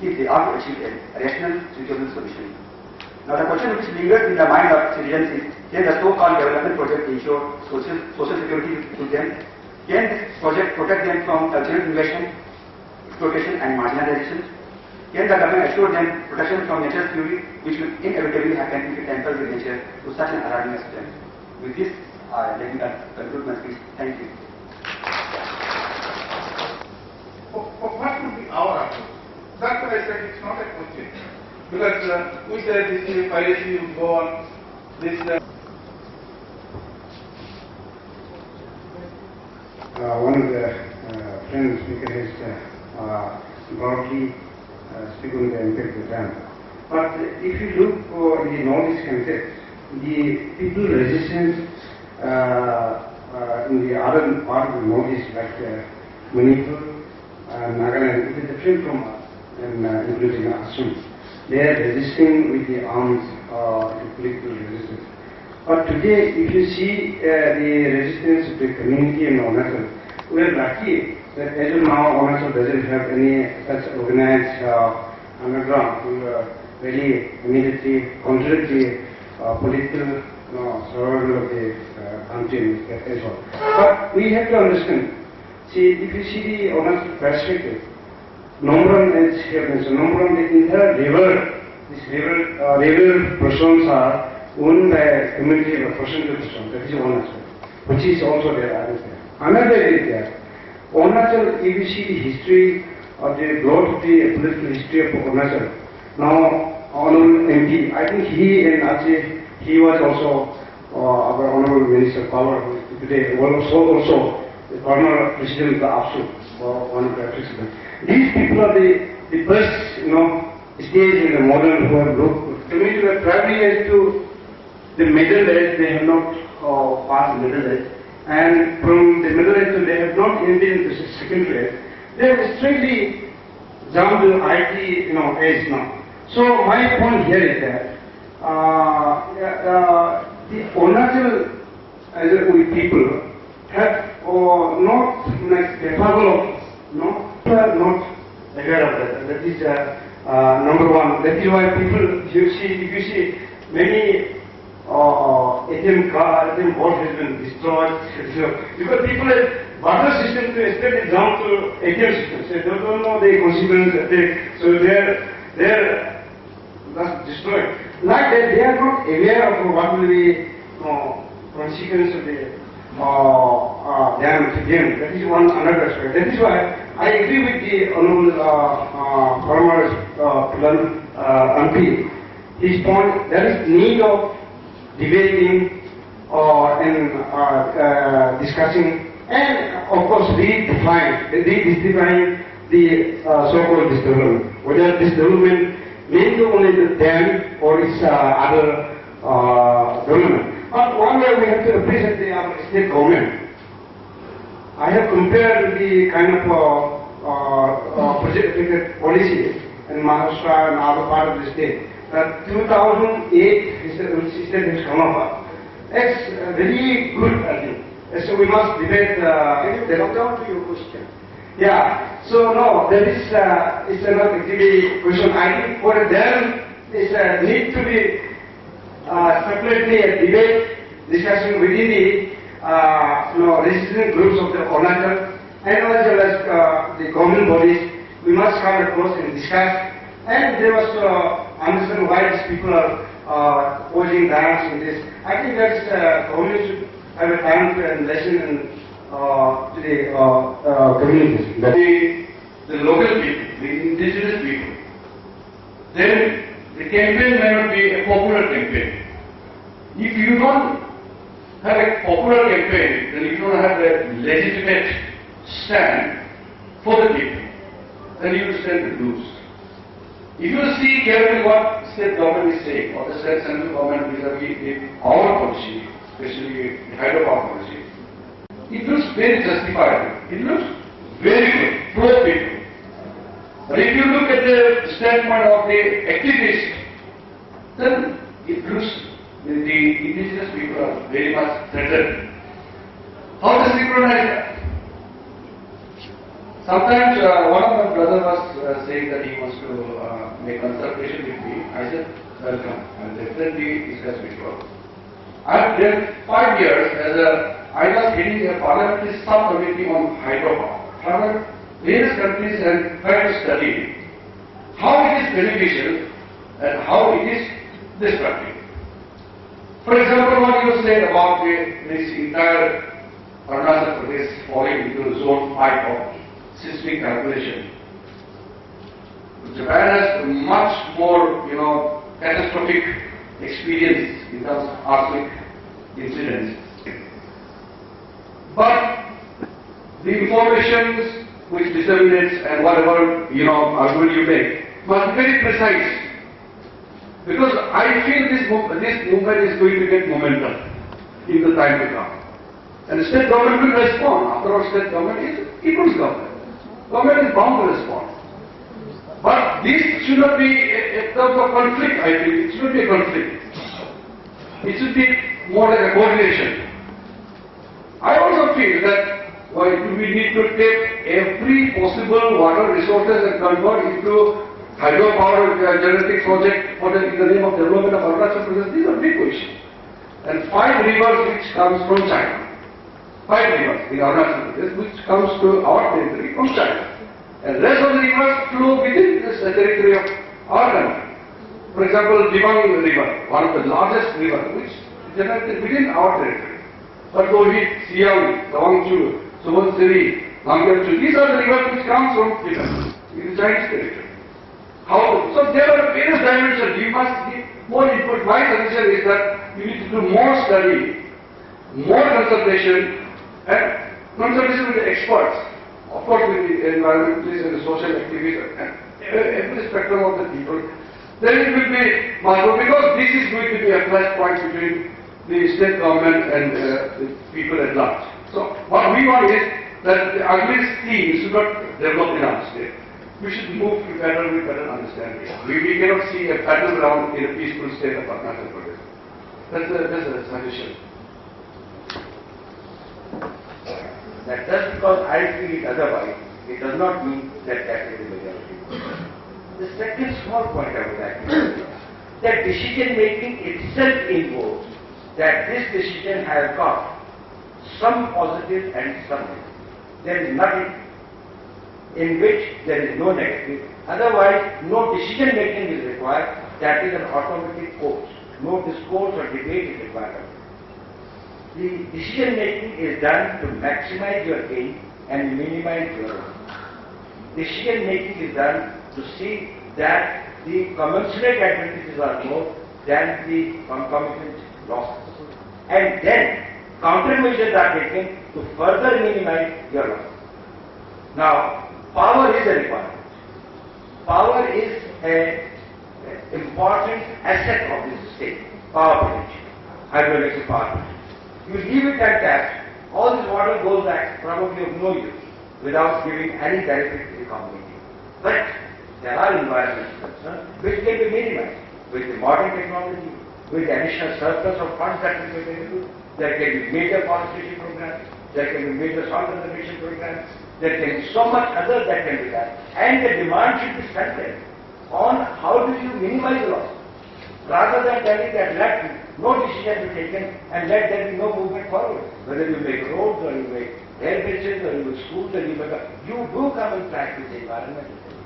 if they are to achieve a rational, suitable solution. Now the question which lingers in the mind of citizens is, can the so-called development project ensure social security to them? Can this project protect them from cultural invasion, exploitation and marginalization? Can the government assure them protection from nature's fury, which will inevitably happen if it tampers with nature to such an alarming extent? With this, let me conclude my speech. Thank you. What would be our approach? That's why I said it's not a question. Because we said this piracy will go on, this... one of the friends speaker has broadly speaking the impact of the dam. But if you look in the northeast context, the people resistance in the other part of the northeast, like Manipur, Nagaland, it is different from us, and including Assam. They are resisting with the arms, the political resistance. But today, if you see the resistance of the community in Arunachal, we are lucky that as of now, Arunachal doesn't have any such organized underground to really immediately contradict the political survival of the country as well. But we have to understand, see, if you see the Arunachal perspective, Nomron is here mentioned, Nomron, the entire river, this river portions are owned by a community of a percentage person, that is Arunachal, which is also there. Another is that Arunachal, if you see the history of the growth of the political history of Arunachal, now Honorable MP, I think he and Aceh, he was also our Honorable Minister of Power today, also the former President of the APSU, one of the presidents. These people are the first, stage in the modern who have looked. Community were probably as to the middle age, they have not passed the middle age. And from the middle age, they have not even been to the second age. They have straightly jumped to IT, age now. So my point here is that the Arunachal as we people have not capable of, are not aware of that. That is number one. That is why people, if you see many ATM board has been destroyed, because people have water system to instead down to ATM system. So they don't know the consequences. So they're just destroyed. Like that, they are not aware of what will be consequence of the damage to them. That is one another aspect. That is why I agree with the Honorable former MP. His point, there is need of debating and discussing, and of course redefine the so-called development. Whether this development means only the dam or its other development. But one way we have to appreciate the state government. I have compared the kind of project policy in Maharashtra and other part of the state. 2008 state has come up. It's very good, I think. So we must debate. Can you come down to your question? Yeah. So no, there is it's not actually question. I think for them is need to be separately a debate discussion within the resistant groups of the Arunachal and as well as the government bodies. We must come across and discuss, and they must understand why these people are opposing dams in this. I think that government should have a time and lesson to the communities. The local people, the indigenous people, then the campaign may not be a popular campaign. If you don't have a popular campaign, then you don't have a legitimate stand for the people, then you will stand to lose. If you see carefully what state government is saying, or the state central government vis-a-vis our policy, especially the hydropower policy, it looks very justifiable. It looks very good, pro people. But if you look at the standpoint of the activists, then it looks the indigenous people are very much threatened. How to synchronize that? Sometimes one of my brother was saying that he wants to make consultation with me. I said, welcome, I'll definitely discuss with you. I've done 5 years I was heading a parliamentary subcommittee on hydropower. Traveled various countries and tried to study how it is beneficial and how it is destructive. For example, what you said about this entire Arunachal Pradesh falling into zone 5 of seismic calculation. Japan has much more, catastrophic experience in terms of earthquake incidents. But the information which disseminates and whatever, argument you make must be very precise. Because I feel this movement is going to get momentum in the time to come. And the state government will respond. After all, state government is people's government. Government is bound to respond. But this should not be in terms of conflict, I feel. It should not be a conflict. It should be more like a coordination. I also feel that we need to take every possible water resources and convert into hydropower generating project in the name of development of Arunachal Pradesh. These are big questions. And 5 rivers which comes from China. 5 rivers in Arunachal Pradesh which comes to our territory from China. And rest of the rivers flow within this territory of our country. For example, Dibang River, one of the largest rivers which generated within our territory. Patgohi, Siam, Tawangchu, Subansiri, Lamgyalchu, these are the rivers which come from Tibet, in the Chinese territory. So there are various dimensions. You must give more input. My suggestion is that you need to do more study, more consultation, and consultation with the experts. Of course, with the environmentalists and the social activists and every spectrum of the people. Then it will be Marco, because this is going to be a flashpoint between the state government and the people at large. So what we want is that the ugly scheme should not develop in our state. We should move to better understanding. We cannot see a battleground in a peaceful state of Arunachal Pradesh. That's a suggestion. That just because I feel it otherwise, it does not mean that that is the majority. The second small point I would like to make, that decision making itself involves that this decision has got some positive and some negative. There is nothing in which there is no negative. Otherwise, no decision making is required. That is an automatic course. No discourse or debate is required. The decision making is done to maximize your gain and minimize your loss. Decision making is done to see that the commensurate advantages are more than the concomitant losses. And then countermeasures are taken to further minimize your losses. Now, power is a requirement. Power is an important asset of this state. Power potential, hydroelectric power potential. You leave it untapped, all this water goes back probably of no use without giving any benefit to the community. But there are environmental concerns which can be minimized with the modern technology, with the additional surplus of funds that will be available. There can be major forestation programs, there can be major soil conservation programs, there can be so much other that can be done. And the demand should be strengthened on how do you minimize the loss. Rather than telling that let no decision be taken and let there be no movement forward. Whether you make roads or you make rail bridges or you make schools or you do come in practice the environmental conditions.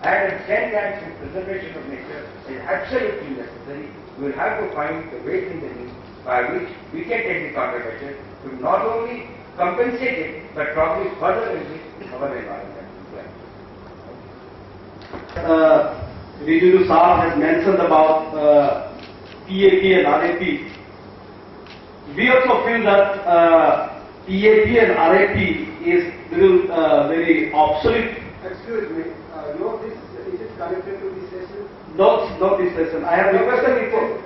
And at the same time, the preservation of nature is absolutely necessary. We will have to find the ways in the means by which we can take the countermeasure to not only compensate it, but probably further enrich our environment. Rijulu Saab has mentioned about PAP and RAP. We also feel that PAP and RAP is very obsolete. Excuse me, is it connected to this session? Not this session. I have requested before.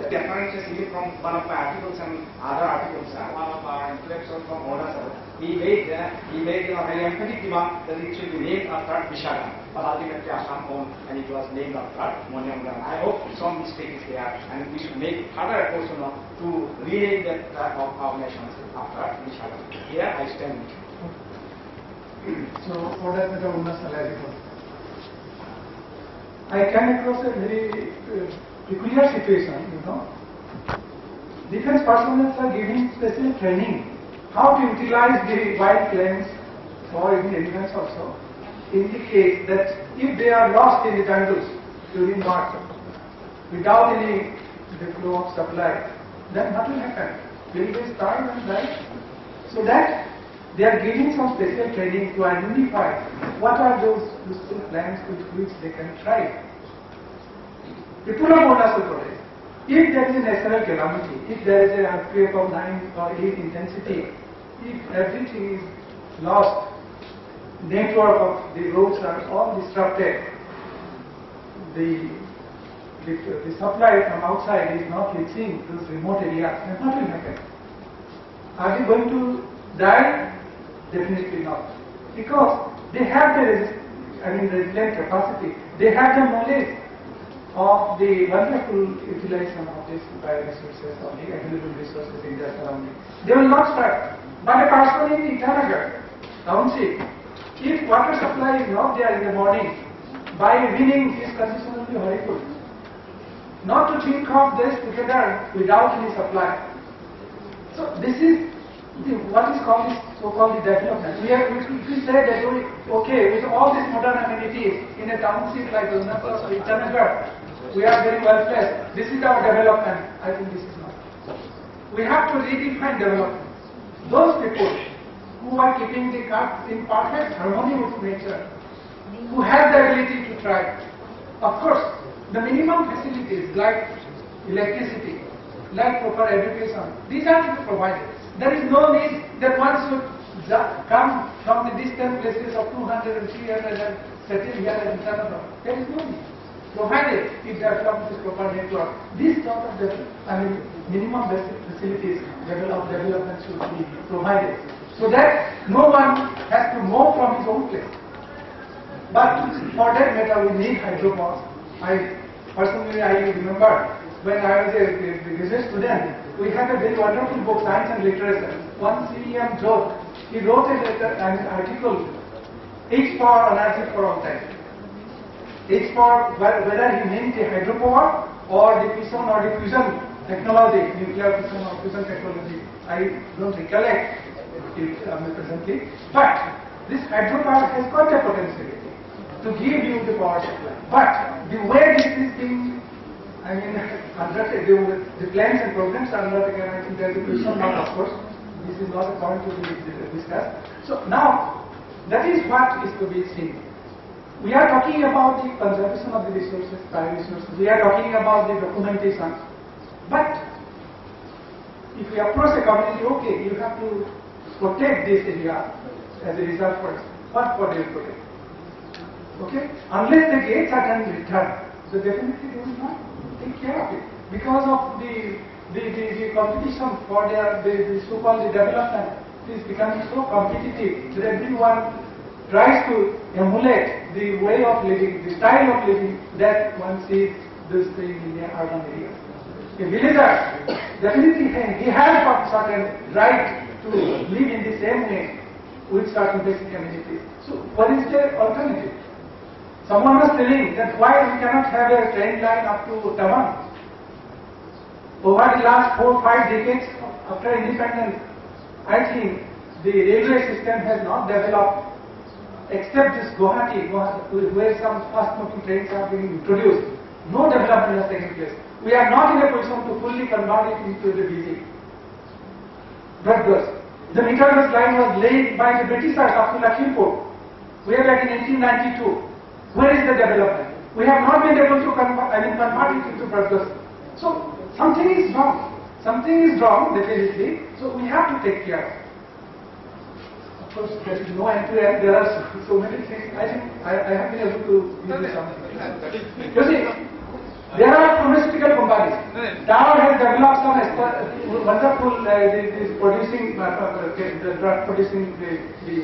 References from one of my articles and other articles. One of our intellectuals from Odisha, he made very emphatic demand that it should be named after Vishaka, but ultimately Assam owned and it was named after Monyamgaon. I hope some mistake is there and we should make further efforts to rename that of our nations after Vishaka. Here I stand with you. So for that matter, we must allow it. I came across a very peculiar situation, Defense personnel are giving special training how to utilize the wild planes or even elephants also in the case that if they are lost in the jungles during March without any flow of supply, then what will happen? Will they starve and die? So that they are giving some special training to identify what are those useful plants with which they can thrive. People of Arunachal Pradesh, if there is a natural calamity, if there is an earthquake of 9 or 8 intensity, if everything is lost, network of the roads are all disrupted, the supply from outside is not reaching those remote areas, then what will happen? Are they going to die? Definitely not. Because they have the resilient capacity, they have the knowledge of the wonderful utilization of these bioresources or the available resources in their surroundings. They will not starve. But a person in Itanagar township, if water supply is not there in the morning, by evening his condition will be horrible. Not to think of this together without any supply. So this is what is called so-called development. If we say that okay, with all these modern amenities in a township like Itanagar, we are very well placed. This is our development. I think this is not. We have to redefine development. Those people who are keeping the earth in perfect harmony with nature, who have the ability to thrive. Of course, the minimum facilities like electricity, like proper education, these are to be provided. There is no need that one should come from the distant places of 200 and 300 and settle here in Canada. There is no need. Provided if the development is proper network, these sort of minimum basic facilities development should be provided, so that no one has to move from his own place. But for that matter, we need hydropower. Personally, I remember when I was a graduate student, we had a very wonderful book, Science and Literature. One CEM joke. He wrote an article, H for energy for all time. H for whether he meant the hydropower or the fission or the fusion technology, nuclear fission or fusion technology. I don't recollect it presently. But this hydropower has got the potentiality to give you the power supply. But the way this is being, the plans and programs are undertaken, I think there is a question mark, of course. This is not a point to be discussed. So now, that is what is to be seen. We are talking about the conservation of the resources, bioresources. We are talking about the documentation. But if we approach a community, okay, you have to protect this area as a reserve forest. What for they will protect? Okay? Unless the gates are done return, so definitely they will not take care of it. Because of the competition for the so-called development is becoming so competitive that everyone tries to emulate the way of living, the style of living that one sees this thing in the urban areas. A villager, definitely he has got certain right to live in the same way with certain basic amenities. So what is the alternative? Someone was telling that why we cannot have a train line up to Taman. Over the last 4 or 5 decades after independence, I think the railway system has not developed except this Guwahati, where some fast-moving trains are being introduced. No development has taken place. We are not in a position to fully convert it into the busy. Brothers, the meter-gauge line was laid by the Britishers up to Lakhimpur, way back in 1892. Where is the development? We have not been able to convert it into brothers. So something is wrong. Something is wrong, definitely. So we have to take care. Of course, there is no end to end. There are so many things. I think I have been able to give you something. You see, there are pharmaceutical companies. Dow has developed some wonderful producing the drug producing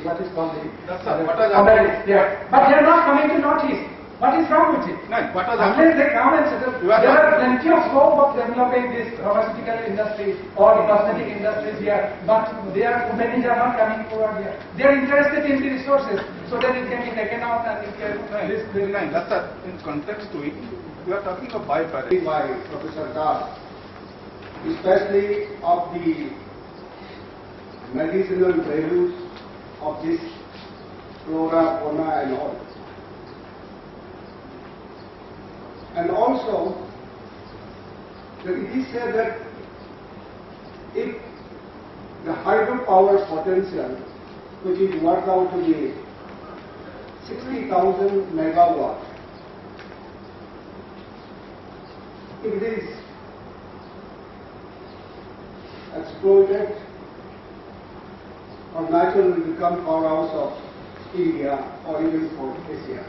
what is called the companies. Yeah. But they are not coming to Northeast. What is wrong with it? What was the Unless they come and settle, You are there not- are plenty of scope of developing these pharmaceutical industries or cosmetic industries here, but their companies are not coming forward here. They are interested in the resources, so that it can be taken out and it can Fine, that's in context to it. We are talking of bioparity. by Professor Das, especially of the medicinal values of this flora, fauna and all. And also, that it is said that if the hydropower potential, which is worked out to be 60,000 megawatt, if it is exploited, Arunachal will become powerhouse of India or even for Asia.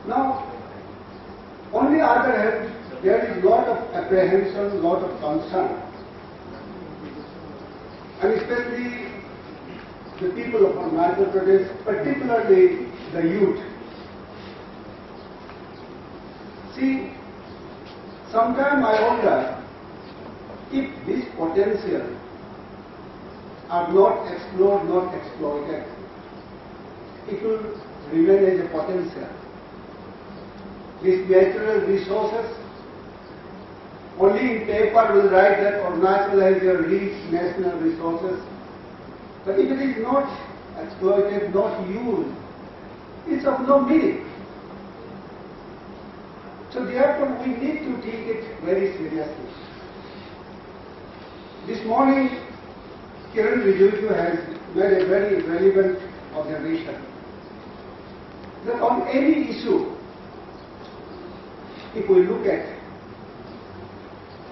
Now, on the other hand, there is lot of apprehension, lot of concern, and especially the people of Arunachal Pradesh, particularly the youth. See, sometimes I wonder if this potential are not explored, not exploited, it will remain as a potential. These natural resources, only in paper will write that Arunachal has a rich national resources, but if it is not exploited, not used, it's of no meaning. So therefore we need to take it very seriously. This morning, Kiran Rijiju has made a very relevant observation that on any issue, if we look at,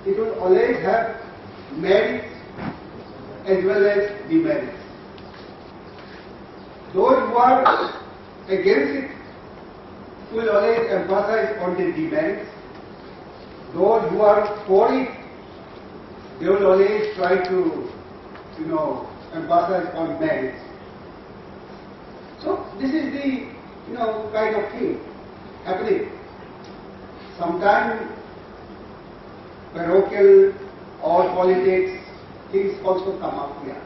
it will always have merits as well as demerits. Those who are against it will always emphasize on the demerits. Those who are for it, they will always try to, emphasize on merits. So this is the, kind of thing happening. Sometimes parochial or politics things also come up here.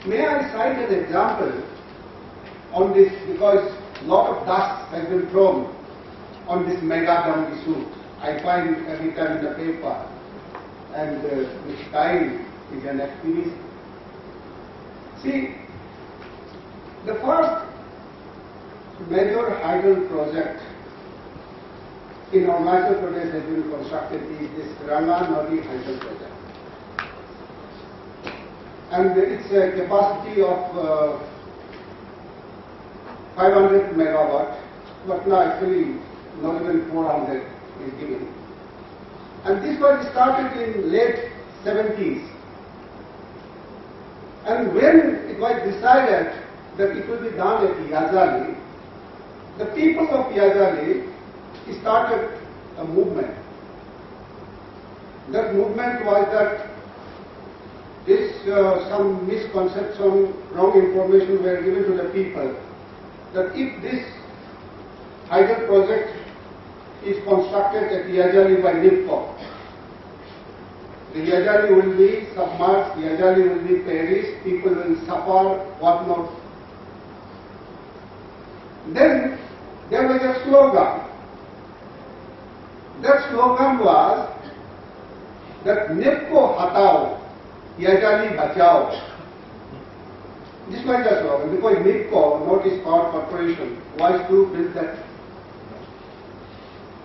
May I cite an example on this, because a lot of dust has been thrown on this mega dam issue. I find every time in the paper, and Mr. Time is an activist. See, the first major hydel project in Arunachal Pradesh has been constructed is this Ranga Nadi hydel project. And its capacity of 500 megawatt, but now actually not even 400 is given. And this was started in late 70s. And when it was decided that it will be done at Yazali, the people of Yazali started a movement. That movement was that some misconception, wrong information were given to the people that if this hydel project is constructed at Yazali by NIPCO, the Yazali will be submerged, Yazali will be perished, people will suffer, whatnot. Then there was a slogan. That slogan was that NIPCO hatao, Yazali bachao. This was the slogan, because NIPCO, Northeast Power Corporation, was to build that,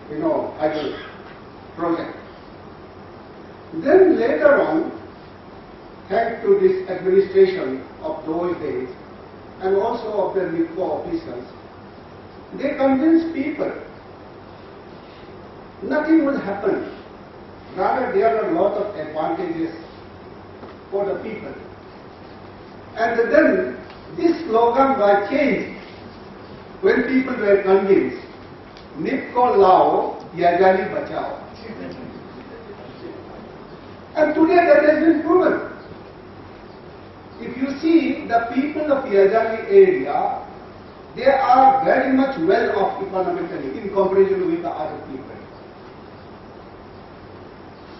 hydel project. Then later on, thanks to this administration of those days, and also of the NIPCO officials, they convinced people nothing will happen. Rather, there are a lot of advantages for the people. And then this slogan was changed when people were convinced. NIPCO lao, Yazali bachao. And today that has been proven. If you see the people of Yazali area, they are very much well off economically in comparison with the other people.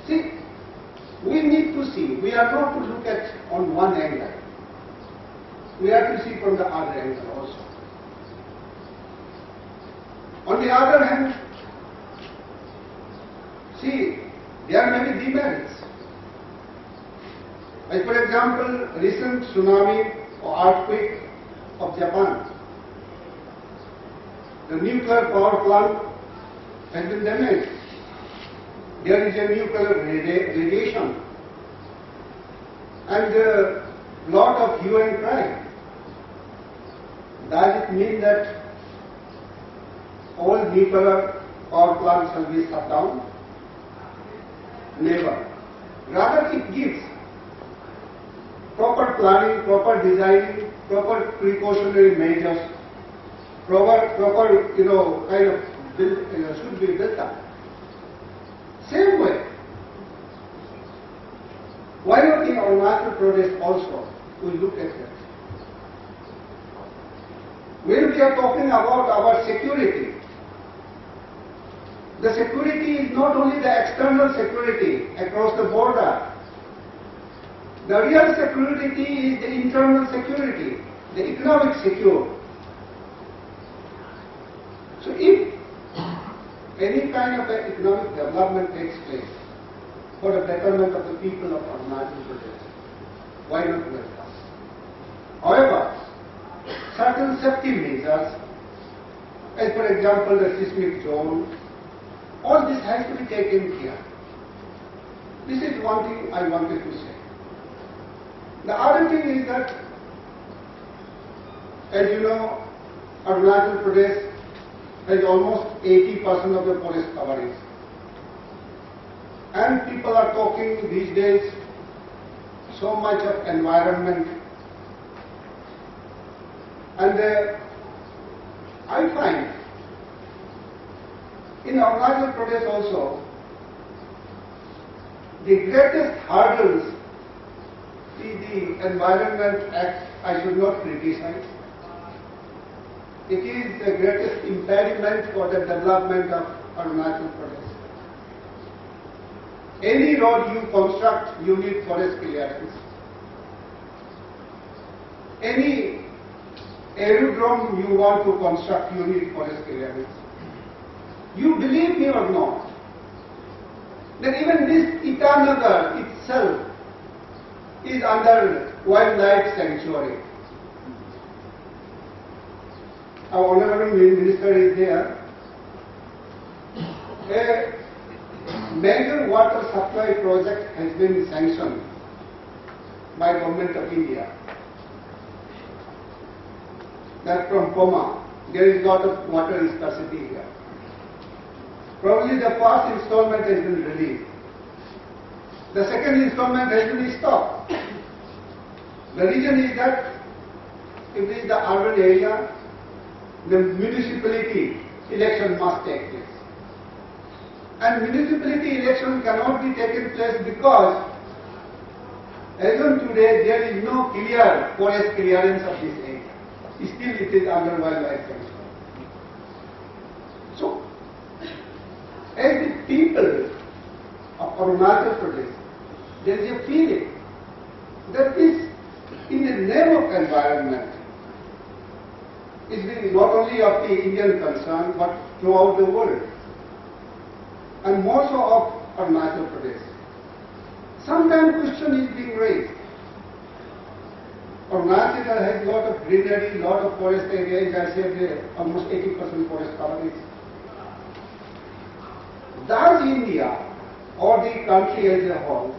See, we need to see, we are not to look at on one angle. We have to see from the other angle also. On the other hand, see, there may be demerits. Like for example, recent tsunami or earthquake of Japan. The nuclear power plant has been damaged. There is a nuclear radiation and a lot of hue and cry. Does it mean that all nuclear power plants will be shut down? Never. Rather, it gives proper planning, proper designing, proper precautionary measures, proper kind of should be built up. Same way. Why not in Arunachal Pradesh also we look at that? When we are talking about our security, the security is not only the external security across the border. The real security is the internal security, the economic security. So if any kind of economic development takes place for the betterment of the people of Arunachal Pradesh, why not welcome? However, certain safety measures, as for example the seismic zone, all this has to be taken care. This is one thing I wanted to say. The other thing is that, as you know, Arunachal Pradesh has almost 80% of the forest coverage. And people are talking these days so much of environment. And I find in Arunachal Pradesh also, the greatest hurdles in the Environment Act I should not criticize. It is the greatest impediment for the development of Arunachal Pradesh. Any road you construct, you need forest clearance. Any aerodrome you want to construct, you need forest clearance. You believe me or not, that even this Itanagar itself is under wildlife sanctuary. Our Honorable Minister is there. A major water supply project has been sanctioned by Government of India. That from Poma, there is a lot of water scarcity here. Probably the first installment has been released. The second installment has been stopped. The reason is that if it is the urban area, the municipality election must take place. And municipality election cannot be taken place because as on today there is no clear forest clearance of this area. Still it is under wildlife sanctuary. So, as the people of Arunachal Pradesh, there is a feeling that this, in the name of environment, is being not only of the Indian concern but throughout the world, and more so of Arunachal Pradesh. Sometimes question is being raised. Arunachal has a lot of greenery, lot of forest area, as I said, almost 80% forest coverage. Does India or the country as a whole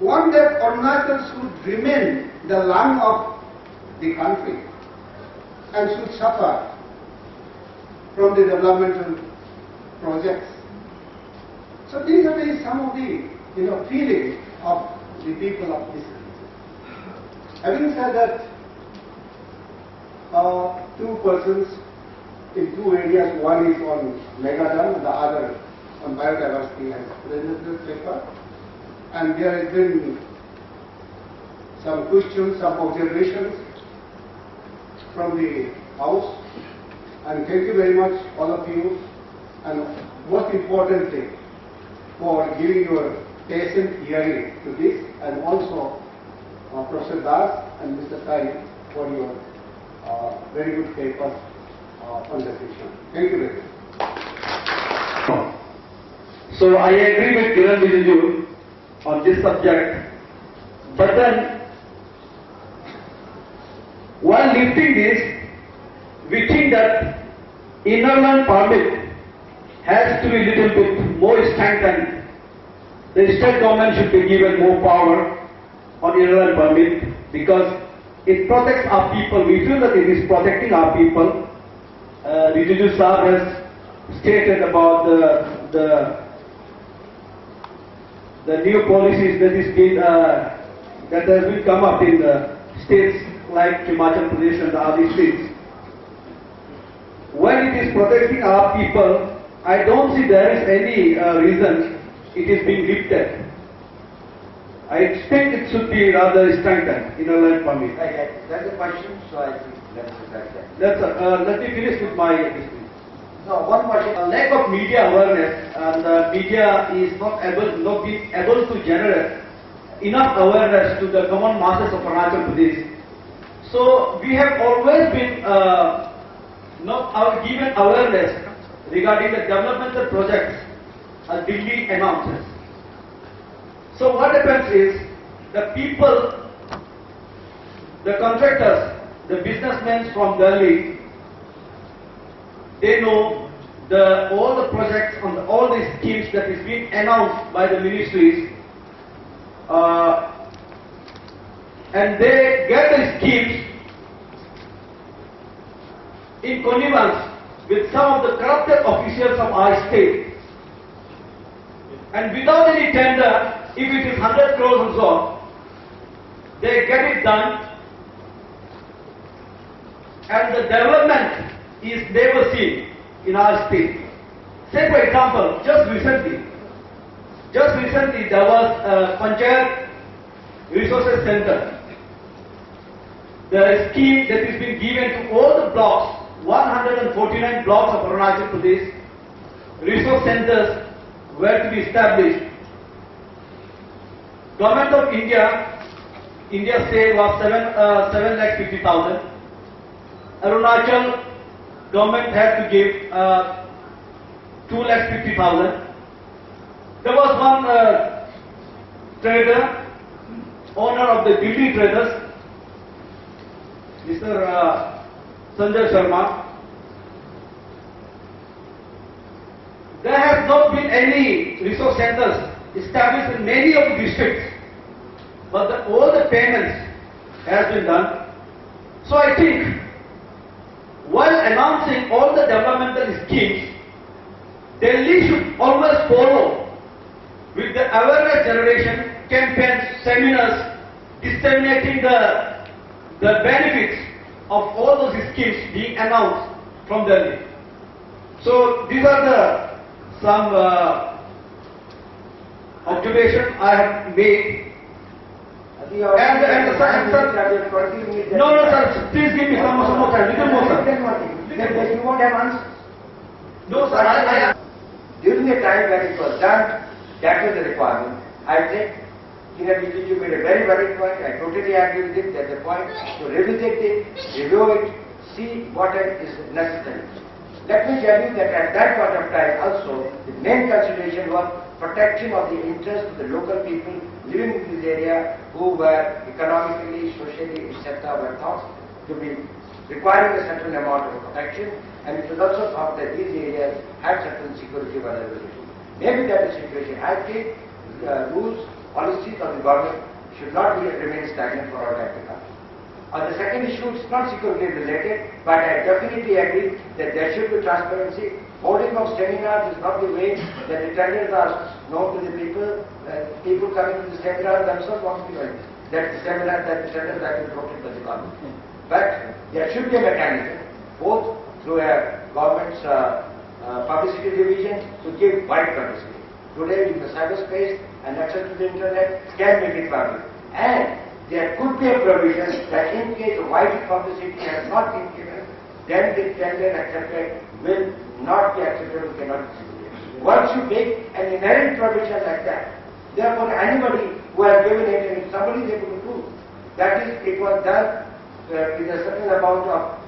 want that Arunachal should remain the lung of the country and should suffer from the developmental projects? So these are some of the feelings of the people of this country. Having said that, two persons in two areas, one is on Megadam and the other on biodiversity, has presented this paper, and there has been some questions, some observations from the House, and thank you very much, all of you, and most important thing, for giving your patient hearing to this, and also Professor Das and Mr. Sai for your very good papers on the session. Thank you very much. So I agree with Kiran Rijiju on this subject, but then while lifting this, we think that inner land permit has to be little bit more strengthened. The state government should be given more power on inner land permit because it protects our people. We feel that it is protecting our people. Rijiju Sahab has stated about the new policies that is been that has been come up in the states like Himachal Pradesh and other states. When it is protecting our people, I don't see there is any reason it is being lifted. I expect it should be rather strengthened in a land permit. That's the question, so I think that's Let me finish with my history. No, one question. Lack of media awareness, and the media is not being able to generate enough awareness to the common masses of Arunachal Pradesh. So we have always been given awareness regarding the developmental projects as Delhi announces. So what happens is the people, the contractors, the businessmen from Delhi, they know all the projects on all these schemes that is being announced by the ministries, and they get the schemes in connivance with some of the corrupted officials of our state, and without any tender, if it is 100 crores or so, they get it done, and the development is never seen in our state. Say for example, just recently there was a Panchayat Resources Center. The scheme that is being given to all the blocks, 149 blocks of Arunachal Pradesh, resource centers were to be established. Government of India say was 7,50,000. Arunachal government had to give 2,50,000. There was one trader, owner of the Delhi traders, Mr. Sanjay Sharma. There have not been any resource centers established in many of the districts, but all the payments has been done. So I think, while announcing all the developmental schemes, Delhi should always follow with the awareness generation campaigns, seminars, disseminating the benefits of all those schemes being announced from Delhi. So these are some observations I have made. No, sir, please give me some more time, little more, sir. You won't have answers. No, sir, During the time when it was done, that was the requirement. I think you made a very valid point. I totally agree with it. That's the point. To revisit it, review it, see what is necessary. Let me tell you that at that point of time also, the main consideration was protection of the interests of the local people living in this area who were economically, socially, etc. were thought to be requiring a certain amount of protection, and it was also thought that these areas had certain security vulnerability. Maybe that the situation has changed. The rules, policies of the government should not remain stagnant for all time to come. The second issue is not security related, but I definitely agree that there should be transparency. Holding of seminars is not the way that the tenders are known to the people. People coming to the seminar themselves want to know that the seminar, that the tenders are being floated by the government. But there should be a mechanism, both through a government's publicity division to give wide publicity. Today in the cyberspace and access to the internet can make it public. And there could be a provision that in case wide publicity has not been given, then the tender accepted will not be accepted, cannot be accepted. Once you make an inherent provision like that, therefore anybody who has given it, and if somebody is able to prove that is, it was done with a certain amount of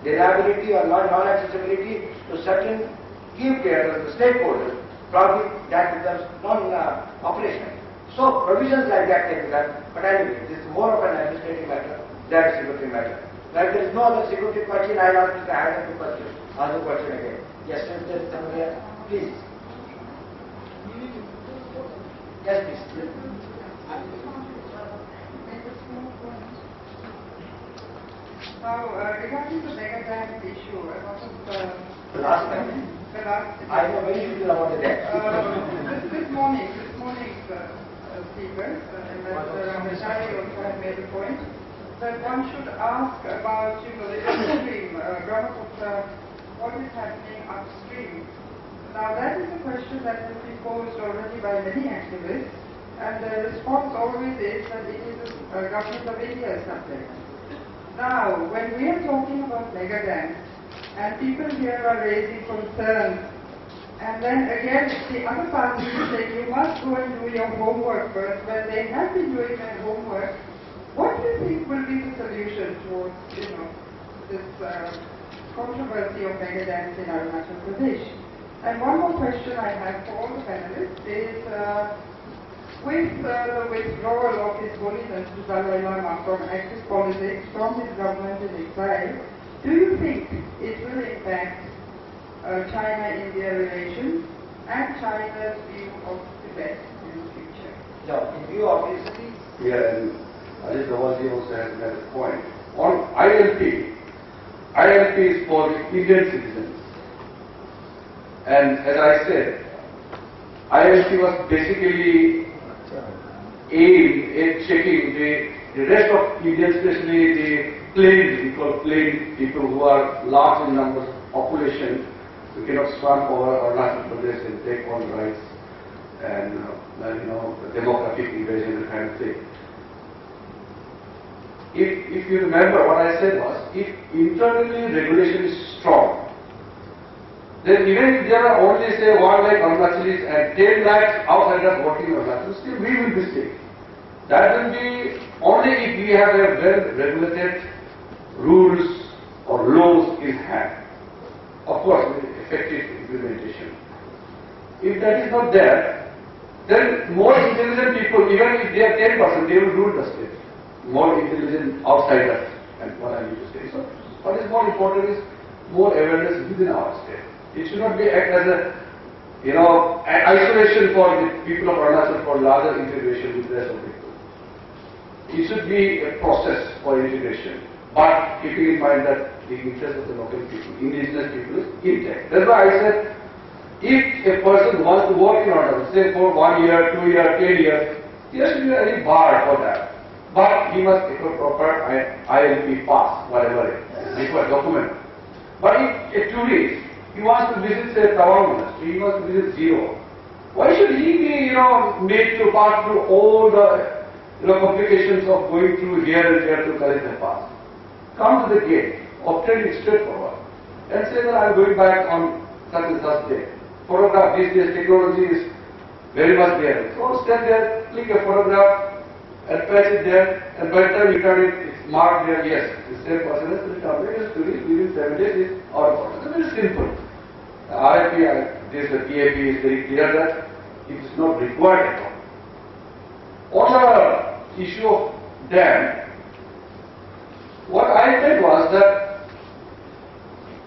deniability or non-accessibility to certain key players, the stakeholders, probably that becomes non-operational. So provisions like that can be done, but anyway, this is more of an administrative matter than a security matter. Like there is no other security question, I will ask Mr. Adam to question, ask the question again. Yes, there is somebody else. Please. Yes, please. Now, regarding the mega dam issue, I wanted The last time. I know very little about the dam. This morning, Speaker, Ambassador Ramachari also had made a point that one should ask about, the upstream, Brahmaputra, what is happening upstream. Now, that is a question that has been posed already by many activists, and the response always is that it is a government of India subject. Now, when we are talking about mega dams, and people here are raising concerns, and then again the other party is saying you must go and do your homework first, when they have been doing their homework, what do you think will be the solution towards, this controversy of mega dams in Arunachal Pradesh? And one more question I have for all the panelists is, with the withdrawal of His Holiness the Dalai Lama from active politics, from his government in exile, do you think it will impact China-India relations and China's view of Tibet in the future? No, in view of history. Yeah, and Ajit Rawalji also has made a point. On ILP is for Indian citizens. And as I said, ILP was basically aimed at checking the rest of India, especially the plain people who are large in numbers, population, who cannot swamp over Arunachal Pradesh and take on rights and the demographic invasion kind of thing. If you remember what I said was, if internally regulation is strong, then even if there are only say 1 lakh Arunachalis and 10 lakhs outsiders working in Arunachal, still we will be safe. That will be only if we have a well-regulated rules or laws in hand. Of course, with effective implementation. If that is not there, then more intelligent people, even if they are 10%, they will rule the state. More intelligent outsiders, and what I need to say. So, what is more important is more awareness within our state. It should not be act as a, an isolation for the people of Arunachal for larger integration with the rest of the people. It should be a process for integration, but keeping in mind that the interest of the local people, indigenous people is intact. That's why I said, if a person wants to work in Arunachal, say for 1 year, 2 years, 10 years, there should be any bar for that. But he must take a proper ILP pass, whatever it is, required document. But if a tourist, he wants to visit, say, Tawang Monastery, he wants to visit Zero. Why should he be, made to pass through all the, complications of going through here and there to collect the pass? Come to the gate, obtain it straightforward, and say that I am going back on such and such day. Photograph, these days technology is very much there. So stand there, click a photograph, and press it there, and by the time you turn it, it's marked there, yes, the same person has returned. Because tourist within 7 days is our order. It's very simple. The PAP is very clear that it is not required at all. On the issue of dam, what I said was that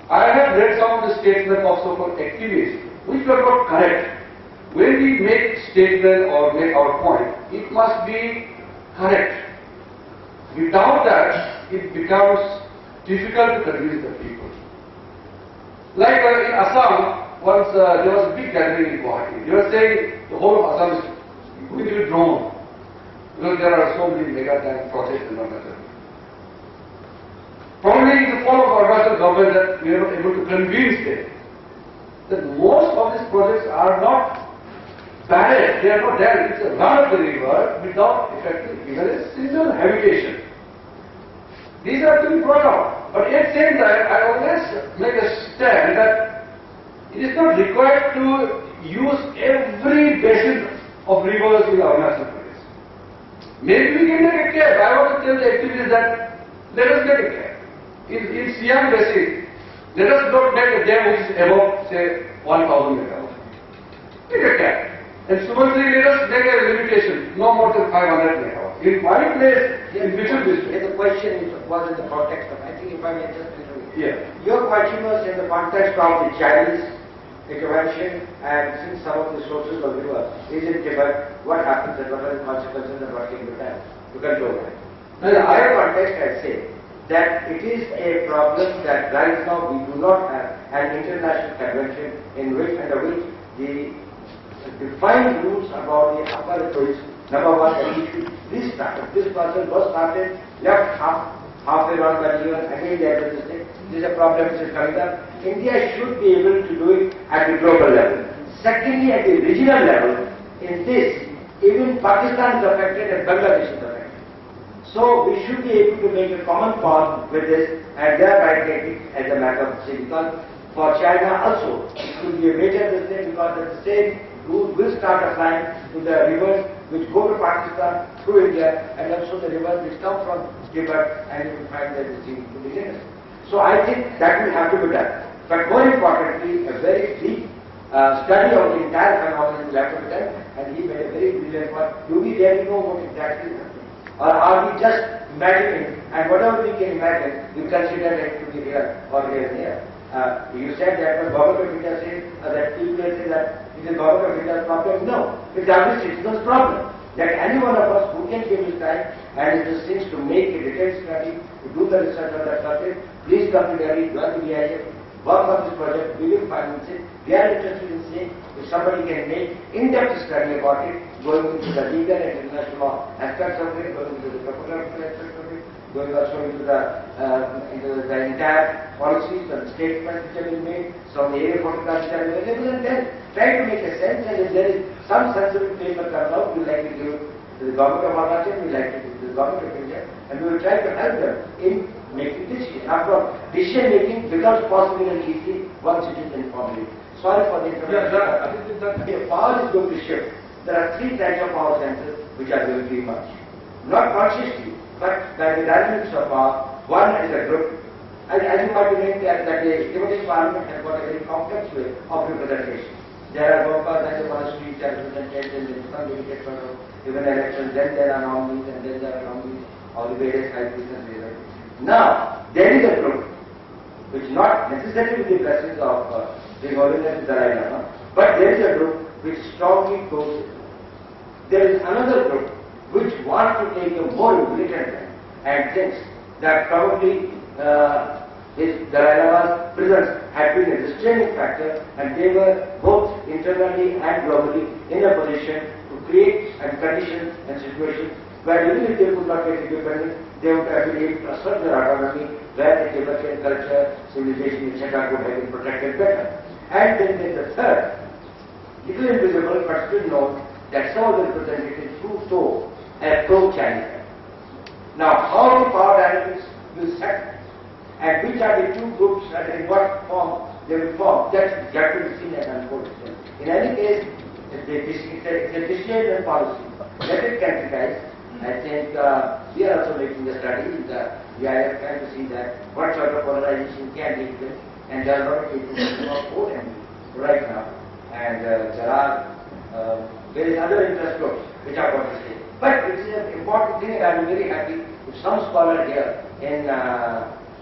I have read some of the statements of so-called activists, which were not correct. When we make statement or make our point, it must be correct. Without that, it becomes difficult to convince the people. Like in Assam, once there was a big gathering in Guwahati. They were saying the whole of Assam is going to be drawn because there are so many mega dam projects in Arunachal. Probably in the form of Arunachal government that we are not able to convince them that most of these projects are not barren, they are not there. It's a run of the river without effective even a single habitation. These are to be brought out. But at the same time, I always make a stand that it is not required to use every basin of rivers in our national forest. Maybe we can take a care. I want to tell the activities that let us take a care. In Siam Basin, let us not make a dam which is above, say, 1,000 megawatts. Take a care. And Subansiri, let us make a limitation, no more than 500 megawatts. In my place, in Bishop District. The question was in the context of, I think if I may just interrupt. Yeah. Your question was in the context of the Chinese intervention, and since some of the sources of river is in Tibet, what happens and what are the consequences and what can be done to control that. In the higher context, I say that it is a problem that right now we do not have an international convention in which under which the defined rules about the upper approach. Number one, that we should restart. If this person was started, left halfway around the year, again they have to say, this is a problem which is coming up. India should be able to do it at the global level. Secondly, at the regional level, in this, even Pakistan is affected and Bangladesh is affected. So we should be able to make a common cause with this and thereby take it as a matter of say, because for China also, it could be a major mistake because the same rule will start applying to the rivers which go to Pakistan through India and also the rivers which come from Tibet and you will find that it's indigenous. So I think that will have to be done. But more importantly, a very deep study of the entire phenomenon will have to be done, and he made a very brilliant point. Do we really know what exactly is happening? Or are we just imagining, and whatever we can imagine, we consider it to be real or real here? You said that when government of India says that people say that it is government of India's problem. No, it's every citizen's problem. That any one of us who can give his time and his things to make a detailed study, to do the research on that subject, please come to Delhi, join the DIF, work on this project, we will finance it. We are interested in seeing if somebody can make in-depth study about it, going into the legal and international law aspects of it, going into the popular aspects of it, going also into the entire policies and statements which have been made, some area photographs which are available, and then try to make a sense, and if there is some sensible paper comes out, we like to give to the government of Maharashtra, we like to give to the government of India, and we will try to help them in making decisions. After all, decision making becomes possible and easy once it is informed. Sorry for the interruption. If power is going to shift, there are three types of power centers which are going to emerge. Not consciously, but by the dynamics of power. One is a group. As you might know, that the Tibetan Parliament has got a very complex way of representation. There are workers and the monasteries that represented in some dedicated sort of even elections, then there are nominees, and then there are nominees of the various high priests and various. Now, there is a group which not necessarily with the blessings of the Holiness Dalai Lama, but there is a group which strongly goes. There is another group which wants to take a more militant line and thinks that probably his Dalai Lama's presence had been a restraining factor, and they were both internally and globally in a position to create and conditions and situations where even if they could not get independence, they would have been able to assert their autonomy, where the Tibetan culture, civilization, etc. could have been protected better. And then there's the third, little invisible but still known, that some of the representatives who so have pro-China. Now, how the power dynamics will set, and which are the two groups and in what form they will form, that's yet to be seen and unfolded. In any case, it's a decision and policy. Let it categorize. I think we are also making a study in the DIF trying to see that what sort of polarization can take place, and there are a lot of people who are for and right now, and there are various other interest groups which are going to say. But it's an important thing, and I'm very happy if some scholar here in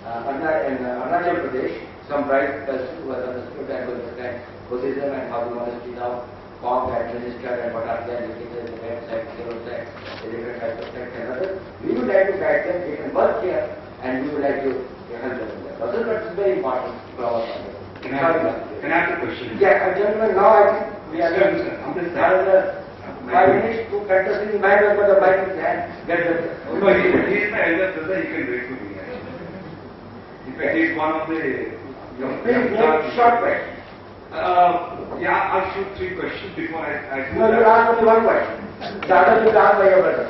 Arunachal Pradesh, some bright person who has understood and will understand Buddhism and how the monastery now formed and registered and what are their indicators, the website, the website, the different types of sects and others. We would like to guide them, they can work here, and we would like to help them in that. Also, that's very important for our family. Can I ask a question? Yeah, gentlemen, now I think we are going to 5 minutes to contest in mind over the mic in hand. Get the. No, he is my elder brother, he can wait to me. In fact, he is one of the young Please make short question. Yeah, I'll shoot 3 questions before I do No, that. you ask only one question. The other you ask by your brother.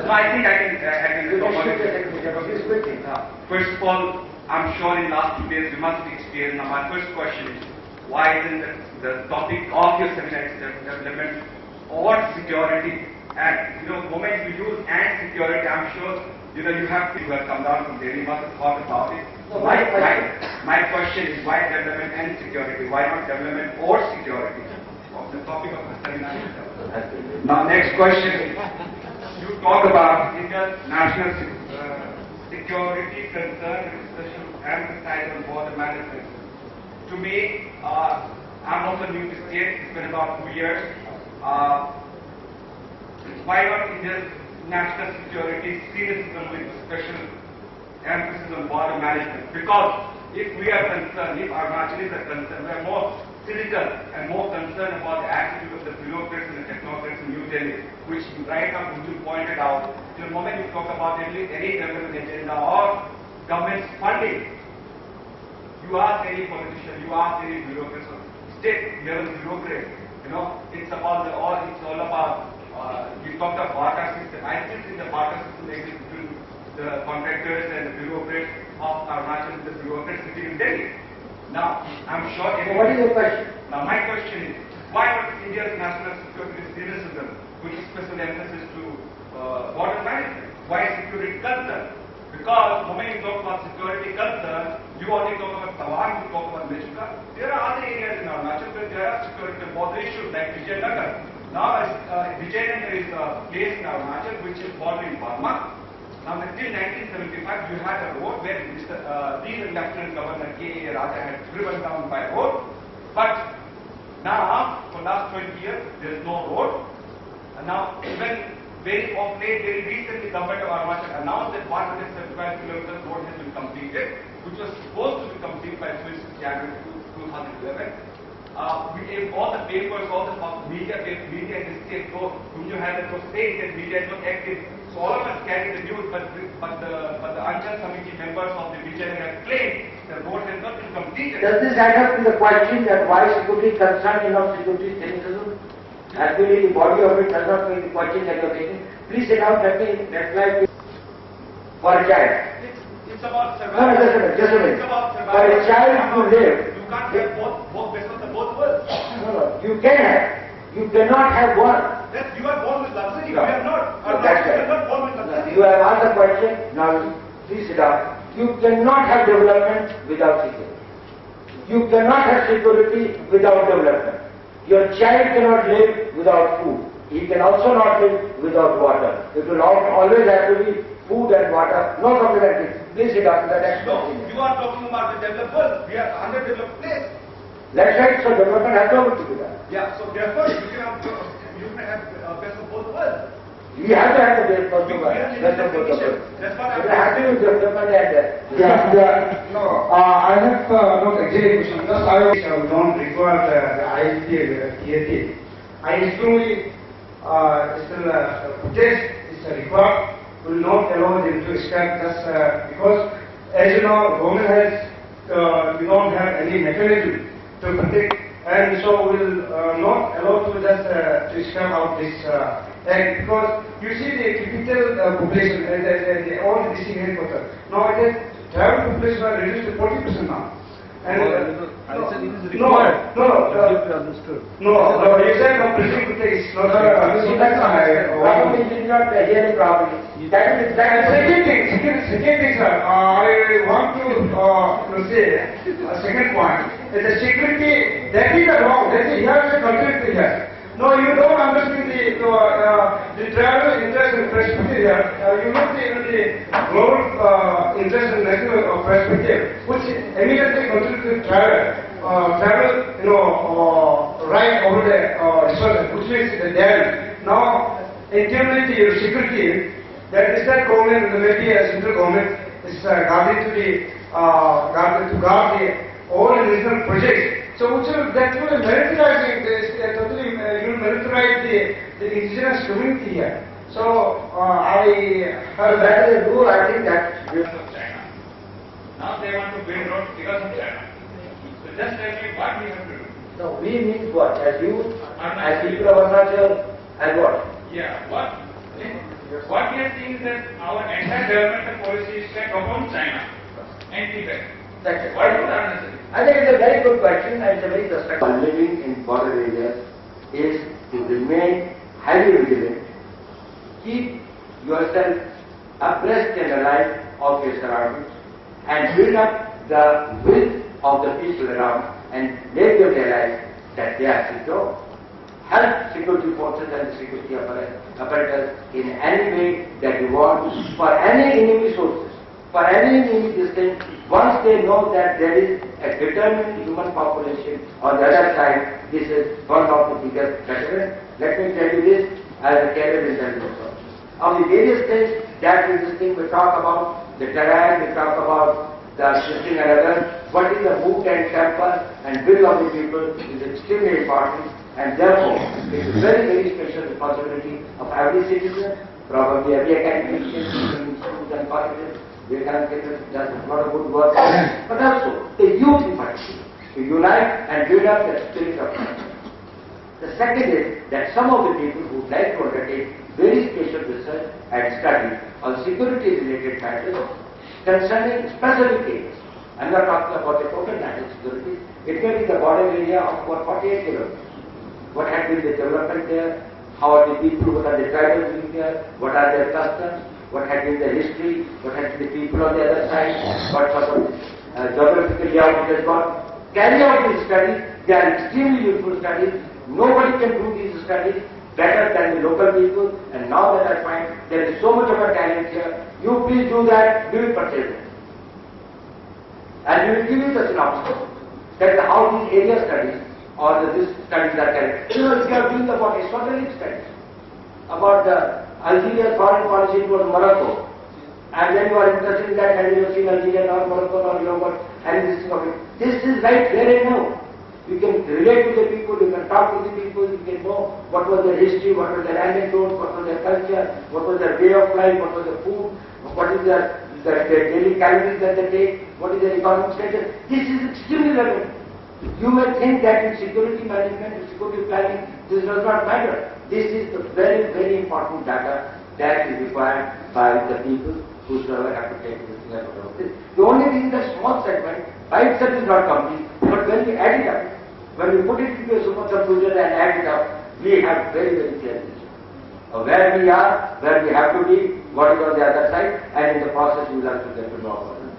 No, I think I can You can accommodate shoot the it. second question. Please quickly. First of all, I'm sure in last 2 days you must be experienced. Now my first question is, why isn't the topic of your seminar is development or security? And the moment you use and security, I'm sure you have people who have come down from there, you must have thought about it. So My question is, why development and security? Why not development or security? Of the topic of the seminar. Now next question. You talk about international security concern and especially emphasize on border management. To me, I'm also new to state. It's been about 2 years. Why not India's national security seriously with special emphasis on border management? Because if we are concerned, if our nationalists are concerned, we are more cynical and more concerned about the attitude of the bureaucrats and the technocrats in New Delhi, which right now you pointed out. The moment you talk about any development agenda or government's funding, you ask any politician, you ask any bureaucrat, state level bureaucrat, it's about it's all about. You talked about barter system. I still think the barter system exists between the contractors and the bureaucrats of Arunachal, the bureaucrats sitting in Delhi. Now, I'm sure. What is your question? Now, my question is, why not India's national security cynicism with special emphasis to border management? Why security concern? Because when you talk about security concern, you only talk about Tawan, you talk about Mechuka. There are other areas in Arunachal where there are security border issues like Vijayanagar. Now, Vijayanagar is a place in Arunachal which is bordering Burma. Now, until 1975, you had a road where then Lieutenant Governor K. Raja had driven down by road. But now, for last 20 years, there is no road. And now, even very recently, government of Arunachal announced that 175 kilometers road has been completed, which was supposed to be completed by January 2011. We gave all the papers, all the media in the state, so when you had the state that media is not active. So all of us carried the news, but the Anchal committee members of the Vijayanagar have claimed the road has not been completed. Does this add up to the question that why security concern is not security cynicism? Actually, the body of it does not make the question that you are making. Please sit down, let me reply to for a child. It's about No, survival. just a minute. It's about survival. For a child to live, You can't have both vessels of both worlds. no, you can have. You cannot have one. Yes, you are born with luxury. No. We are not. No, that's We right. are not born with luxury. You have asked the question, now please sit down. You cannot have development without security. You cannot have security without development. Your child cannot live without food. He can also not live without water. It will always have to be food and water, no supplementary. Please sit down. The next No, question. you are talking about the developed world. We are underdeveloped place. That's right, so development has to be done. Yeah, so therefore you can have best of both worlds. We have to have the best of the world. Best of both the world. That's what It I'm has to be development and No, I have not exact question. Just I don't require the ISP TAT. I strongly still protest is required. Will not allow them to start just because, as you know, government has we don't have any mechanism to protect, and so will not allow to just to start out this act, because you see the typical population and all the district headquarters. Now it is tribal population are reduced to 40% now. And I said it is no, required. understood. No, you said no, prefix is not Probably did not hear it properly. That is exactly. Second thing, sir, I want to say a second point. Is the security, that is wrong. That is, here is a contradiction here. No, you don't understand the tribal interest and perspective here. You know the global interest and national perspective, which immediately contributes to tribal, right over the resources, which means the dam. Now, integrity or security, that is that government, the maybe a central government is guarded to the guard the all regional projects. So which will, that will militarize totally you will militarize the indigenous community here. So I heard That is a rule, I think that. China. Now they want to build roads because of China. So So just tell me what we have to do. No, we means what? As you, as Arunachal. people of Arunachal, and what? Yeah, what we are seeing is that our entire developmental policy is set upon China and Tibet. That's it. What is unnecessary? I think it's a very good question and it's a very constructive. Living in border areas is to remain highly vigilant, keep yourself abreast and alive of your surroundings, and build up the will of the people around and make them realize that they are secure. Help security forces and security apparatus in any way that you want for any enemy sources, for any enemy distinct. Once they know that there is a determined human population on the other side, this is one of the biggest deterrents. Let me tell you this as a career intelligence officer. Of the various things that is this thing we talk about, the terrain, we talk about the shifting and others, what is the mood and temper and will of the people is extremely important, and therefore it is very, very special responsibility of every citizen, probably every academic institution, schools and colleges. Vivekananda does a lot of good work, but also the youth in particular, to unite and build up the spirit of country. The second is that some of the people who would like to undertake very special research and study on security related matters concerning specific areas. I am not talking about the total national security. It may be the border area of about 48 kilometers. What has been the development there? How are the people? What are the tribals living there? What are their customs? What has been the history? What has been the people on the other side? What sort of geographical layout it has got? Carry out these studies. They are extremely useful studies. Nobody can do these studies better than the local people. And now that I find there is so much of a talent here, you please do that. We will purchase it. And we will give you the synopsis that how these area studies or these studies are carried. You know, if you are doing about esoteric studies, about the Algeria's foreign policy towards Morocco, and then you are interested in that and you have seen Algeria or Morocco or you have got any this of it. This is right there and now. You can relate to the people, you can talk to the people, you can know what was their history, what was their anecdotes, what was their culture, what was their way of life, what was their food, what is their daily calories that they take, what is their economic status. This is extremely relevant. You may think that in security management, in security planning, this does not matter. This is the very, very important data that is required by the people whosoever have to take this thing out of this. The only thing that small segment by itself is not complete, but when we add it up, when we put it into a supercomputer and add it up, we have very, very clear picture of where we are, where we have to be, what is on the other side, and in the process we will have to get to know about it.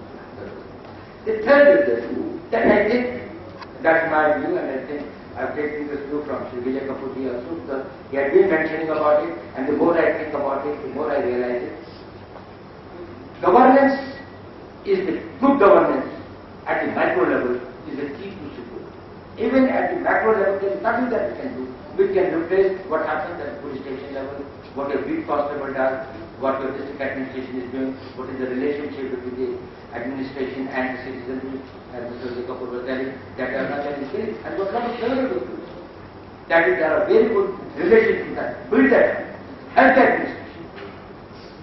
The third is this, that I think, that's my view, and I think I've taken this view from Sri Vijay Kapurji also, because he had been mentioning about it, and the more I think about it, the more I realize it. Governance is the good governance at the micro level is the key to security. Even at the macro level, there is nothing that we can do. We can replace what happens at the police station level, what a beat constable does, what your district administration is doing, what is the relationship between the administration and the citizenry, as Mr. Kapoor was telling, that Arunachal is very, and what kind of favorable to it. That is, there are very good relations with that. Build that, help that administration.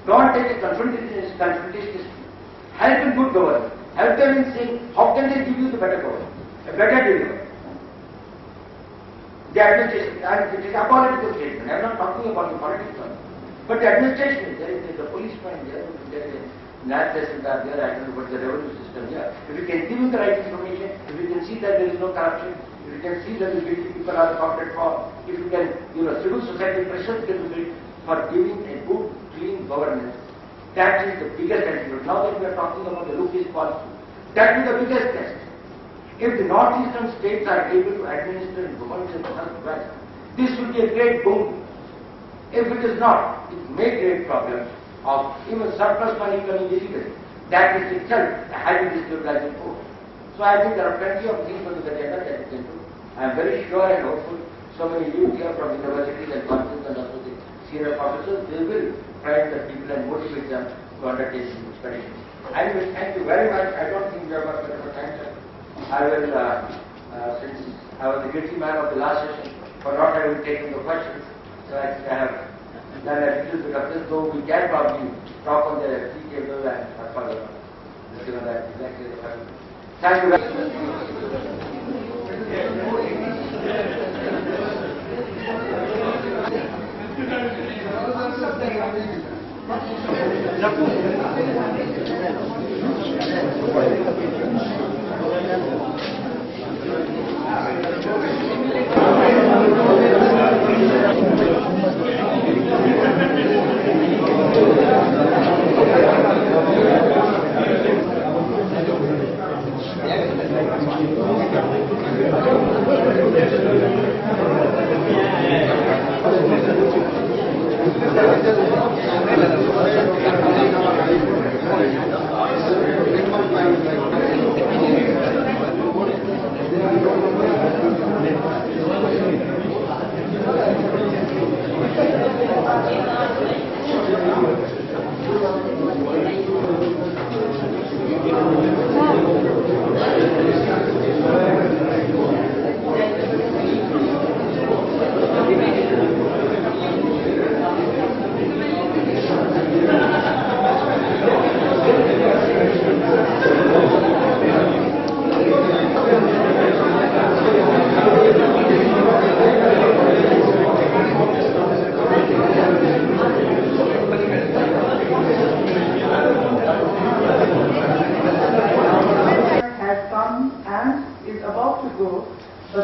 Don't take a confrontationist. Help in good governance. Help them in saying, how can they give you the better governance, a better delivery. The administration, and it is a political statement. I am not talking about the politics one. But the administration, there is the policeman, there is a land tehsildar there, I don't know what the revenue system here. If you can give you the right information, if you can see that there is no corruption, if you can see that the guilty people are accounted for, if you can, civil society pressures can be built for giving a good, clean governance, that is the biggest antidote. Now that we are talking about the rupee policy, that is the biggest test. If the northeastern states are able to administer and govern themselves well, this will be a great boon. If it is not, it may create problems of even surplus money coming illegally. That is itself a highly destabilizing force. So I think there are plenty of things on the agenda that we can do. I am very sure and hopeful so many youth here from universities and colleges and also the senior professors, they will train the people and motivate them to undertake these expeditions. I will thank you very much. I don't think we have got much of a time, sir. I will, since I was the guilty man of the last session for not having taken the questions, so I think I have done a little bit of this, though we can probably talk on the tea table and further. Thank you very much. but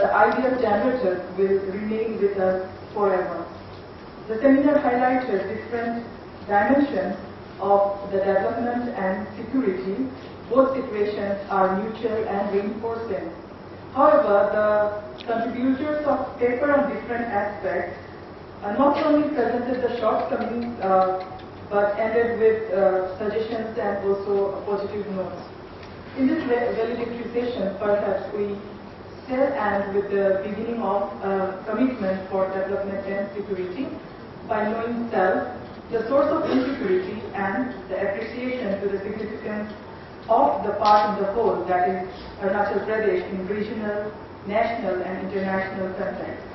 the idea of generators will remain with us forever. The seminar highlighted different dimensions of the development and security. Both situations are mutual and reinforcing. However, the contributors of paper on different aspects not only presented the shortcomings but ended with suggestions and also positive notes. In this valedictory session, perhaps we shall end with the beginning of commitment for development and security by knowing self, the source of insecurity, and the appreciation to the significance of the part in the whole, that is Arunachal Pradesh, in regional, national and international context.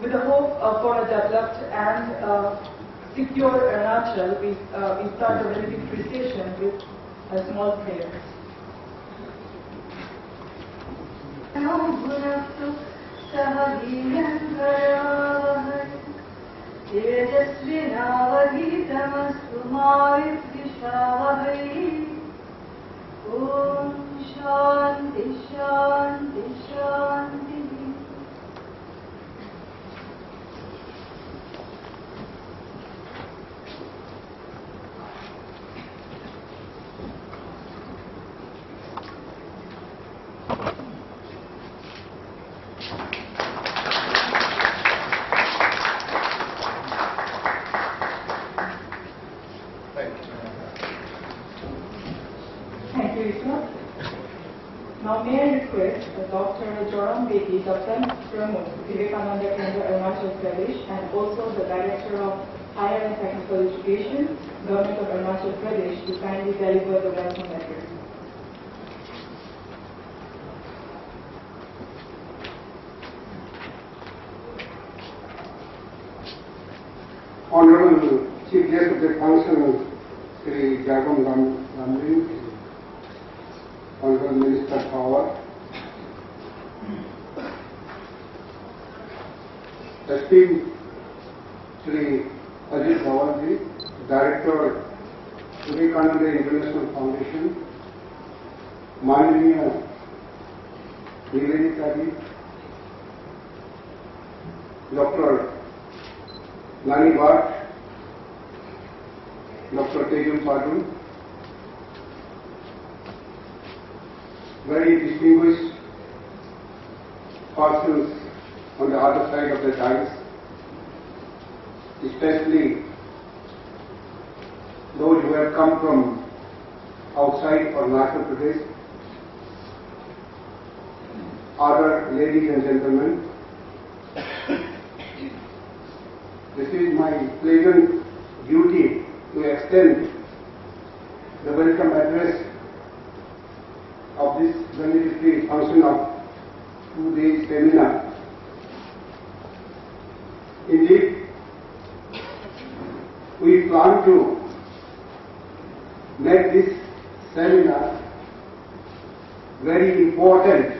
With the hope for a developed and secure Arunachal, we start the valedictory session with a small prayer. Om Shanti Shanti Shanti. Now may I request Dr. Joram Bedi, the French Promote, Vivekananda Kendra, Arunachal Pradesh, and also the Director of Higher and Technical Education, Government of Arunachal Pradesh, to kindly deliver the welcome letter. Honorable Chief Guest of the Council, Sri Jagam Ramlin, Honorable Minister Power, esteemed Sri Ajit Dhawanji, Director, Vivekananda International Foundation, Mananiya Vivekananda, Dr. Nani Bhatt, Dr. Tejum Padun, very distinguished persons on the other side of the dais, especially those who have come from outside Arunachal Pradesh, other ladies and gentlemen. This is my pleasant duty to extend the welcome address of this valedictory function of 2-day seminar. Indeed, we plan to make this seminar very important.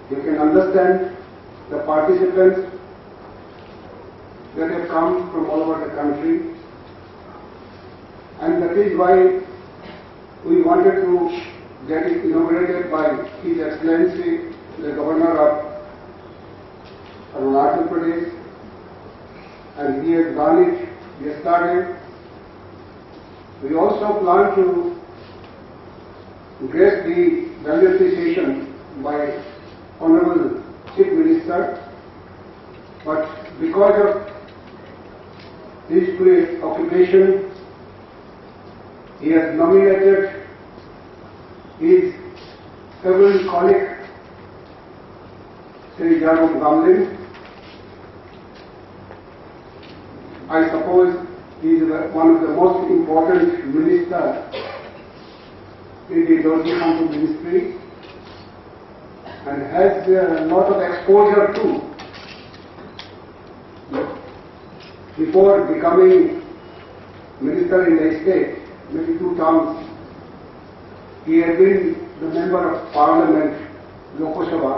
You can understand the participants that have come from all over the country and that is why we wanted to get it inaugurated by His Excellency, the Governor of Arunachal Pradesh, and he has done it yesterday. We also plan to grace the WFP session by Honorable Chief Minister, but because of his preoccupation, he has nominated his several colleague, Sri Jarum Gamlin. I suppose he is one of the most important ministers in the Dorji Council ministry and has a lot of exposure too. Before becoming minister in the state, maybe 2 terms, he had been the member of parliament, Lok Sabha,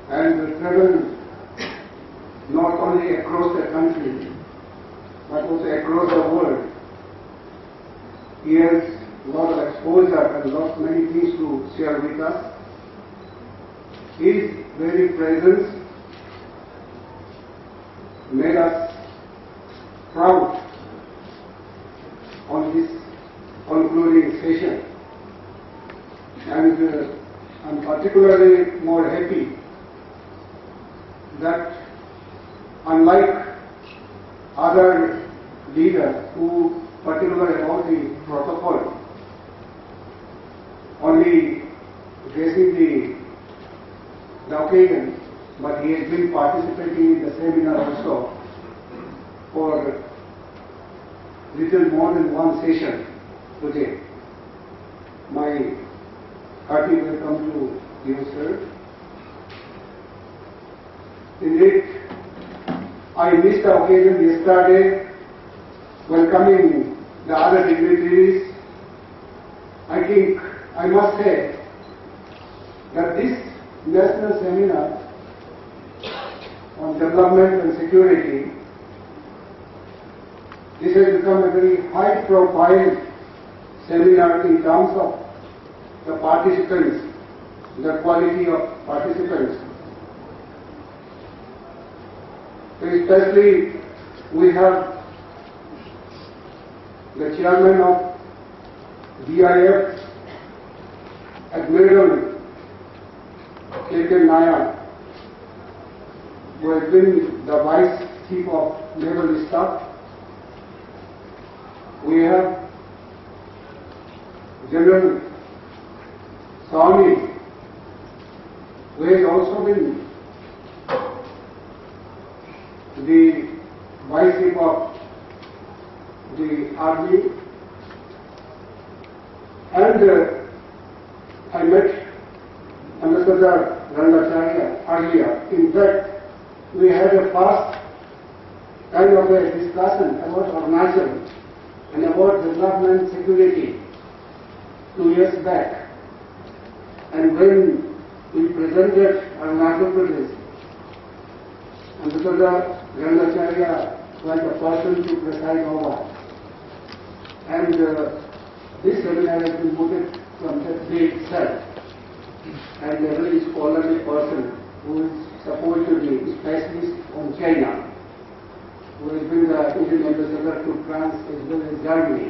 and traveled not only across the country, but also across the world. He has a lot of exposure and lot many things to share with us. His very presence made us proud on this concluding session, and I'm particularly more happy that unlike other leaders who particular about the protocol, only addressing the occasion, but he has been participating in the seminar also for little more than 1 session today. My hearty welcome to you, sir. Indeed, I missed the occasion yesterday welcoming the other dignitaries. I think I must say that this national seminar on development and security, this has become a very high profile seminar in terms of the participants, the quality of participants. Especially we have the chairman of DIF, Admiral K.K. Nayak, who has been the Vice Chief of Naval Staff. We have General Swami, who has also been the Vice Chief of the Army, and I met Ambassador Rangacharya earlier. In fact, we had a past kind of a discussion about Arunachal and about development security 2 years back. And when we presented Arunachal Pradesh, Ambassador Rangacharya was the person to preside over. And this seminar has been voted from that day itself. And a very scholarly person who is supposed to be specialist on China, who has been the Indian ambassador to France as well as Germany,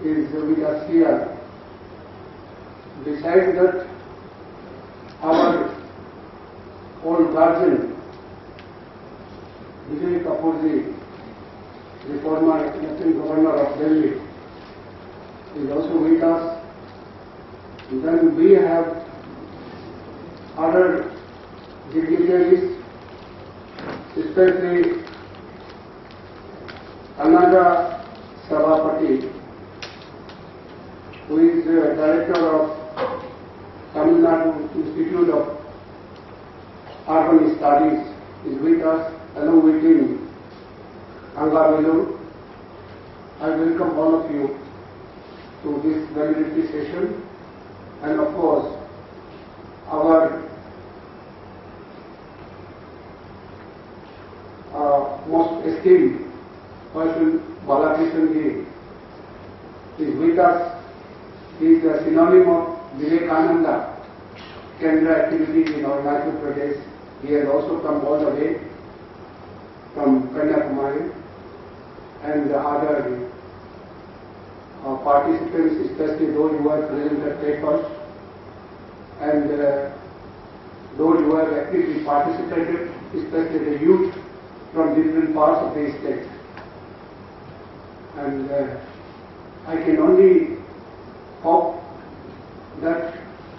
is with us here. Besides that, our old guardian, Vijay Kapoorji, the former Lieutenant Governor of Delhi, is also with us. And then we have other dignitaries, especially Kannada Sabhapati, who is the Director of Tamil Nadu Institute of Urban Studies, is with us, along with him, Angavelu. I welcome all of you to this validity session, and of course, our most esteemed person, Balaji us is a synonym of Vivekananda Kendra activities in Arunachal Pradesh. He has also come all the way from Kanyakumari, and the other participants, especially those who have presented papers and those who have actively participated, especially the youth from different parts of the state. And I can only hope that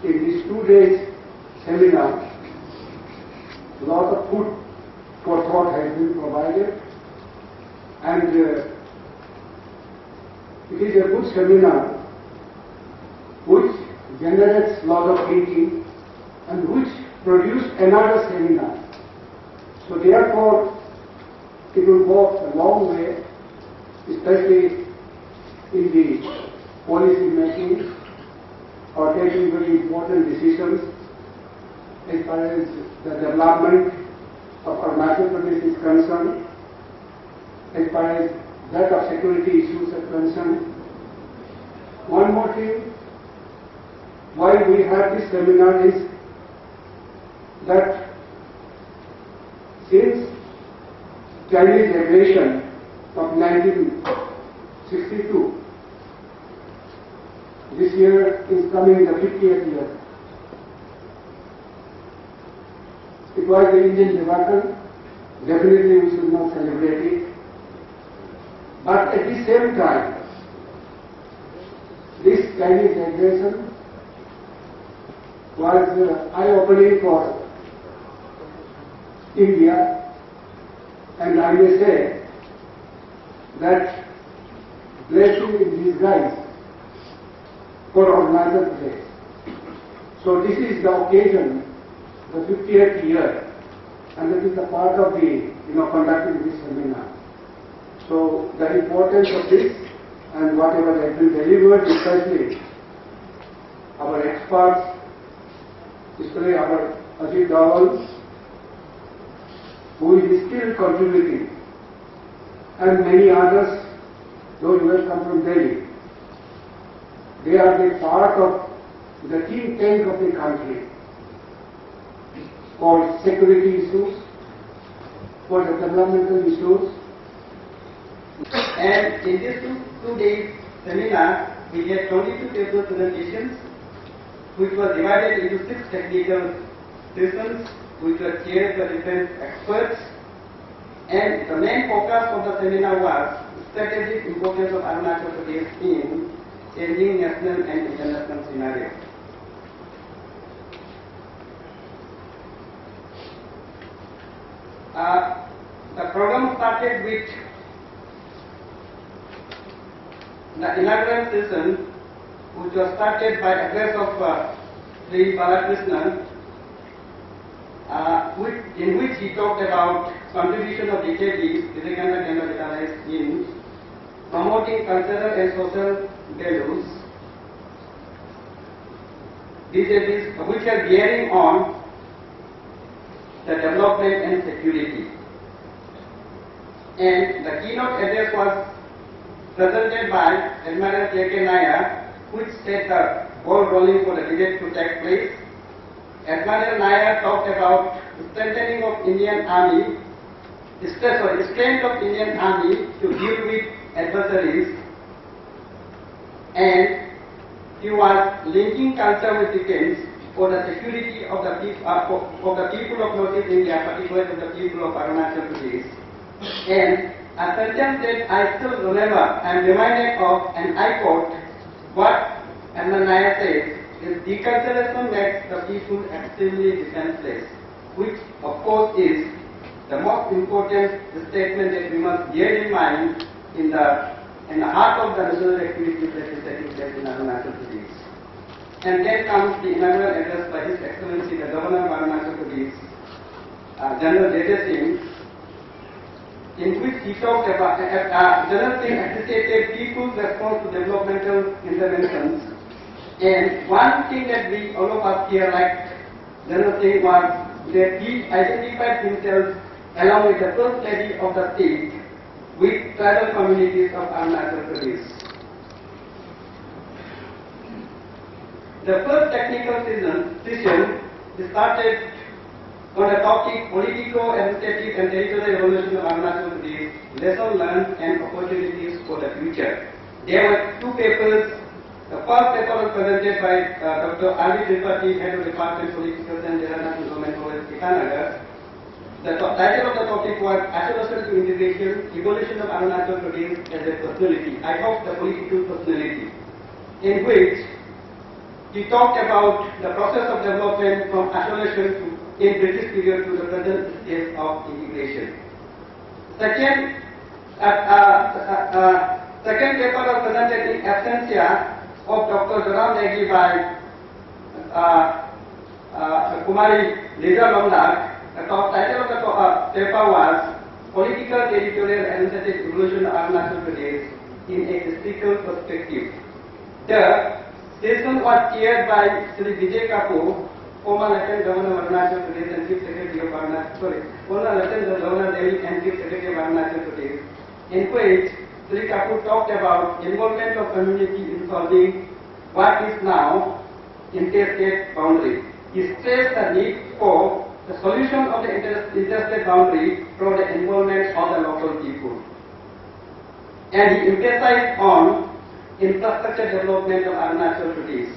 in this 2 days seminar, a lot of food for thought has been provided, and it is a good seminar which generates a lot of thinking and which produce another seminar. So therefore, it will go a long way, especially in the policy making or taking very important decisions as far as the development of Arunachal Pradesh is concerned, as far as that of security issues are concerned. One more thing, why we have this seminar is that since Chinese aggression of 1962, this year is coming the 50th year. It was the Indian debacle. Definitely we should not celebrate it. But at the same time, this Chinese aggression was eye-opening for India, and I may say that blessing in disguise for Arunachal Pradesh. So this is the occasion, the 50th year, and that is the part of the conducting this seminar. So the importance of this and whatever has been delivered, especially our experts, especially our Ajit Dawal, who is still contributing, and many others, those who have come from Delhi. They are the part of the think tank of the country for security issues, for the developmental issues. And in this two days seminar, we had 22 paper presentations, which were divided into 6 technical sessions, which were chaired by different experts. And the main focus of the seminar was strategic importance of Arunachal Pradesh in changing national and international scenarios. The program started with the inaugural session, which was started by address of Sri Balakrishnan, in which he talked about contribution of DKBs, Vivekananda Kendra Vidyalaya, in promoting cultural and social values, which are bearing on the development and security. And the keynote address was presented by Admiral K.K. Nair, which set the ball rolling for the debate to take place. Admiral Nair talked about strengthening of Indian Army, strength of Indian Army to deal with adversaries, and he was linking culture with defense for the security of the people of North India, particularly of the people of Arunachal Pradesh. And a sentence that I still remember, I am reminded of, and I quote, what Admiral Nair said is, deculturation makes the people extremely defenseless, which of course is the most important statement that we must bear in mind in the heart of the national activities that is taking place in Arunachal Pradesh. And then comes the inaugural address by His Excellency the Governor of Arunachal Pradesh, General J.J. Singh, in which he talked about, General Singh appreciated people's response to developmental interventions. And one thing that we, all of us here, liked General Singh was that he identified himself along with the First Lady of the state with tribal communities of Arunachal Pradesh. The first technical session started on the topic political, administrative and territorial evolution of Arunachal Pradesh, lessons learned and opportunities for the future. There were two papers. The first paper was presented by Dr. R.V. Tripathi, Head of Department Political Science, International Government College, Vivekananda. The title of the topic was Acceleration to Integration, Evolution of Arunachal Pradesh as a Personality. I hope the political personality, in which he talked about the process of development from isolation to in British period to the present stage of integration. Second paper was presented in absentia of Dr. Joram Negi by Kumari Liza Lomdak. The title of the paper was Political, Territorial and Administrative Evolution of Arunachal Pradesh in a Historical Perspective. The session was chaired by Sri Vijay Kapoor, former Lieutenant Governor of Arunachal Pradesh and Chief Secretary of former Lieutenant Governor Delhi and Chief Secretary of Arunachal Pradesh, in which Sri Kapoor talked about involvement of community in solving what is now interstate boundary. He stressed the need for the solution of the interstate boundary through the involvement of the local people. And he emphasized on infrastructure development of Arunachal Pradesh.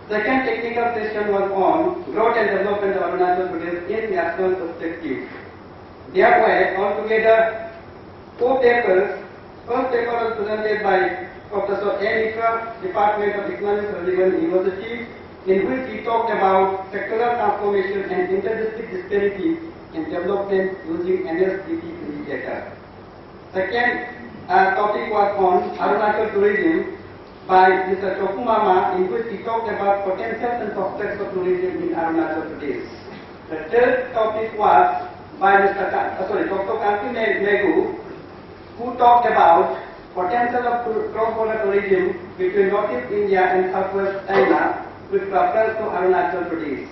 Second technical session was on growth and development of Arunachal Pradesh in national perspective. There were altogether 4 papers. First paper was presented by Professor A. Mitra, Department of Economics, Rajivan University, in which he talked about sectoral transformation and inter-district disparity in development using NSDT indicator. Second topic was on Arunachal tourism by Mr. Chokumama, in which he talked about potentials and prospects of tourism in Arunachal Pradesh. The third topic was by Dr. Kanti Megu, who talked about potential of cross-border tourism between Northeast India and Southwest China with reference to Arunachal Pradesh.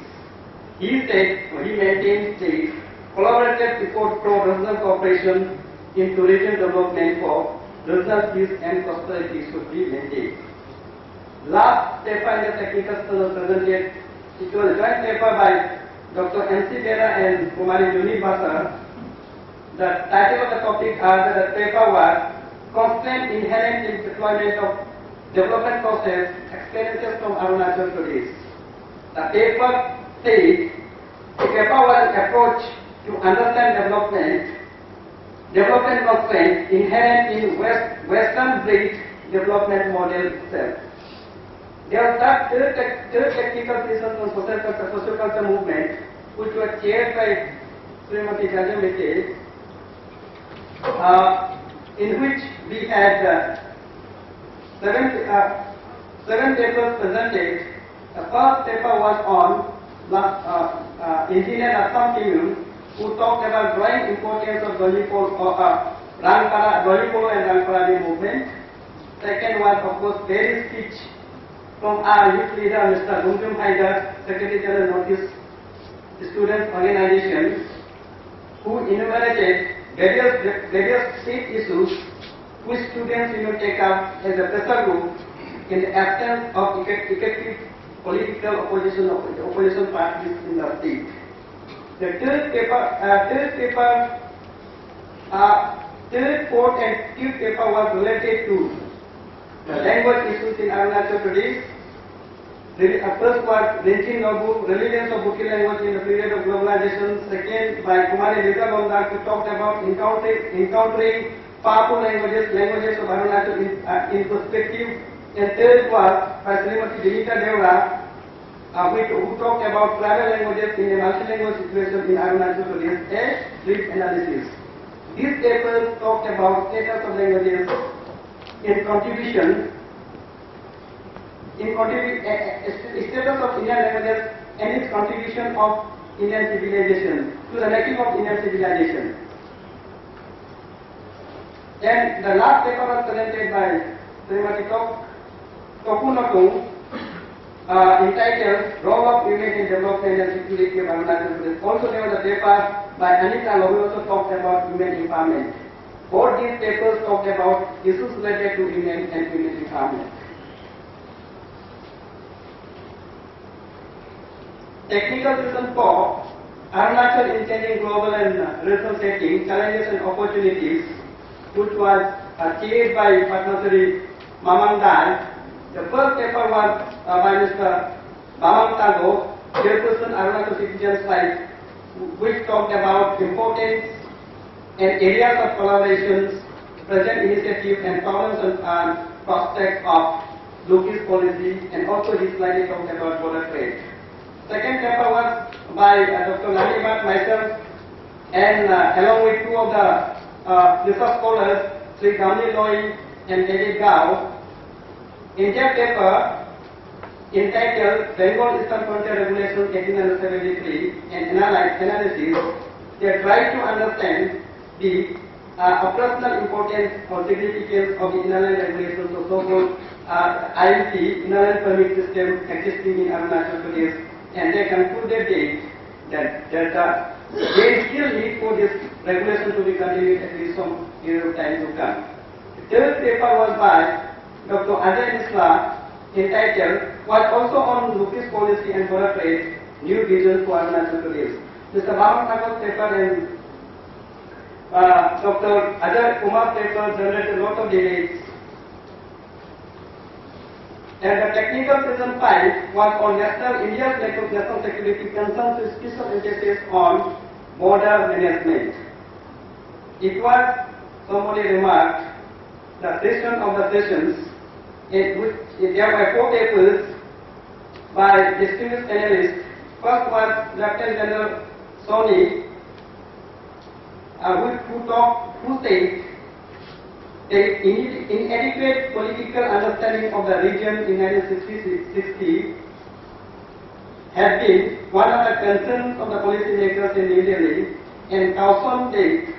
He maintained the collaborative effort for regional cooperation in tourism development for regional peace and prosperity should be maintained. Last paper in the technical study was presented. It was a joint paper by Dr. M.C. Bera and Kumari Juni Basar. The title of the topic the paper was Constraint Inherent in Deployment of Development Process, Experiences from Arunachal Pradesh. The paper said the paper was an approach to understand development constraints inherent in Western Bridge development model itself. There was third technical session on social culture movement, which was chaired by Srimati Jajamete, in which we had seven papers presented. The first paper was on Engineer Assam Kim, who talked about growing importance of Goli Polo and Rangpara movement. Second was, of course, very speech from our youth leader, Mr. Gumjum Haidar, Secretary General Northeast Students Organization, who enumerated various state issues which students take up as a pressure group in the absence of effective political opposition parties in the state. The third, fourth and fifth paper was related to the language issues in Arunachal Pradesh. First was Renching Nobu, relevance of Bukki language in the period of globalization. Second, by Kumari Liza Lomdak, who talked about encountering powerful languages of Arunachal in perspective. And third was by Srimati Dinita Devra, who talked about tribal languages in a multilingual situation in Arunachal Pradesh, a brief analysis. These papers talked about status of languages in contribution, status of Indian languages and its contribution of Indian civilization to the making of Indian civilization. Then the last paper was presented by Srimati Tokunoku, entitled Role of Women in Development and Security of Arunachal Pradesh. Also there was a paper by Anita Lowe, who also talked about women empowerment. Both these papers talked about issues related to women and women empowerment. Technical Season 4, Arunachal in Changing Global and Regional Setting, Challenges and Opportunities, which was chaired by Padmasri Mamang Dal. The first paper was by Mr. Mamang Tago, Chairperson Arunachal Citizen Site, which talked about importance and areas of collaborations, present initiatives and problems and prospects of Loki's policy, and also he slightly talked about border trade. Second paper was by Dr. Nani Bhatt, myself, and along with two of the research scholars, Sri Gamli Loi and David Gao. In their paper entitled Bengal Eastern Frontier Regulations 1873 and Analysis, they tried to understand the operational importance or significance of the inland regulations of so-called IMC, Inland Permit System existing in Arunachal Pradesh, and they concluded that there is still need for this regulation to be continued at least some period of time to come. The third paper was by Dr. Ajay Misra, entitled was also on Loki's policy and border trade, new vision for Arunachal Pradesh. Mr. Mamang Tago's paper and Dr. Ajay Kumar's paper generated a lot of debates. And the Technical Season 5 was on India's national security concerns with special emphasis on border management. It was, somebody remarked, the session of the sessions, in which there were 4 papers by distinguished analysts. First was Lieutenant General Soni, who said the inadequate political understanding of the region in 1960 had been one of the concerns of the policymakers in New Delhi, and cautioned that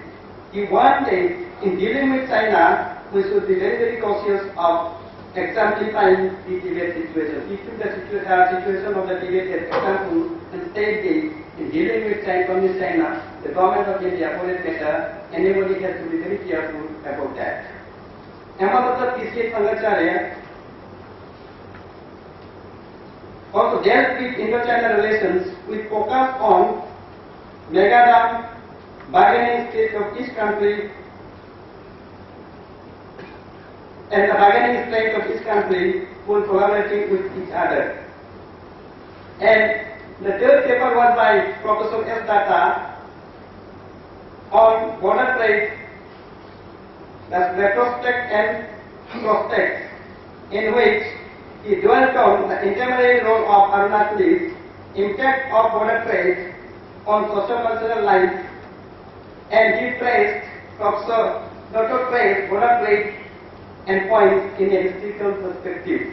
he warned that in dealing with China, we should be very, very cautious of exemplifying the Tibet situation. He took the situation of the Tibet as example and said that in dealing with Communist China, the government of India, for that matter, anybody has to be very careful about that. Ahmadabad P.C. Pangacharya also dealt with Indo-China relations with focus on mega-dam, bargaining state of each country, and the bargaining strength of each country who collaborating with each other. And the third paper was by Professor S. Datta on border trade, that's retrospect and prospect, in which he dwelt on the intermediary role of Arunachalis, impact of border trade on socio-cultural life, and he traced border trade and points in a historical perspective.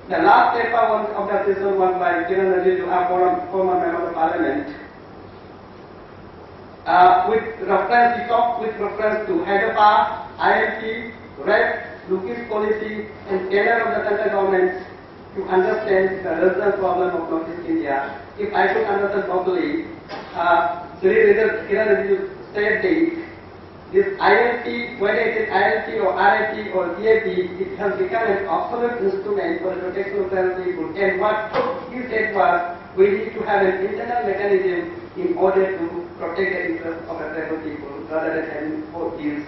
The last paper of the session was by Kiran Rijiju, former member of Parliament, with reference to Hyderabad, IMT, REP, Loki's policy, and tenor of the central government to understand the regional problem of Northeast India. If I should understand properly, Kiran Rijiju said that this ILT, whether it is ILT or RIT or DAP, it has become an obsolete instrument for the protection of tribal people. And what he said was, we need to have an internal mechanism in order to protect the interests of the tribal people, rather than having this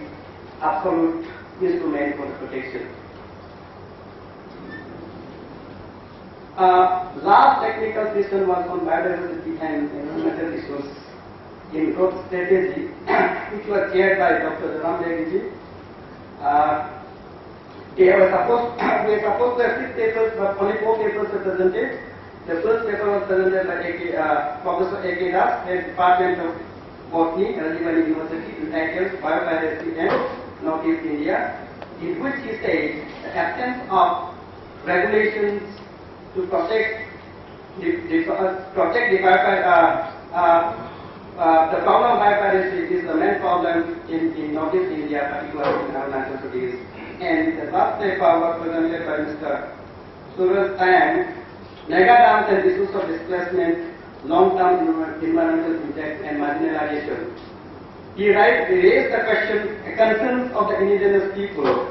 absolute instrument for the protection. Last technical session was on biodiversity and environmental issues in growth strategy, which was chaired by Dr. Ram Devi. We were supposed to have 6 papers, but only 4 papers were presented. The first paper was presented by Professor A.K. Das, head Department of Botany, Rajiv University, entitled Biodiversity and Northeast India, in which he said the absence of regulations to protect the problem of biodiversity is the main problem in Northeast India, particularly in Arunachal Pradesh. And the last paper was presented by Mr. Suraj Tang, mega dams and issues of displacement, long-term environmental impact and marginalization. He raised the concerns of the indigenous people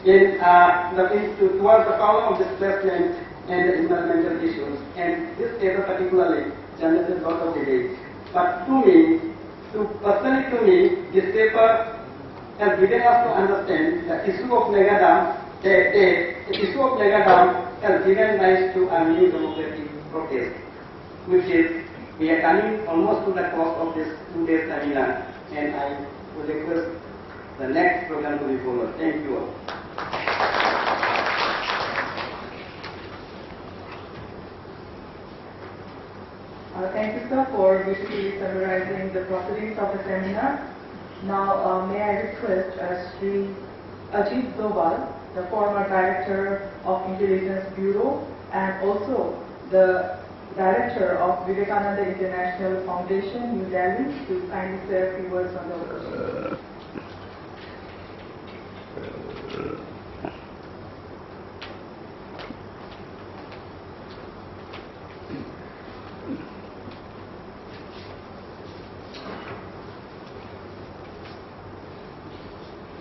towards the problem of displacement and the environmental issues, and this paper particularly generated a lot of debate. But personally to me, this paper has given us to understand the issue of mega dam. The issue of mega dam has given rise to a new democratic protest, which is we are coming almost to the close of this 2-day seminar, and I would request the next program to be followed. Thank you all. Thank you, sir, for briefly summarizing the proceedings of the seminar. Now, may I request Sri Ajit Doval, the former Director of Intelligence Bureau and also the Director of Vivekananda International Foundation, New Delhi, to kindly say a few words on the occasion.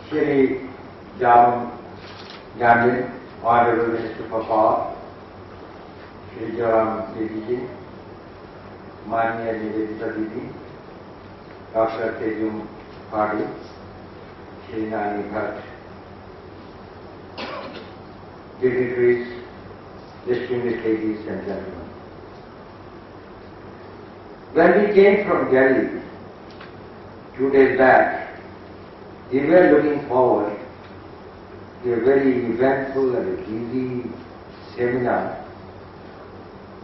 Shri Jamin, Honorable Minister for Power, Shri Jaram Didi, Manya Nivedita Didi, Dr. Tejum Padi, Shri Nani Bhatt, dignitaries, distinguished ladies and gentlemen. When we came from Delhi 2 days back, we were looking forward to a very eventful and easy seminar,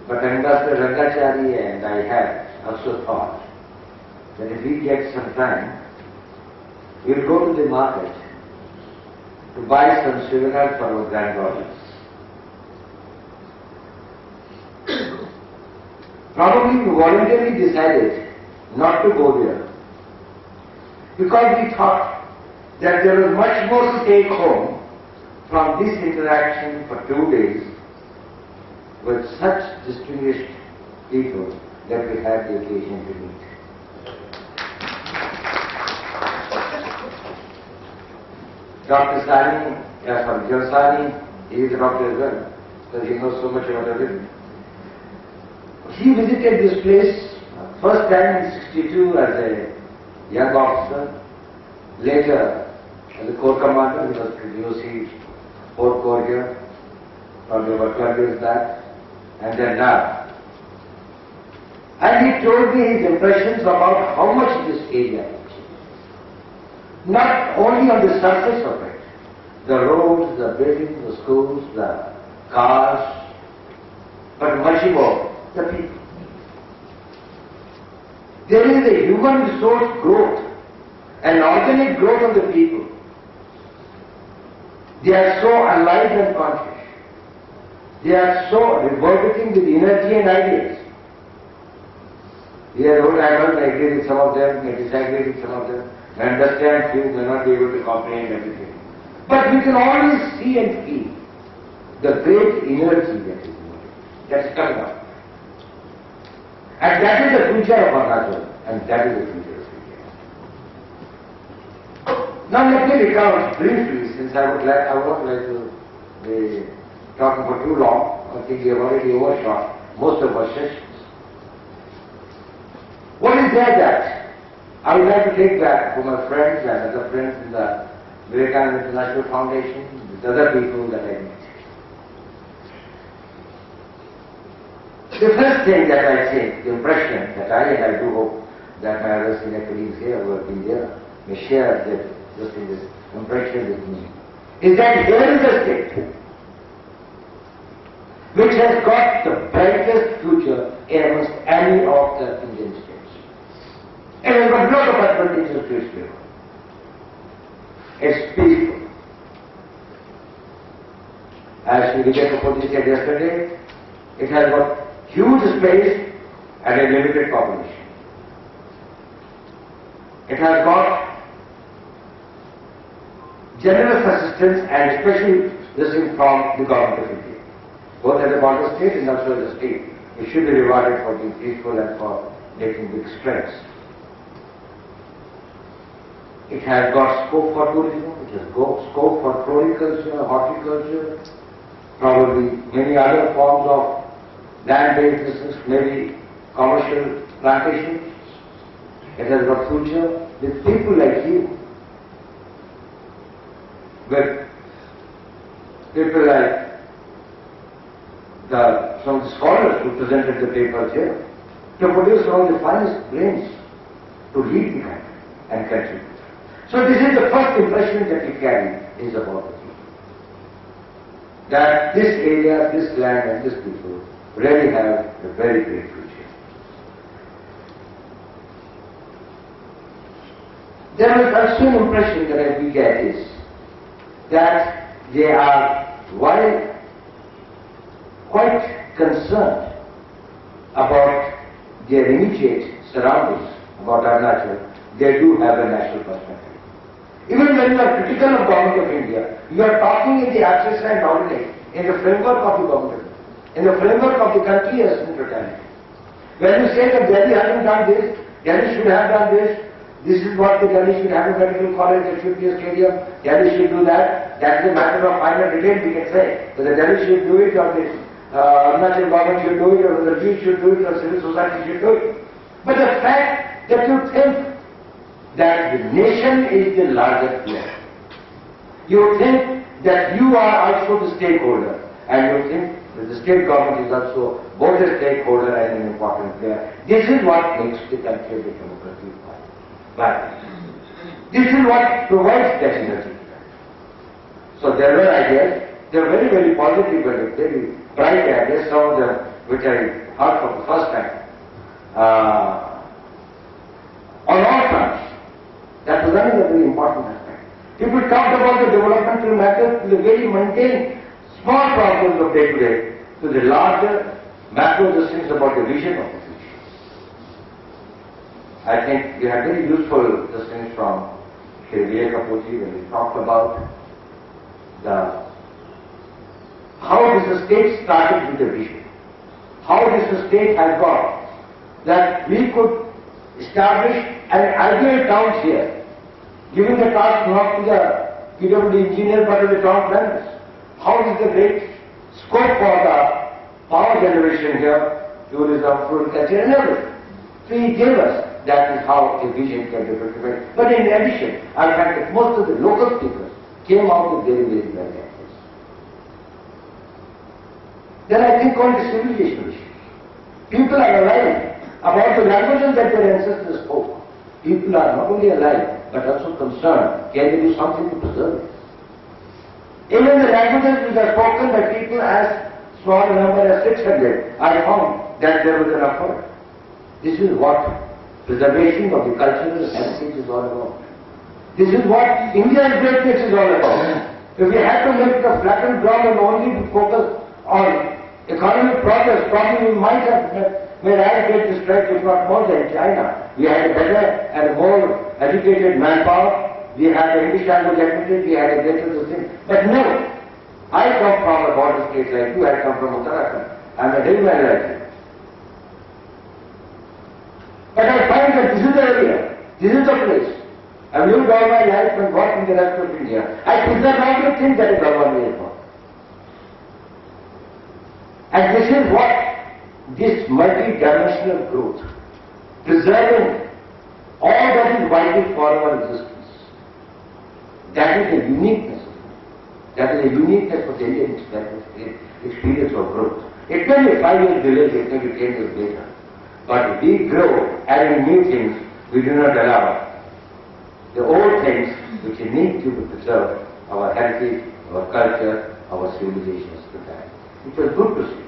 but Ambassador Rangachari and I had also thought that if we get some time, we'll go to the market to buy some souvenirs for our granddaughters. Probably we voluntarily decided not to go there because we thought that there was much more to take home from this interaction for 2 days with such distinguished people that we had the occasion to meet. Dr. Sani, Jalsani, he is a doctor as well, because he knows so much about everything. He visited this place first time in '62 as a young officer, later as a corps commander. He was PDOC 4th Corps here, probably about 12 years back, and then now. And he told me his impressions about how much this area has changed. Not only on the surface of it, the roads, the buildings, the schools, the cars, but much more, the people. There is a human resource growth, an organic growth of the people. They are so alive and conscious. They are so reverberating with energy and ideas. We are old adults, I agree with some of them, may disagree with some of them, may understand few, may not be able to comprehend everything. But we can always see and feel the great energy that is coming up. And that is the future of Arunachal, and that is the future of India. Now let me recount briefly, since I won't like to be talking for too long. I think we have already overshot most of our sessions. What is there that I would like to take back to my friends and other friends in the Vivekananda International Foundation, with other people that I meet? The first thing that I think, the impression that I do hope that my other senior colleagues here who have been there may share this impression with me, is that here is a state which has got the brightest future amongst any of the Indian states. It has got a lot of advantages to its people. It's peaceful. As Sri Vivekananda said yesterday, it has got huge space and a limited population. It has got generous assistance and especially this is from the government of India, both as a border state and also as a state. It should be rewarded for being peaceful and for making big strides. It has got scope for tourism, it has got scope for floriculture, horticulture, probably many other forms of land-based business, maybe commercial plantation. It has got future with people like you, with people like some of the scholars who presented the papers here, to produce some of the finest brains to lead the country and contribute. So this is the first impression that we carry is about the people. That this area, this land and this people really have a very great future. There is also an impression that we get is that they are, while quite concerned about their immediate surroundings, about Arunachal, they do have a national perspective. Even when you are critical of Government of India, you are talking in the access and dominate, in the framework of the government, in the framework of the country as in totality. When you say that Delhi hasn't done this, Delhi should have done this, this is what the Delhi should have a medical college, there should be a stadium, Delhi should do that, that is a matter of final detail we can say, whether Delhi should do it or the Arunachal government should do it or the Rajneesh should do it or civil society should do it. But the fact that you think that the nation is the largest player, you think that you are also the stakeholder, and you think that the state government is also both a stakeholder and an important player. This is what makes the country a democratic vibrant. This is what provides that energy. So there were ideas, they were very, very positive, but very bright ideas, some of them which I heard for the first time. On all fronts. That was another very important aspect. People talked about the developmental matters to the very mundane, small problems of day to day, to the larger macro things about the vision of the future. I think we had very useful things from Shri Vivekananda when we talked about how the state started with the vision, how the state has got that we could establish an ideal town here, giving the task not to the PWD engineer but to the town planners. How is the great scope for the power generation here, tourism, food, culture and everything. So he gave us, that is how a vision can be prepared. But in addition, I find that most of the local speakers came out with very, very bad ideas. Then I think on the civilization issue. People are alive about the languages that their ancestors spoke. People are not only alive, but also concerned, can they do something to preserve it? Even the languages which are spoken by people as small a number as 600, I found that there was an effort. This is what preservation of the cultural heritage is all about. This is what India's greatness is all about. If we had to make it a flattened drum and only to focus on economic progress, probably we might have made as great a strike, if not more than China. We had a better and more educated manpower. We had the English language admitted. We had a better thing. But no, I come from a border state like you. I come from Uttarakhand. I'm a hillman like you. But I find that this is the area. This is the place. I've lived all my life and worked in the rest of India. I preserve everything that is our way for. And this is what this multi-dimensional growth, preserving all that is vital for our existence. That is the uniqueness of it. That is the uniqueness of the Indian experience of growth. It may be 5 years delayed, it may be 10 years later. But if we grow, adding new things, we do not allow the old things which need to be preserved, our heritage, our culture, our civilizations to die. It was good to see.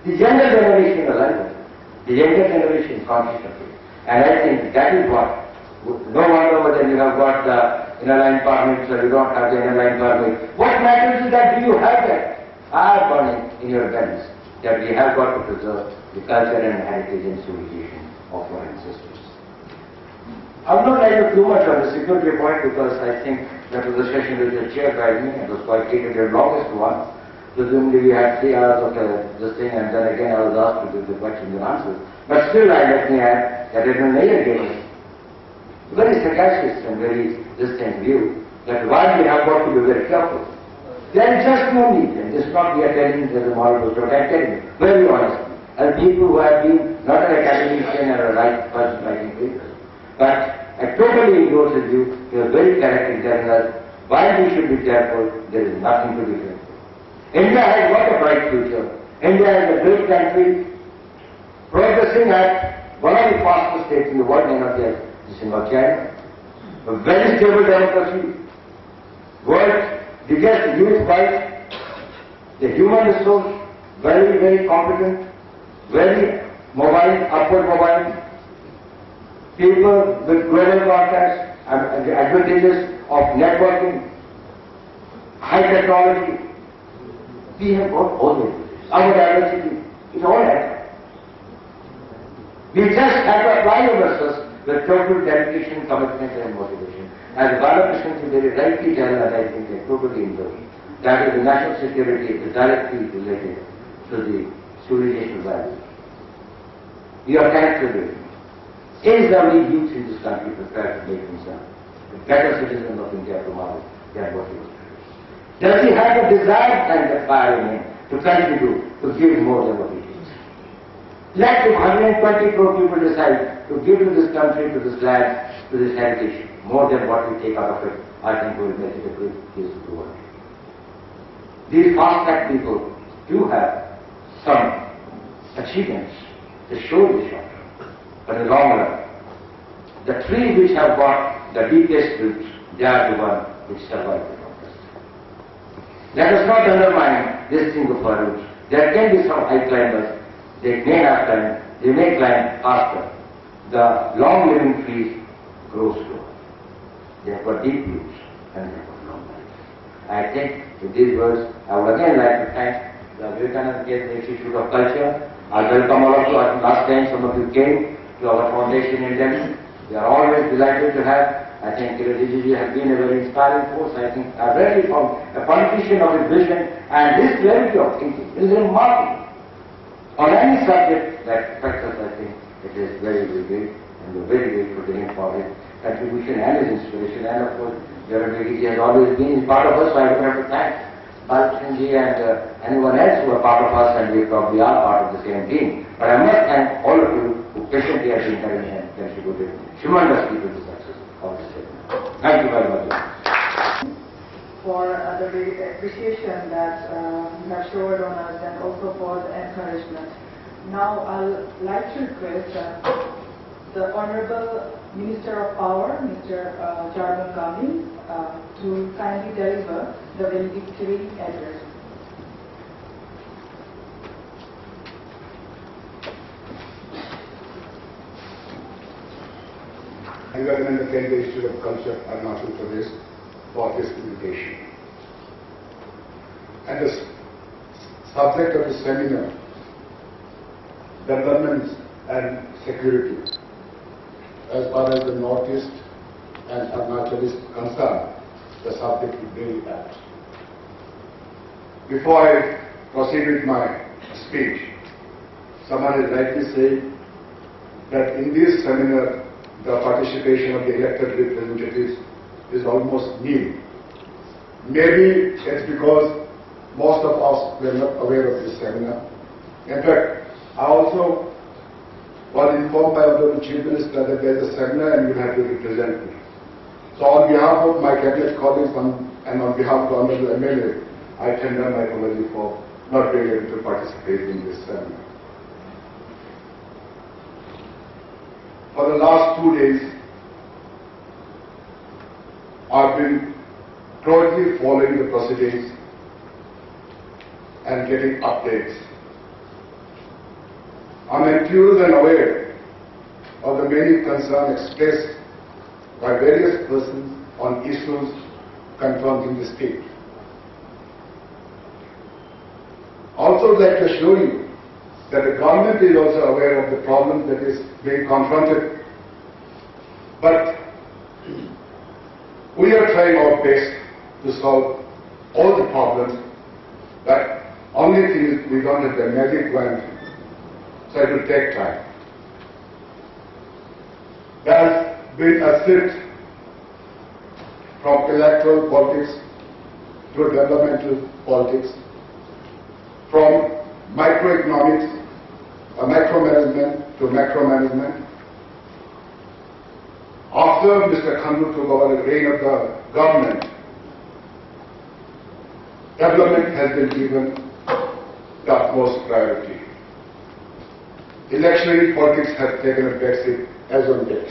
The younger generation alive with it. The younger generation conscious of it. And I think that is what, no wonder whether you have got the inner line permits or you don't have the inner line permit. What matters is that do you have that fire burning in your bellies, that we have got to preserve the culture and heritage and civilization of our ancestors. I will not elaborate too much on the security point because I think that was a session which was chaired by me and was quite taken the longest one. Presumably we had 3 hours of this thing and then again I was asked to give the questions and answers. But still let me add that Edmund Mayer gave us very sarcastic and very distant view that while we have got to be very careful There is just no need. And this is not we are telling you there's a moral book, I am telling you very honestly. And people who have been not an academician or a right person writing papers, but I totally endorse with you, you are very correct in telling us why we should be careful, there is nothing to be fearful. India has got a bright future. India is a great country, progressing at one of the fastest states in the world, may not just the single China. A very stable democracy, world's biggest youth base, the human resource, very, very competent, very mobile, upward mobile, people with global contacts, and the advantages of networking, high technology. We have got all the advantages. Our diversity is all that. We just have to apply ourselves with total dedication, commitment and motivation. As Balakrishnan very rightly tells us, I think I totally endorse, that is the national security is directly related to the civilization values. We are connected. Is the only youth in this country prepared to make himself a better citizen of India tomorrow than what he was today? Does he have the desire and the fire in him to contribute, to give more than what he gives? Let the 120 crore people decide to give to this country, to this land, to this heritage, more than what we take out of it. I think we will make it a great case of the world. These fast-track people do have some achievements to show in the short term, but in the long run, the trees which have got the deepest roots, they are the ones which survive the longest. Let us not undermine this thing of our roots. There can be some high climbers, they may have climbed, they may climb faster. The long-living trees grow slower. They have got deep roots and they have got long life. I think with these words, I would again like to thank the Vivekananda Institute of Culture. I welcome all of you. Last time some of you came to our foundation in Delhi. We are always delighted to have. I think Kiradiji has been a very inspiring force. I think I really found a politician of his vision and his clarity of thinking is remarkable. On any subject that affects us, I think it is very, very great, and we are very grateful to him for his contribution and his inspiration. And of course, Vivekananda has always been part of us, so I would have to thank Balakrishnan and anyone else who are part of us, and we probably are part of the same team. But I must thank all of you who patiently have been here and contributed tremendously to the success of this seminar. Thank you very much. For the great appreciation that you have shown on us and also for the encouragement. Now I'll like to request the Honorable Minister of Power, Mr. Jarman Kami, to kindly deliver the valedictory address. I recommend the Institute of Culture, Arunachal Pradesh, for this invitation. And the subject of the seminar, development and security, as far as the Northeast and Arunachal is concerned, the subject is very apt. Before I proceed with my speech, someone has rightly said that in this seminar, the participation of the elected representatives is almost nil. Maybe it's because most of us were not aware of this seminar. In fact, I also was informed by the Chief Minister that there is a seminar and you have to represent me. So on behalf of my cabinet colleagues and on behalf of the Honorable MLA, I tender my apology for not being able to participate in this seminar. For the last 2 days, I've been closely following the proceedings and getting updates. I'm enthused and aware of the many concerns expressed by various persons on issues confronting the state. Also, I'd like to assure you that the government is also aware of the problem that is being confronted, but we are trying our best to solve all the problems, but only thing is we don't have the magic wand, so it will take time. There has been a shift from electoral politics to developmental politics, from microeconomics, micromanagement to macromanagement. After Mr. Khandu took over the reign of the government, development has been given the utmost priority. Electionary politics have taken a backseat as on date.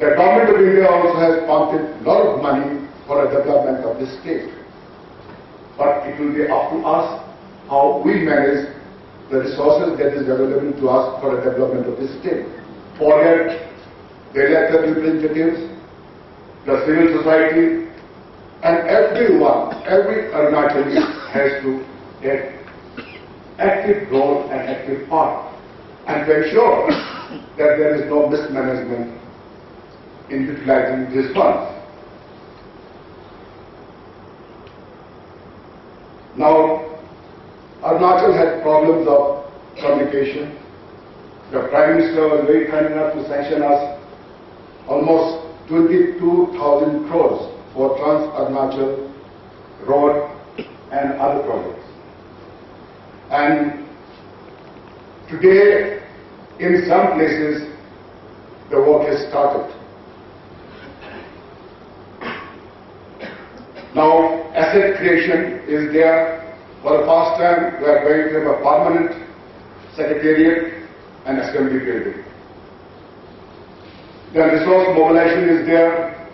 The government of India also has pumped in a lot of money for the development of this state. But it will be up to us how we manage the resources that is available to us for the development of this state. Forget the elected representatives, the civil society, and everyone, every Arunachalist has to take active role and active part and to ensure that there is no mismanagement in utilizing these funds. Now, Arunachal had problems of communication. The Prime Minister was very kind enough to sanction us almost 22,000 crores for Trans-Arunachal Road and other projects. And today, in some places, the work has started. Now, asset creation is there. For the first time, we are going to have a permanent secretariat and assembly building. Then resource mobilization is there.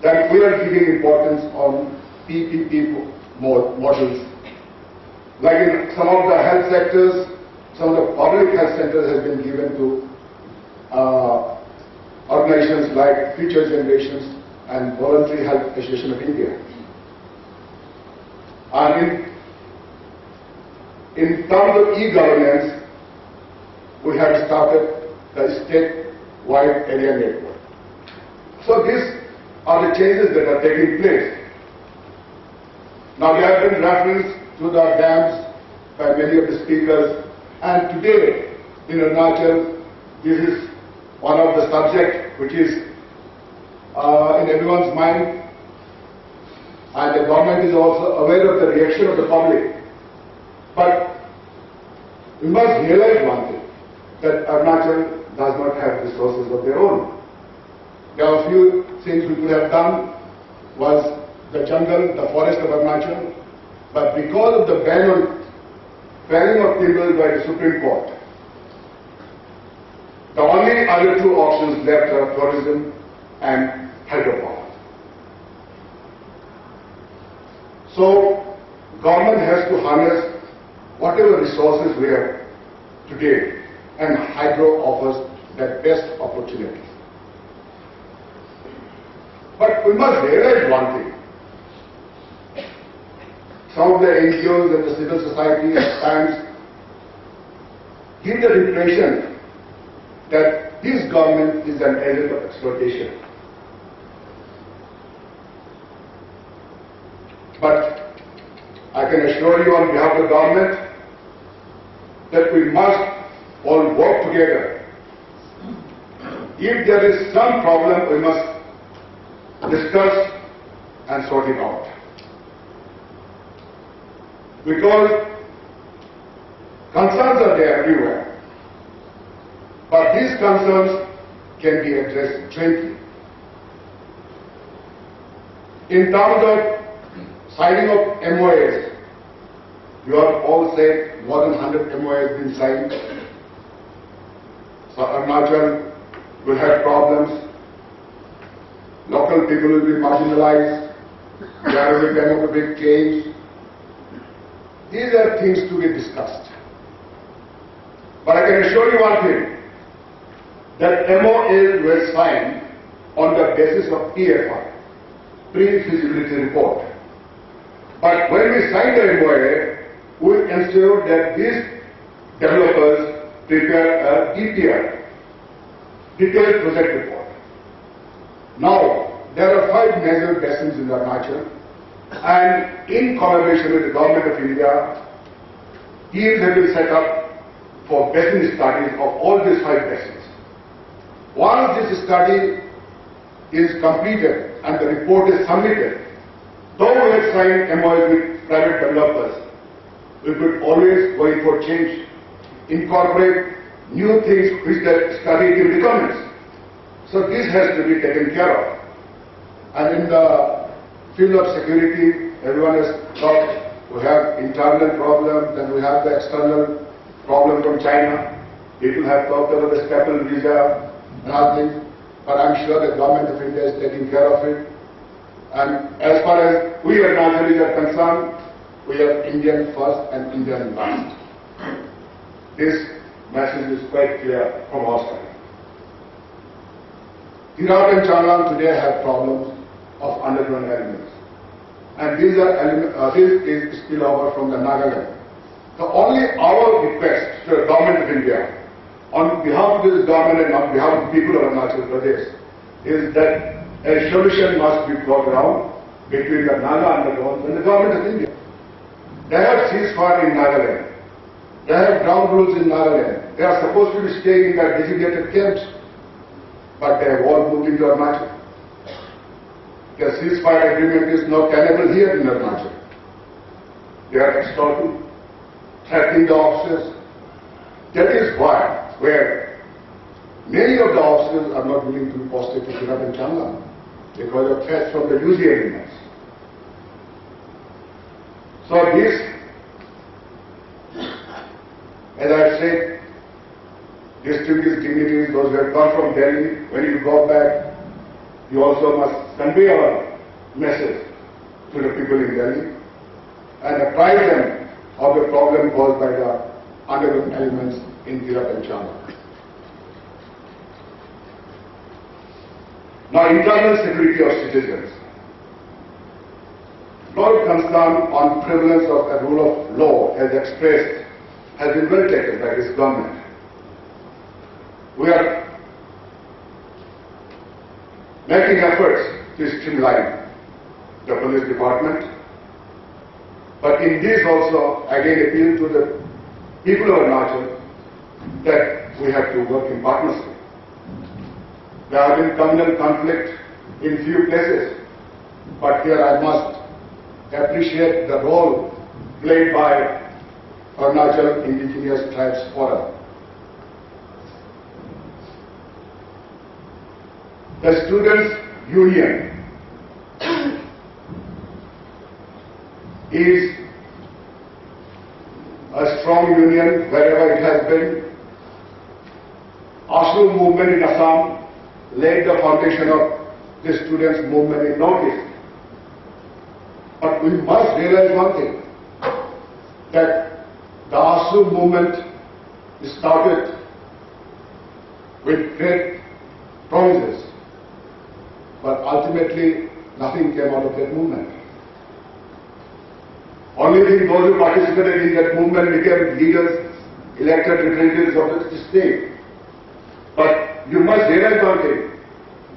Then we are giving importance on PPP models. Like in some of the health sectors, some of the public health centers have been given to organizations like Future Generations and Voluntary Health Association of India. And in terms of e-governance, we have started the state-wide area network. So these are the changes that are taking place. Now there have been reference to the dams by many of the speakers, and today in Arunachal, this is one of the subjects which is in everyone's mind, and the government is also aware of the reaction of the public. But we must realize one thing, that Arunachal does not have resources of their own. There are a few things we could have done, was the jungle, the forest of Arunachal, but because of the ban on felling of timber by the Supreme Court, the only other two options left are tourism and hydropower. So, government has to harness whatever resources we have today, and hydro offers the best opportunity. But we must realize one thing. Some of the NGOs and the civil society at times give the impression that this government is an agent of exploitation. But I can assure you on behalf of the government that we must all work together. If there is some problem, we must discuss and sort it out. Because concerns are there everywhere. But these concerns can be addressed jointly. In terms of signing of MOAs, you have all said more than 100 MOAs have been signed. So Arunachal will have problems. Local people will be marginalized. There will be demographic change. These are things to be discussed. But I can assure you one thing, that MOAs were signed on the basis of PFR, pre-feasibility report. But when we signed the MOA, we ensured that these developers prepare a DPR, detailed project report. Now, there are 5 major basins in Arunachal, and in collaboration with the Government of India, teams have been set up for basin studies of all these 5 basins. Once this study is completed and the report is submitted, Though we have signed MOUs with private developers, we could always going for change, incorporate new things which the study in requirements. So this has to be taken care of. And in the field of security, everyone has talked, we have internal problems and we have the external problem from China. People have talked about the special visa and other things, but I'm sure the government of India is taking care of it. And as far as we Arunachali's are concerned, we are Indian first and Indian last. This message is quite clear from our side. Iraq and Changlan today have problems of underground elements. And these are this is spillover from the Nagaland. So only our request to the government of India, on behalf of this government and on behalf of the people of Arunachal Pradesh, is that a solution must be brought around between the Naga underground and the government of India. They have ceasefire in Nagaland. They have ground rules in Nagaland. They are supposed to be staying in their designated camps, but they have all moved into Arunachal. The ceasefire agreement is not tenable here in Arunachal. They are extorting, threatening the officers. That is why, where many of the officers are not willing to be posted to Iraq and Changlan because of threats from the UG agreements. So this, as I have said, distinguished dignitaries, those who have come from Delhi, when you go back, you also must convey our message to the people in Delhi and apprise them of the problem caused by the underground elements in Iraq and Changlan. Now, internal security of citizens. Broad concern on prevalence of a rule of law as expressed has been well taken by this government. We are making efforts to streamline the police department, but in this also again appeal to the people of Arunachal that we have to work in partnership. There have been communal conflict in few places, but here I must appreciate the role played by Arunachal Indigenous Tribes Forum. The Students' Union is a strong union wherever it has been. Ashram movement in Assam laid the foundation of the students' movement in Northeast. But we must realize one thing, that the Ashram movement started with great promises, but ultimately nothing came out of that movement. Only thing those who participated in that movement became leaders, elected representatives of the state. But you must realize one thing,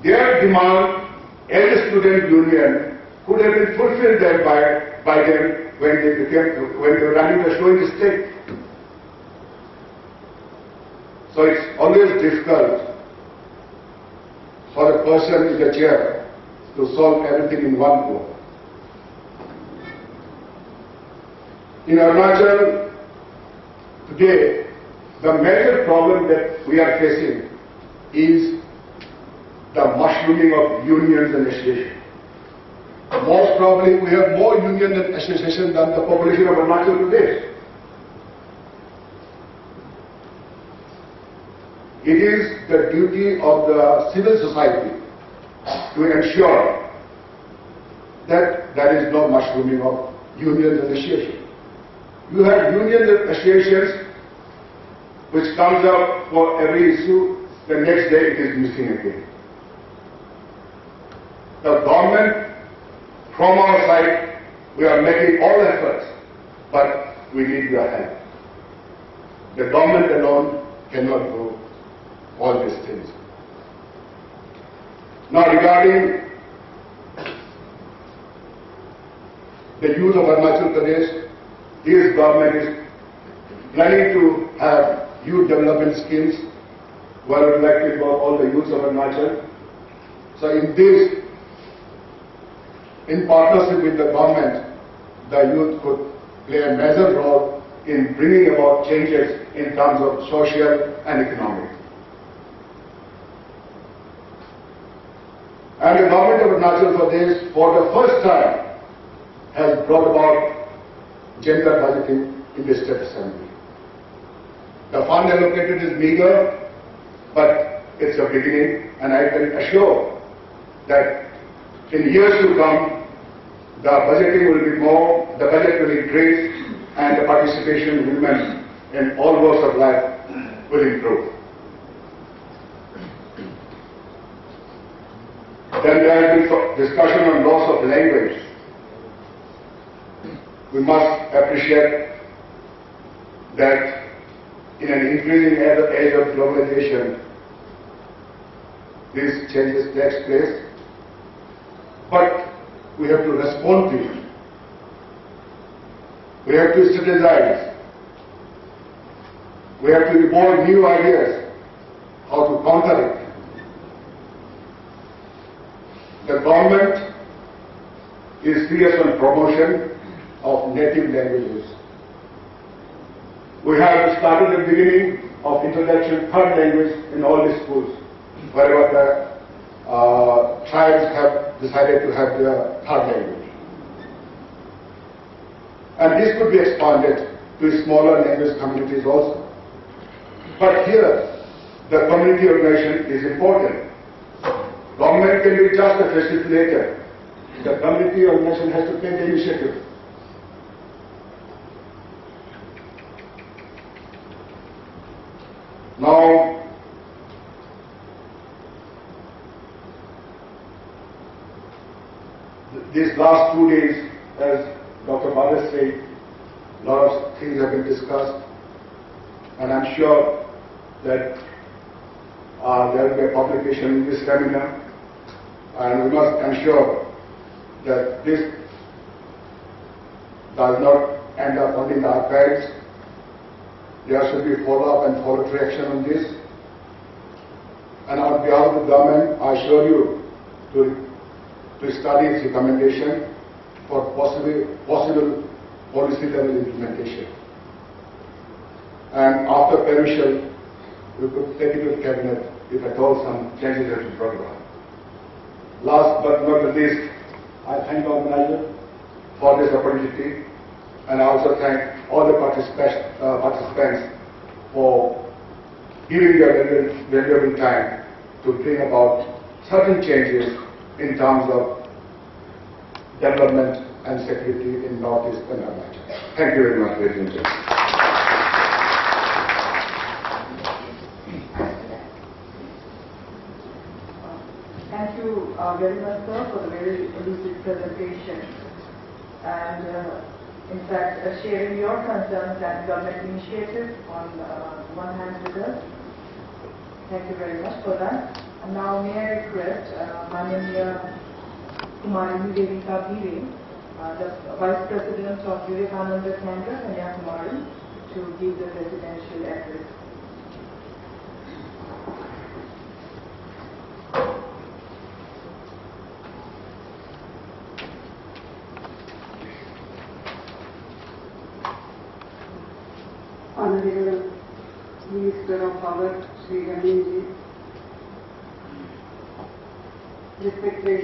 their demand as a student union could have been fulfilled there by them when they were running the show in the state. So it's always difficult for a person in the chair to solve everything in one go. In Arunachal today, the major problem that we are facing is the mushrooming of unions and associations. Most probably we have more unions and associations than the population of Arunachal today. It is the duty of the civil society to ensure that there is no mushrooming of unions and associations. You have unions and associations which comes up for every issue, the next day it is missing again. The government, from our side, we are making all efforts, but we need your help. The government alone cannot do all these things. Now regarding the youth of Arunachal Pradesh, this government is planning to have youth development schemes where we would like to involve all the youths of Arunachal. So in this in partnership with the government, the youth could play a major role in bringing about changes in terms of social and economic. And the government of Arunachal Pradesh, for the first time, has brought about gender budgeting in the State Assembly. The fund allocated is meager, but it's a beginning, and I can assure that in years to come, the budgeting will be more, the budget will increase, and the participation of women in all walks of life will improve. Then there has been discussion on loss of language. We must appreciate that in an increasing age of globalization, these changes take place, but we have to respond to it. We have to strategize. We have to evolve new ideas how to counter it. The government is serious on promotion of native languages. We have started the beginning of introduction third language in all the schools, wherever the tribes have decided to have their third language. And this could be expanded to smaller language communities also. But here, the community organization is important. Government can be just a facilitator. The community organization has to take the initiative. Now, these last 2 days, as Dr. Bharat said, a lot of things have been discussed, and I'm sure that there will be a publication in this seminar, and we must ensure that this does not end up only in the archives. There should be follow-up and follow-through action on this. And on behalf of the government, I assure you to study its recommendation for possible policy-level implementation. And after permission, we could take it to the cabinet if at all some changes have to be brought about. Last but not the least, I thank the organizer for this opportunity, and I also thank all the participants for giving their valuable time to bring about certain changes in terms of development and security in Northeast and Arunachal. Thank you very much, ladies and gentlemen. Thank you very much, sir, for the very lucid presentation. And in fact, sharing your concerns and government initiatives on one hand with us. Thank you very much for that. And now may I request Mananiya Kumari Vivekananda, the Vice President of Vivekananda Center, Kanyakumari, to give the presidential address. Honorable Minister of Power, Sri Ganesh, respected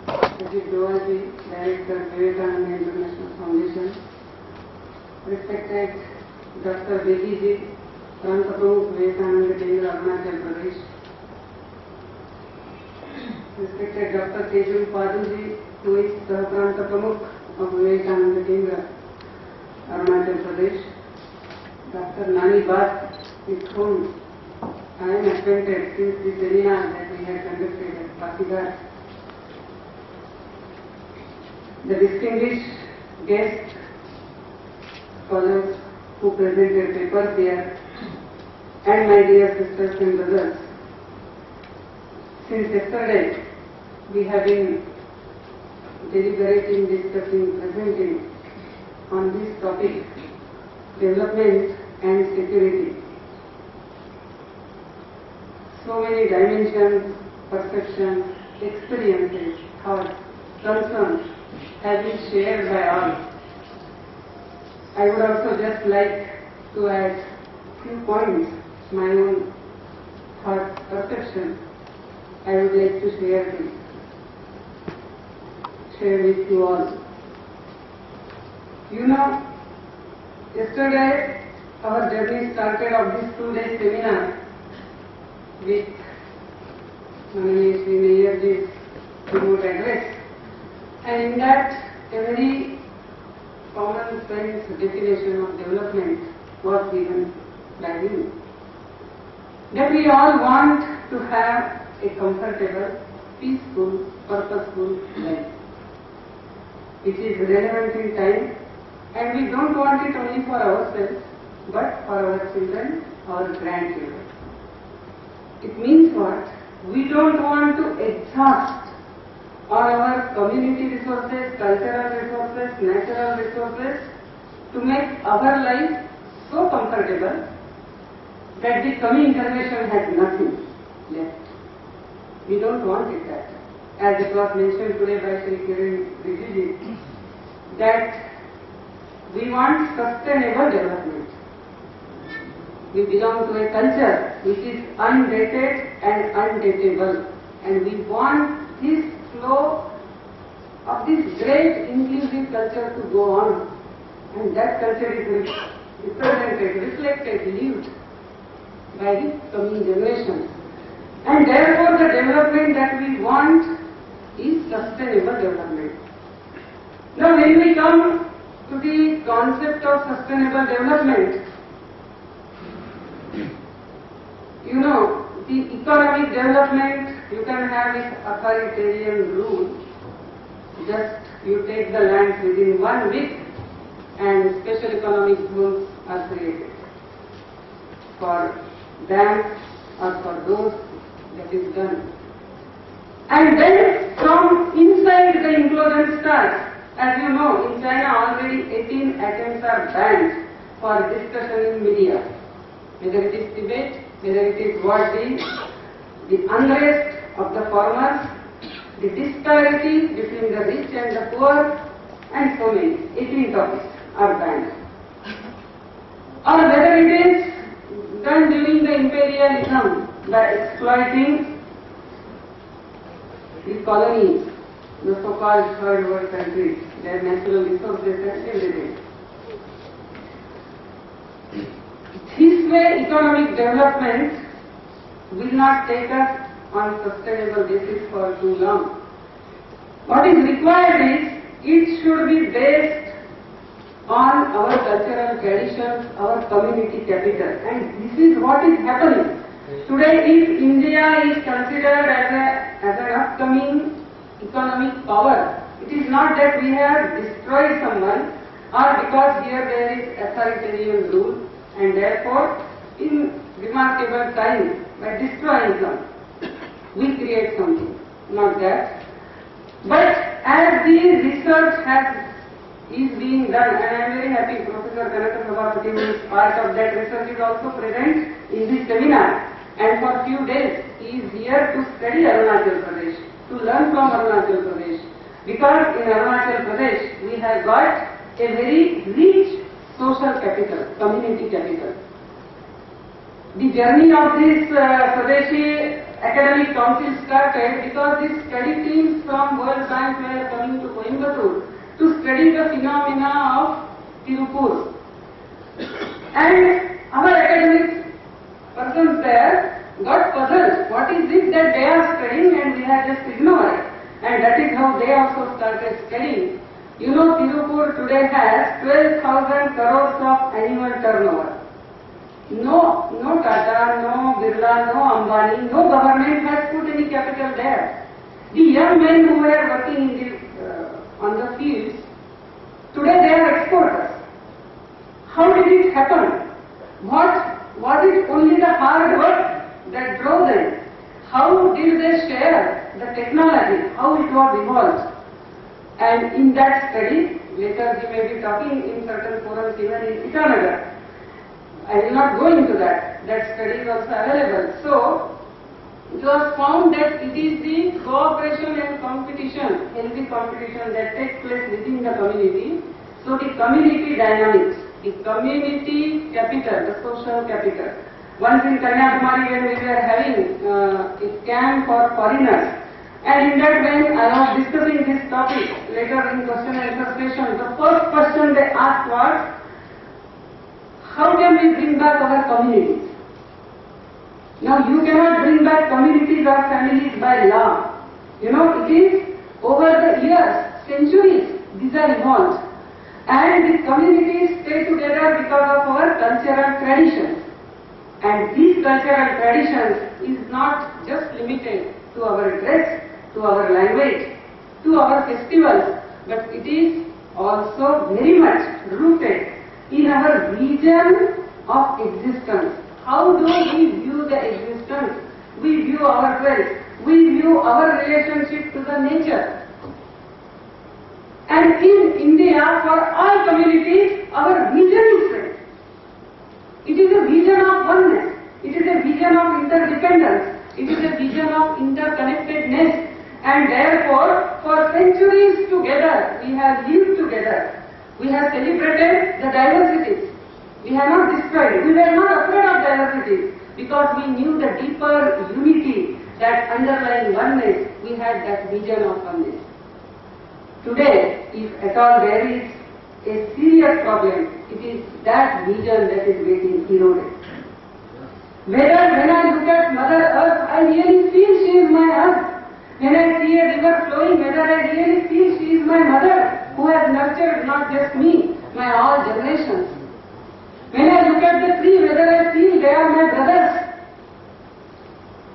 Ajit Dovalji, Director, Vivekananda International Foundation, respected Dr. Bedi ji, Pranta Pramukh, Vivekananda Kendra, Arunachal Pradesh, respected Dr. Tejul Padul ji, who is the Pranta Pramukh of Vivekananda Kendra, Arunachal Pradesh, Dr. Nani Bhatt, with whom I am acquainted since the seminar that we had conducted at Pasighat. The distinguished guest scholars who presented papers here, and my dear sisters and brothers, since yesterday we have been deliberating, discussing, presenting on this topic, development and security. So many dimensions, perceptions, experiences, thoughts, concerns have been shared by all. I would also just like to add few points, my own thought perception. I would like to share with you all. You know, yesterday our journey started of this 2-day seminar with Mananiya Sri Mayor's remote address, and in that a very common sense definition of development was given by him. That we all want to have a comfortable, peaceful, purposeful life, which is relevant in time, and we don't want it only for ourselves, but for our children, our grandchildren. It means what? We don't want to exhaust on our community resources, cultural resources, natural resources to make our life so comfortable that the coming generation has nothing left. We don't want it that. As it was mentioned today by Sri Kiran Rijiji, that we want sustainable development. We belong to a culture which is undated and undateable, and we want this flow of this great inclusive culture to go on, and that culture is represented, reflected, lived by the coming generations. And therefore the development that we want is sustainable development. Now when we come to the concept of sustainable development, you know, the economic development, you can have this authoritarian rule. Just you take the land within 1 week and special economic zones are created for dams or for those that is done. And then from inside the implosion starts. As you know, in China already 18 attempts are banned for discussion in media. Whether it is debate, whether it is what the unrest of the farmers, the disparity between the rich and the poor, and so many. 18 topics are banned. Or whether it is done during the imperialism by exploiting the colonies, the so-called third world countries, their natural resources and everything. This way economic development will not take us on sustainable basis for too long. What is required is, it should be based on our cultural traditions, our community capital, and this is what is happening. Today, if India is considered as an upcoming economic power, it is not that we have destroyed someone or because here there is authoritarian rule and therefore in remarkable time by destroying some, we create something. Not that. But as the research is being done, and I am very happy Professor Kanaka Sabhapati, who is part of that research, is also present in this seminar, and for few days he is here to study Arunachal Pradesh, to learn from Arunachal Pradesh, because in Arunachal Pradesh we have got a very rich social capital, community capital. The journey of this Pradeshi Academic Council started because these study teams from World Bank were coming to Coimbatore to study the phenomena of Tirupur. And our academic persons there got puzzled. What is it that they are studying and we have just ignored? And that is how they also started studying. You know, Tirupur today has 12,000 crores of annual turnover. No Tata, no Birla, no Ambani, no government has put any capital there. The young men who were working in on the fields, today they are exporters. How did it happen? Was it only the hard work that drove them? How did they share the technology? How it was evolved? And in that study, later we may be talking in certain forums even in Vivekananda. I will not go into that. That study is also available. So, it was found that it is the cooperation and competition, healthy competition that takes place within the community. So the community dynamics, the community capital, the social capital. Once in Kanyakumari when we were having a camp for foreigners, and in that when I was discussing this topic later in question and answer session, the first question they asked was, how can we bring back our communities? Now you cannot bring back communities or families by law. You know, it is over the years, centuries, these are evolved. And these communities stay together because of our cultural traditions. And these cultural traditions is not just limited to our dress, to our language, to our festivals, but it is also very much rooted in our region of existence. How do we view the existence? We view ourselves, we view our relationship to the nature. And in India, for all communities, our vision is same. It is a vision of oneness. It is a vision of interdependence. It is a vision of interconnectedness. And therefore, for centuries together, we have lived together. We have celebrated the diversities. We have not destroyed. We were not afraid of diversity because we knew the deeper unity, that underlying oneness. We had that vision of oneness. Today, if at all there is a serious problem, it is that vision that is getting eroded. Whether when I look at Mother Earth, I really feel she is my earth. When I see a river flowing, whether I really feel she is my mother, who has nurtured not just me, my all generations. When I look at the tree, whether I feel they are my brothers.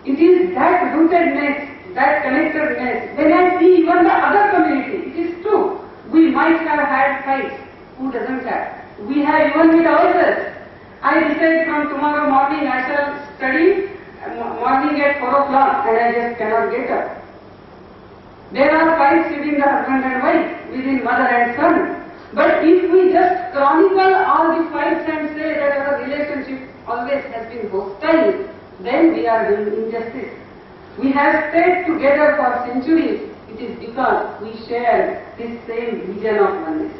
It is that rootedness, that connectedness. When I see even the other community, it is true, we might have had fights. Who doesn't have? We have even with ourselves. I decide from tomorrow morning I shall study morning at 4 o'clock and I just cannot get up. There are fights within the husband and wife, within mother and son. But if we just chronicle all the fights and say that our relationship always has been hostile, then we are doing injustice. We have stayed together for centuries. It is because we share this same vision of oneness.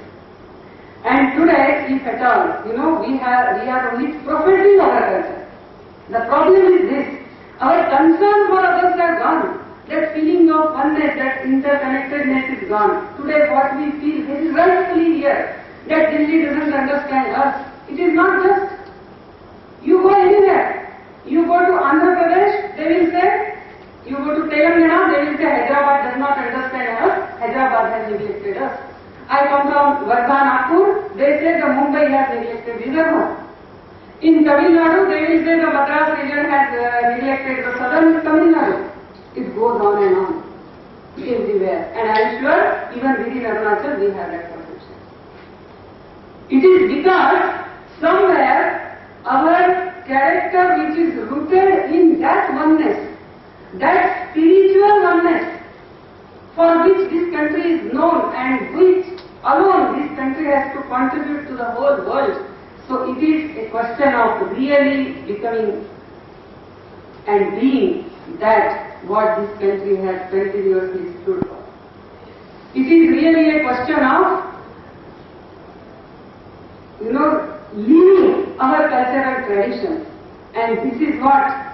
And today, if at all, we are only professing our culture. The problem is this: our concern for others are gone. That feeling of oneness, that interconnectedness is gone. Today, what we feel very rightfully here, that Delhi doesn't understand us. It is not just. You go anywhere. You go to Andhra Pradesh, they will say. You go to Telangana, they will say Hyderabad does not understand us. Hyderabad has neglected us. I come from Wardha, Nagpur, they say the Mumbai has neglected Vidarbha. In Tamil Nadu, they will say the Madras region has neglected the southern Tamil Nadu. It goes on and on, everywhere. And I am sure even within Arunachal we have that perception. It is because somewhere our character which is rooted in that oneness, that spiritual oneness for which this country is known and which alone this country has to contribute to the whole world. So it is a question of really becoming and being that what this country has continuously stood for. It is really a question of, living our cultural traditions. And this is what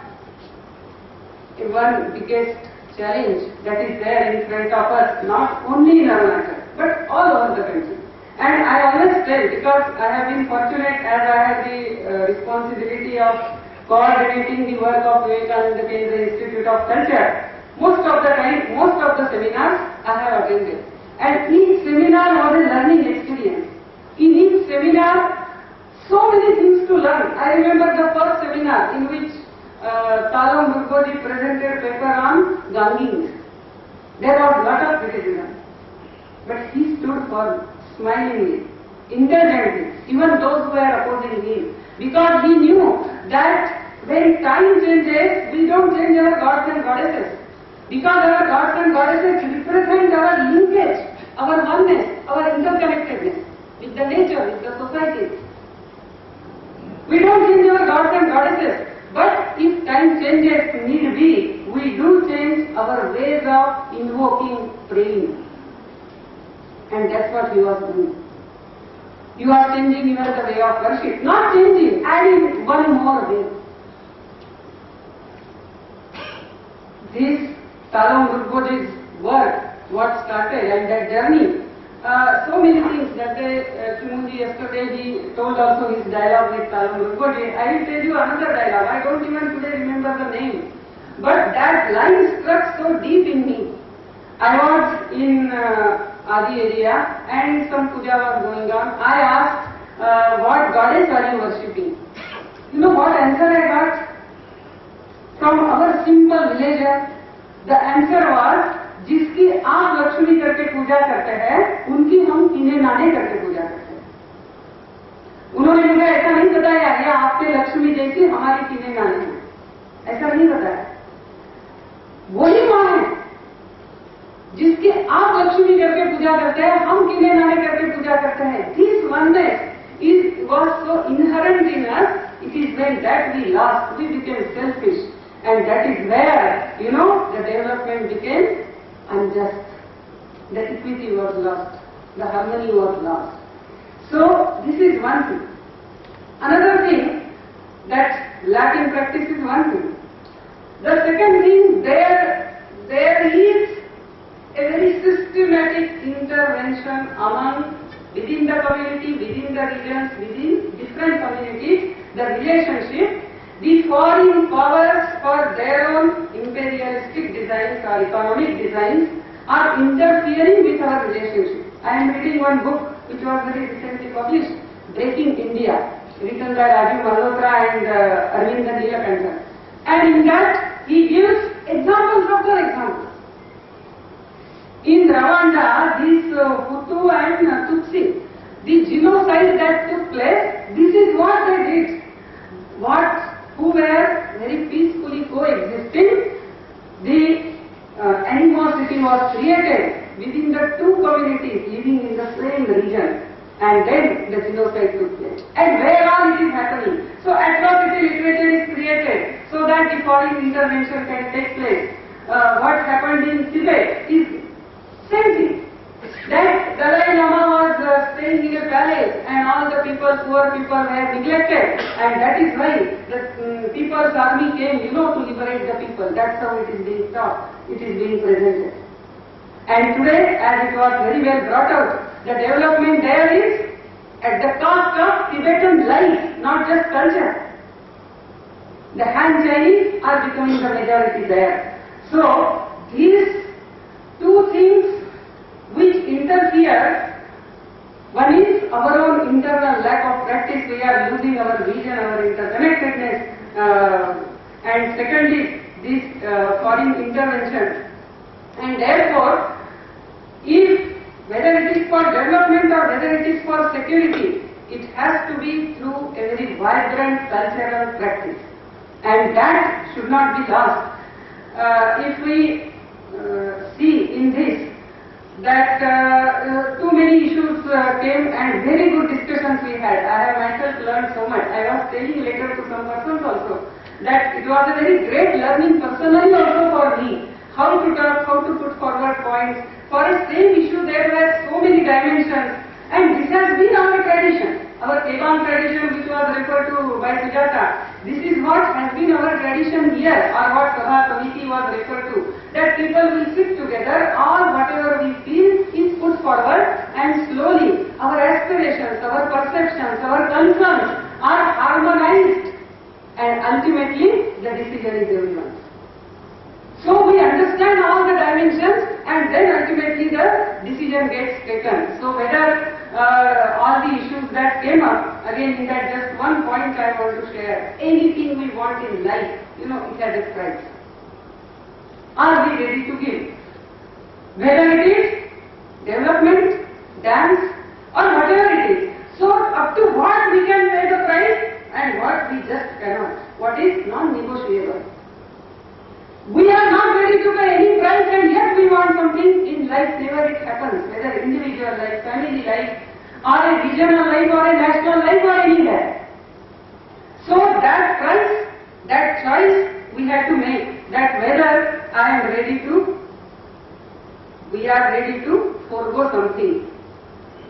one biggest challenge that is there in front of us, not only in Arunachal, but all over the country. And I always tell, because I have been fortunate as I have the responsibility of coordinating the work of Vivekananda Institute of Culture. Most of the time, most of the seminars I have attended. And each seminar was a learning experience. In each seminar, so many things to learn. I remember the first seminar in which Talam Murgodi presented paper on Ganging. There was a lot of criticism. But he stood for smilingly, intelligently, even those who were opposing him. Because he knew that when time changes, we don't change our gods and goddesses. Because our gods and goddesses represent our linkage, our oneness, our interconnectedness with the nature, with the society. We don't change our gods and goddesses, but if time changes need be, we do change our ways of invoking, praying. And that's what you are doing. You are changing your the way of worship. Not changing, adding one more way. This Talon Rugboji's work, what started and that journey, so many things that Shimunji yesterday he told also his dialogue with Talon Rugboji. I will tell you another dialogue. I don't even today remember the name. But that line struck so deep in me. I was in Adi area and some puja was going on. I asked, what goddess are you worshipping? You know what answer I got? From our simple villager, the answer was, जिसकी आप लक्ष्मी करके पूजा करते हैं, उनकी हम कीने नाने करके पूजा करते हैं। उन्होंने मुझे ऐसा नहीं बताया, ये आपके लक्ष्मी जैसी हमारी कीने नाने हैं, ऐसा नहीं बताया। वही माँ है जिसकी आप लक्ष्मी करके पूजा करते हैं, हम कीने नाने करके पूजा करते हैं। This oneness was so inherent in us. It is when that we lost, we became selfish, and that is where, you know, the development became unjust. The equity was lost. The harmony was lost. So this is one thing. Another thing, that lack in practice is one thing. The second thing, there is a very systematic intervention within the community, within the regions, within different communities, the relationship. The foreign powers for their own imperialistic designs or economic designs are interfering with our relationship. I am reading one book which was very recently published, Breaking India, written by Rajiv Malhotra and Arvind Nilakanta. And in that he gives examples after examples. In Rwanda, this Hutu and Tutsi, the genocide that took place, this is what they did. Who were very peacefully coexisting, the animosity was created within the two communities living in the same region, and then the genocide took place. And where all it is happening. So atrocity literature is created so that the foreign intervention can take place. What happened in Tibet is same thing. That Dalai Lama was staying in a palace and all the poor people were neglected, and that is why the People's Army came, you know, to liberate the people. That's how it is being taught, it is being presented. And today, as it was very well brought out, the development there is at the cost of Tibetan life, not just culture. The Han Chinese are becoming the majority there. So, these two things which interfere, one is our own internal lack of practice, we are losing our vision, our interconnectedness, and second is this foreign intervention. And therefore, whether it is for development or whether it is for security, it has to be through a very vibrant cultural practice, and that should not be lost. If we see in this, that too many issues came and very good discussions we had. I have myself learned so much. I was telling later to some persons also that it was a very great learning personally also for me. How to talk, how to put forward points. For a same issue there were so many dimensions, and this has been our tradition. Our Kevan tradition, which was referred to by Sujata, this is what has been our tradition here, or what Sabha committee was referred to, that people will sit together, all whatever we feel is put forward, and slowly our aspirations, our perceptions, our concerns are harmonized, and ultimately the decision is everyone's. So we understand all the dimensions, and then ultimately the decision gets taken. So whether all the issues that came up, again in that just one point I want to share, anything we want in life, you know, it has a price. Are we ready to give? Whether it is development, dance, or whatever it is. So up to what we can pay the price and what we just cannot, what is non-negotiable. We are not ready to pay any price, and yet we want something in life, wherever it happens, whether individual life, family life, or a regional life, or a national life, or anywhere. So that price, that choice we have to make. that whether I am ready to, we are ready to forego something.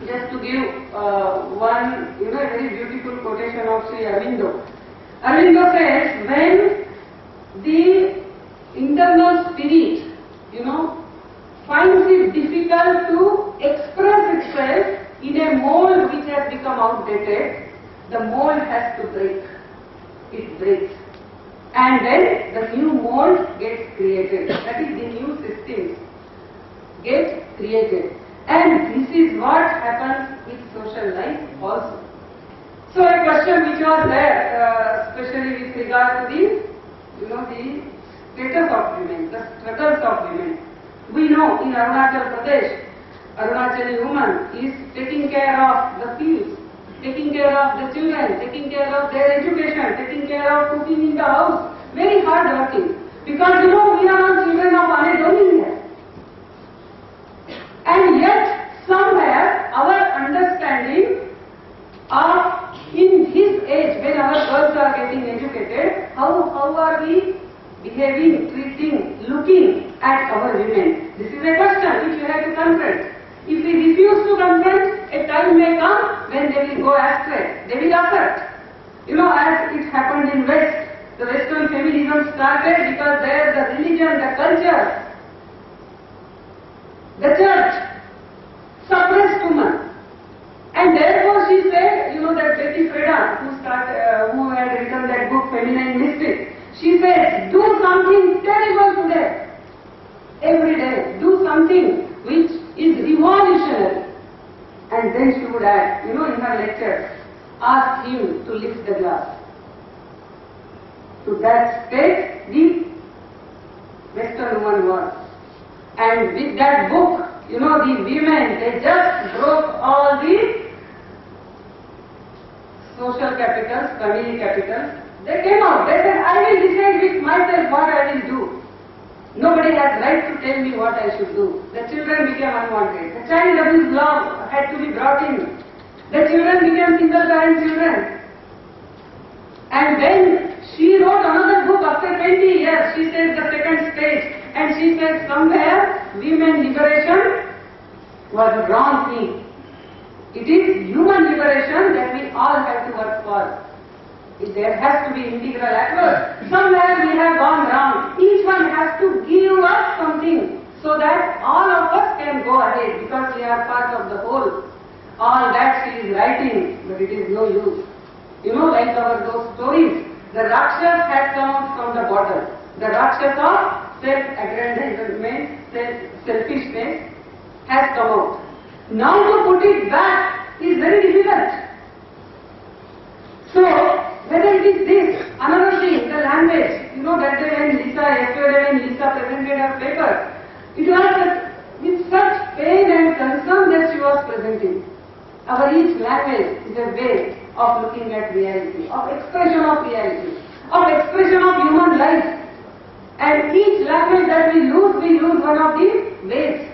Just to give one, very beautiful quotation of Sri Aurobindo. Aurobindo says, when the internal spirit, finds it difficult to express itself in a mold which has become outdated, the mold has to break. It breaks. And then the new mold gets created. That is, the new systems get created. And this is what happens with social life also. So a question which was there, especially with regard to the status of women, the struggles of women. We know in Arunachal Pradesh, Arunachali woman is taking care of the fields, taking care of the children, taking care of their education, taking care of cooking in the house, very hard working. Because we are all children of Anadolu India. And yet, somewhere, our understanding of, in this age, when our girls are getting educated, how are we behaving, treating, looking at our women? This is a question which we have to confront. If we refuse to confront, a time may come when they will go astray. They will assert. As it happened in West, the Western feminism started because there the religion, the culture, the church suppressed women. And therefore she said, that Betty Friedan, who had written that book, Feminine Mystic, she said, do something terrible today. Every day, do something which is revolutionary. And then she would add, in her lecture, ask him to lift the glass. To that state, the Western woman was. And with that book, the women, they just broke all the social capitals, family capitals. They came out, they said, I will decide with myself what I will do. Nobody has right to tell me what I should do. The children became unwanted. The child abuse law had to be brought in. The children became single parent children. And then she wrote another book after 20 years. She said the second stage. And she said somewhere women liberation was a wrong thing. It is human liberation that we all have to work for. There has to be integral effort. Somewhere we have gone wrong. Each one has to give up something so that all of us can go ahead because we are part of the whole. All that she is writing, but it is no use. Like those stories, the Rakshas had come out from the bottom. The Rakshas of self-aggrandizement, selfishness has come out. Now to put it back is very difficult. So, whether it is this, another thing, the language, that day yesterday when Lisa presented her paper, it was with such pain and concern that she was presenting. Our each language is a way of looking at reality, of expression of reality, of expression of human life. And each language that we lose one of the ways.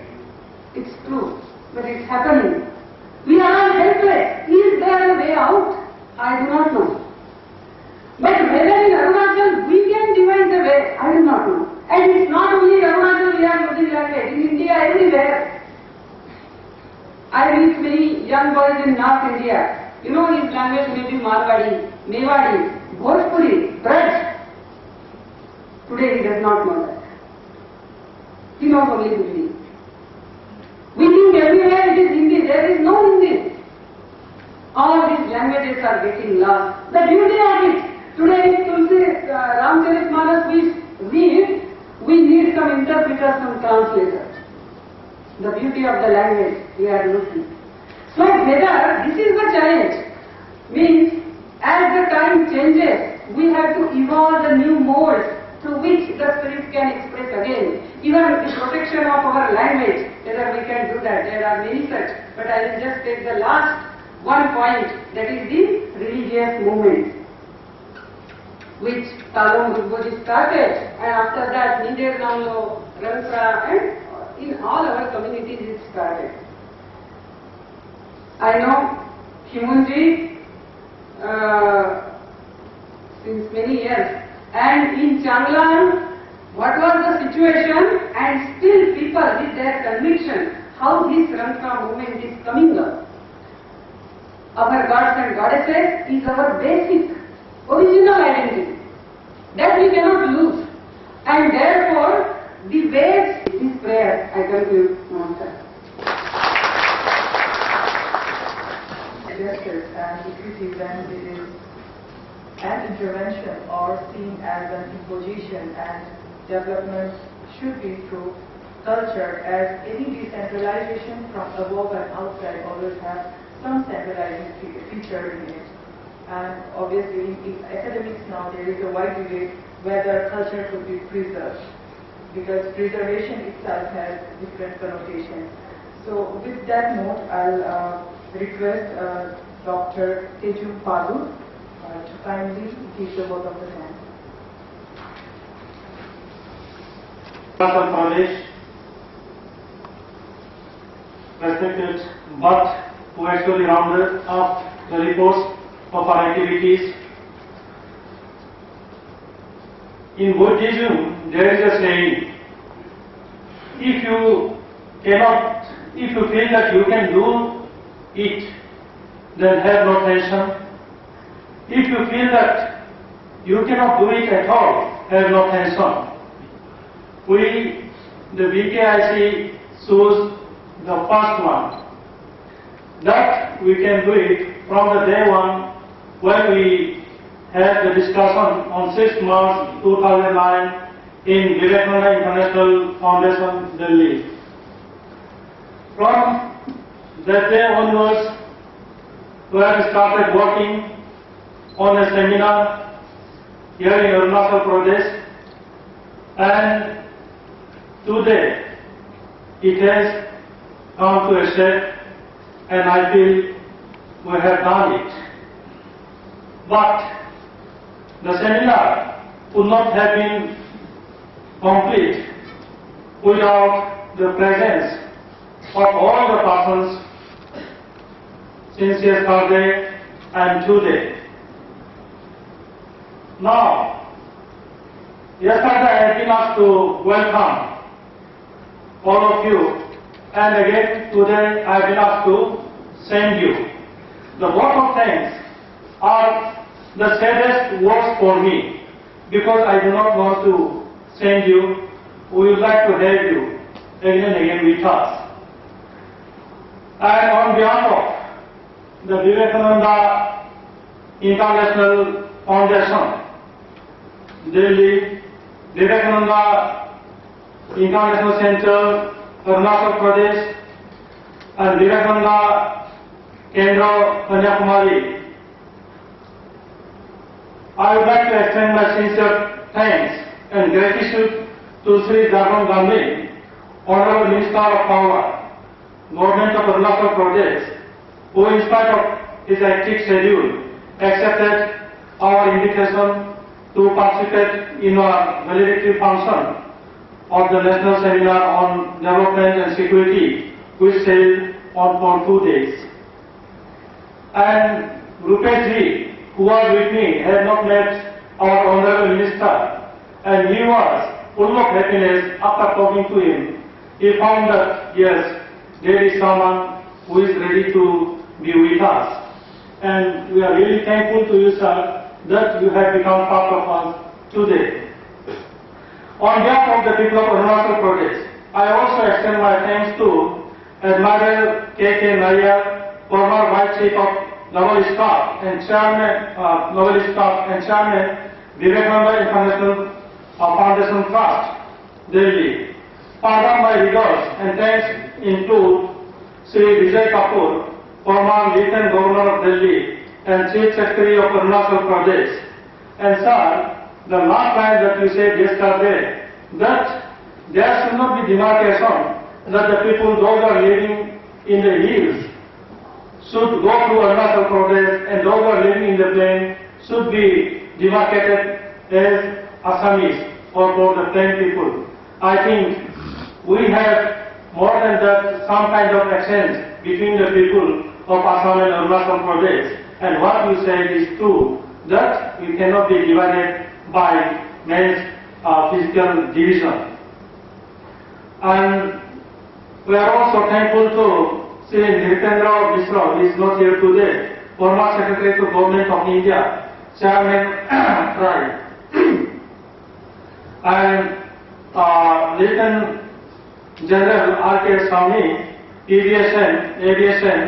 It's true, but it's happening. We are all helpless. Is there a way out? I do not know. But whether in Arunachal we can divide the way, I do not know. And it's not only in Arunachal we are using language, in India everywhere. I meet many young boys in North India. His language may be Marwadi, Mewadi, Bhojpuri, Braj. Today he does not know that. He knows only Hindi. We think everywhere it is Hindi, there is no Hindi. All these languages are getting lost. The beauty of it, today in Tulsi Ramcharitmanas we read, we need some interpreters, some translators. The beauty of the language we are looking. So whether this is the challenge, means as the time changes, we have to evolve the new molds through which the spirit can express again. Even the protection of our language, whether we can do that, there are many such. But I will just take the last one point, that is the religious movement, which Talom Rugboji started, and after that Ninder Namlo, Ramsra, and in all our communities it started. I know Himunji since many years, and in Changlan what was the situation, and still people with their conviction how this Ramkra movement is coming up. Our gods and goddesses is our basic, original identity that we cannot lose. And therefore, the waves, this prayer, I conclude. Namaskar. Justice and equity when it is an intervention or seen as an imposition, and development should be through culture, as any decentralization from above and outside always has some centralizing feature in it. And obviously in academics now there is a wide debate whether culture could be preserved, because preservation itself has different connotations. So with that note, I'll request Dr. Tejum Padu to kindly give the vote of the hand. Arunachal Pradesh, respected but who actually rounded up the reports of our activities. In Buddhism, there is a saying, if you feel that you can do it, then have no tension. If you feel that you cannot do it at all, have no tension. We, the VKIC, choose the first one, that we can do it from the day one when we had the discussion on 6th March 2009 in Vivekananda International Foundation, Delhi. From that day onwards, we have started working on a seminar here in Arunachal Pradesh, and today it has come to a step, and I feel we have done it. But the seminar would not have been complete without the presence of all the persons since yesterday and today. Now, yesterday I have been asked to welcome all of you, and again today I have been asked to send you. The vote of thanks are the saddest words for me, because I do not want to send you. We would like to have you again and again with us. And on behalf of the Vivekananda International Foundation, Delhi, Vivekananda International Center, Arunachal Pradesh, and Vivekananda Kendra, Kanyakumari, I would like to extend my sincere thanks and gratitude to Sri Jagan Gandhi, Honorable Minister of Power, Government of Arunachal Pradesh, who in spite of his hectic schedule accepted our invitation to participate in our valedictory function of the National Seminar on Development and Security, which held on for 2 days. And Rupesh ji, who was with me, had not met our Honorable Minister, and he was full of happiness after talking to him. He found that, yes, there is someone who is ready to be with us. And we are really thankful to you, sir, that you have become part of us today. On behalf of the people of Arunachal Pradesh, I also extend my thanks to Admiral K.K. Nair, former Vice Chief of Naval Staff and Chairman, Vivekananda International Foundation Trust, Delhi. Pardon my regards and thanks include Sri Vijay Kapoor, former Lieutenant Governor of Delhi and Chief Secretary of Arunachal Pradesh. And sir, the last line that you said yesterday, that there should not be demarcation, that the people, those who are living in the hills, should go to Arunachal Pradesh, and those who are living in the plain should be demarcated as Assamese or for the plain people. I think we have more than that, some kind of exchange between the people of Assam and Arunachal Pradesh. And what you said is true, that we cannot be divided by men's physical division. And we are also thankful to Sri Vivekananda Mishra, who is not here today, former Secretary to Government of India, Chairman Right, and Lieutenant General R.K. Swamy, Aviation,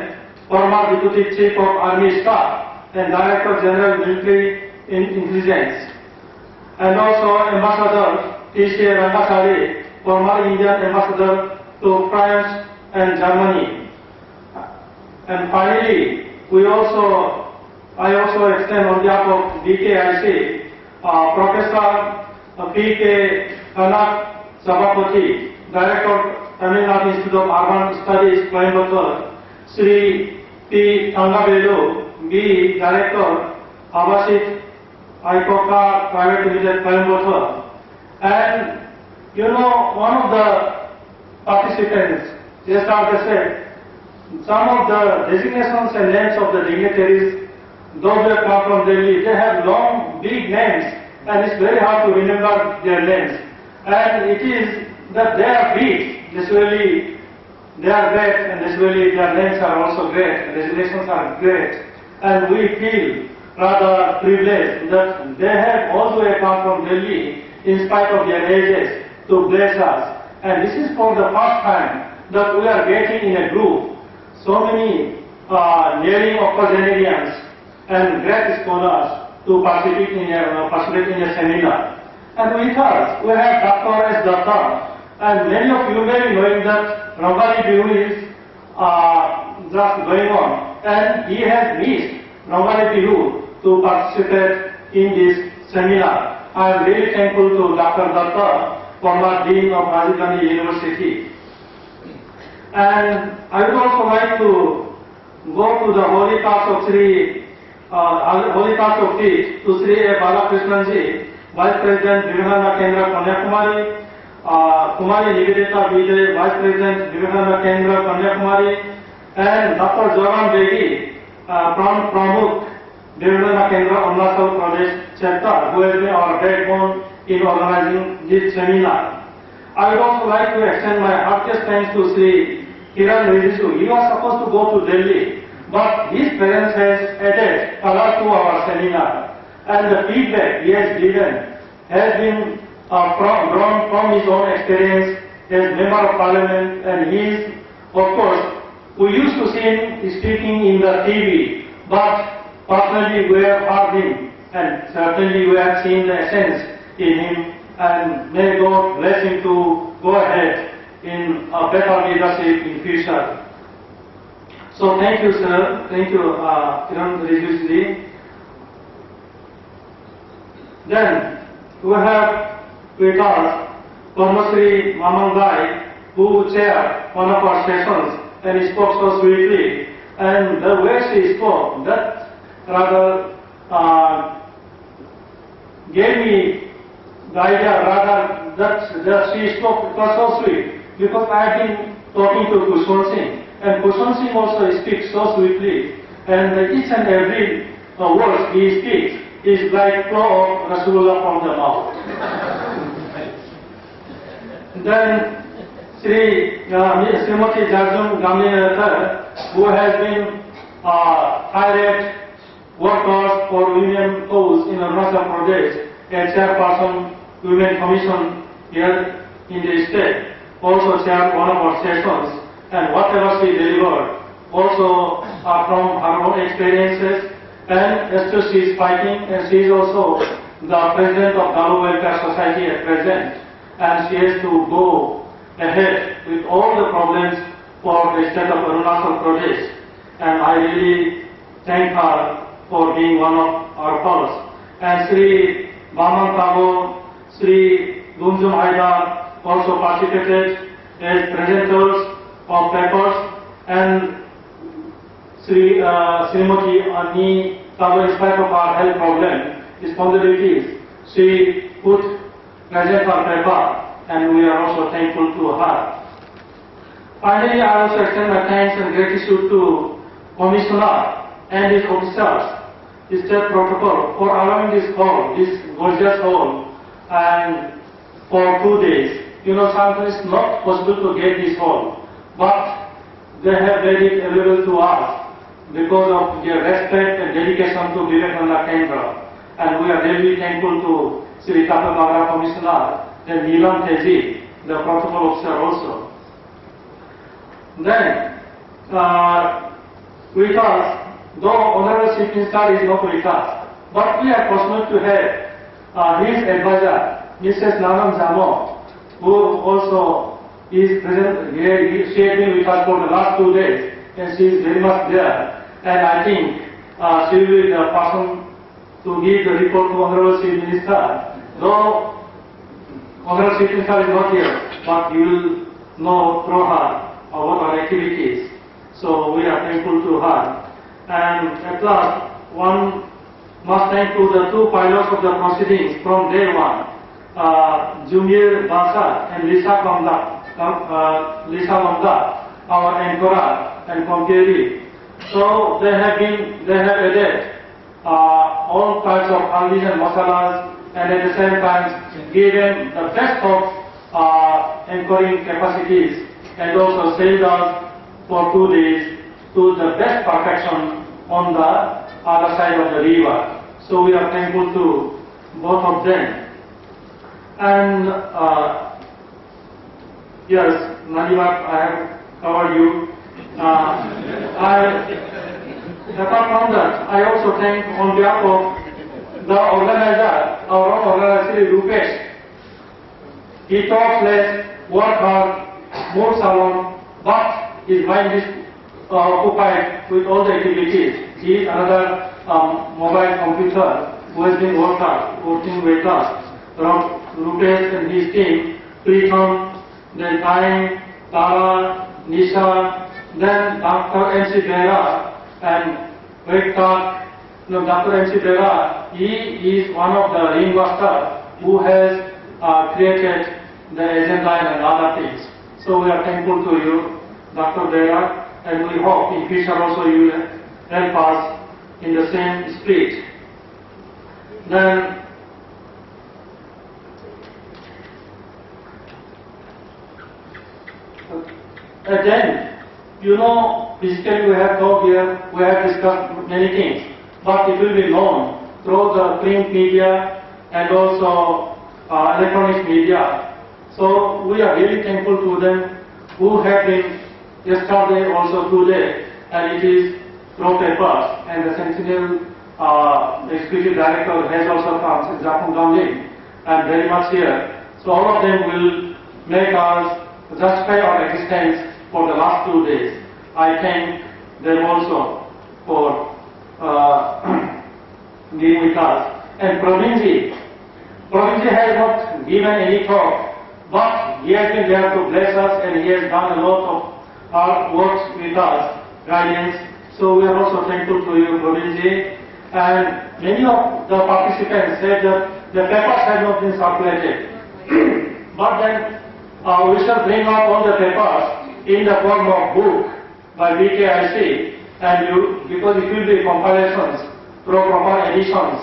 former Deputy Chief of Army Staff and Director General Military Intelligence, and also Ambassador T.C. Rangasari, former Indian Ambassador to France and Germany. And finally, I also extend on behalf of DKIC, Professor P.K. Kanak Sabapati, Director Tamil Nadu Institute of Urban Studies, Coimbatore, Sri P. Thangavelu, B. Director, Abasit Aikoka Private Limited, Coimbatore. And one of the participants, just as I said, some of the designations and names of the dignitaries, those that come from Delhi, they have long, big names, and it's very hard to remember their names. And it is that they are big, necessarily they are great, and necessarily their names are also great, designations are great. And we feel rather privileged that they have also come from Delhi, in spite of their ages, to bless us. And this is for the first time that we are getting in a group so many daring octogenarians and great scholars to participate in a seminar. And with us, we have Dr. S. Datta, and many of you may be knowing that Rangoli Bihu is just going on, and he has missed Rangoli Bihu to participate in this seminar. I am really thankful to Dr. Datta, former Dean of Rajiv Gandhi University. And I would also like to go to the holy path of Sri to Sri A. Balakrishnan Vice President Vivekananda Kendra Kanyakumari, Kumari Nivedita Vijay, Vice President Vivekananda Kendra Kanyakumari, and Dr. Joram Begi, Pramukh Vivekananda Kendra Arunachal Pradesh chapter, who has been our backbone in organizing this seminar. I would also like to extend my heartiest thanks to Sri Kiran Rijisu. He was supposed to go to Delhi, but his presence has added a lot to our seminar. And the feedback he has given has been drawn from his own experience as Member of Parliament, and he is, of course, we used to see him speaking in the TV, but personally we have heard him, and certainly we have seen the essence in him, and may God bless him to go ahead in a better leadership in future. So thank you, sir. Thank you, Kiran Rijisu. Then we have with us Padmasri Mamandai, who chaired one of our sessions, and he spoke so sweetly. And the way she spoke, that rather gave me the idea rather that she spoke was so sweet, because I have been talking to Kushwan Singh, and Kushwan Singh also speaks so sweetly, and each and every word he speaks is like flow of Rasulullah from the mouth. Then Srimati Jarjun Gamlinatha, who has been hired workers for women cause in Arunachal Pradesh, a chairperson Women Commission here in the state, also chaired one of our sessions, and whatever she delivered also from her own experiences, and still she is fighting, and she is also the president of Dalu Welfare Society at present, and she has to go ahead with all the problems for the state of Arunachal Pradesh, and I really thank her for being one of our fellows. And Sri Baman Tagore, Sri Gunjum Haidar also participated as presenters of papers, and Srimati Ani Tagore, in spite of our health problem, responsibilities, she put present her paper, and we are also thankful to her. Finally, I also extend my thanks and gratitude to Commissioner and his officers, the state protocol, for allowing this hall, this gorgeous hall, and for 2 days. You know, sometimes it's not possible to get this hall, but they have made it available to us because of their respect and dedication to Vivekananda Kendra. And we are really thankful to Sri Tata Nagar Commissioner, then Nilam Teji, the protocol officer also. Then, with us, though Honorable Chief Minister is not with us, but we are fortunate to have his advisor, Mrs. Nanam Jamo, who also is present here. She has been with us for the last 2 days, and she is very much there. And I think she will be the person to give the report to Honorable Chief Minister. Though Honorable Chief Minister is not here, but you will know through her what our activities. So we are thankful to her. And at last, one must thank to the 2 pilots of the proceedings from day one, Junior Basa and Lisa Mamda, our anchor and compere. So they have added all kinds of haldi and masalas, and at the same time given the best of anchoring capacities, and also sailed us for 2 days to the best perfection on the other side of the river. So we are thankful to both of them. And yes, Nadimat, I have covered you. Apart from that, I also thank on behalf of the organizer, our own organizer, Rupesh. He talks less, works hard, moves along, but his mind is occupied with all the activities. He is another mobile computer who has been working with us. Rupesh and his team, Pritham, then Time, Tara, Nisha, then Dr. M.C. Bera and Dr. M.C. Bera, he is one of the ringmasters who has created the agenda and other things. So we are thankful to you, Dr. Bera, and we hope in future also you will help us in the same spirit. Then again, you know, physically we have talked here, we have discussed many things, but it will be known through the print media and also electronic media. So we are really thankful to them who have been yesterday also today, and it is through papers, and the Sentinel Executive Director has also come, Japun Gamling, and very much here. So all of them will make us justify our existence for the last 2 days. I thank them also for being with us. And Provinji has not given any talk, but he has been there to bless us, and he has done a lot of hard work with us, guidance. So we are also thankful to you, Provinji. And many of the participants said that the papers have not been circulated. But then we shall bring out all the papers in the form of book by BKIC, and because it will be compilations, proper editions.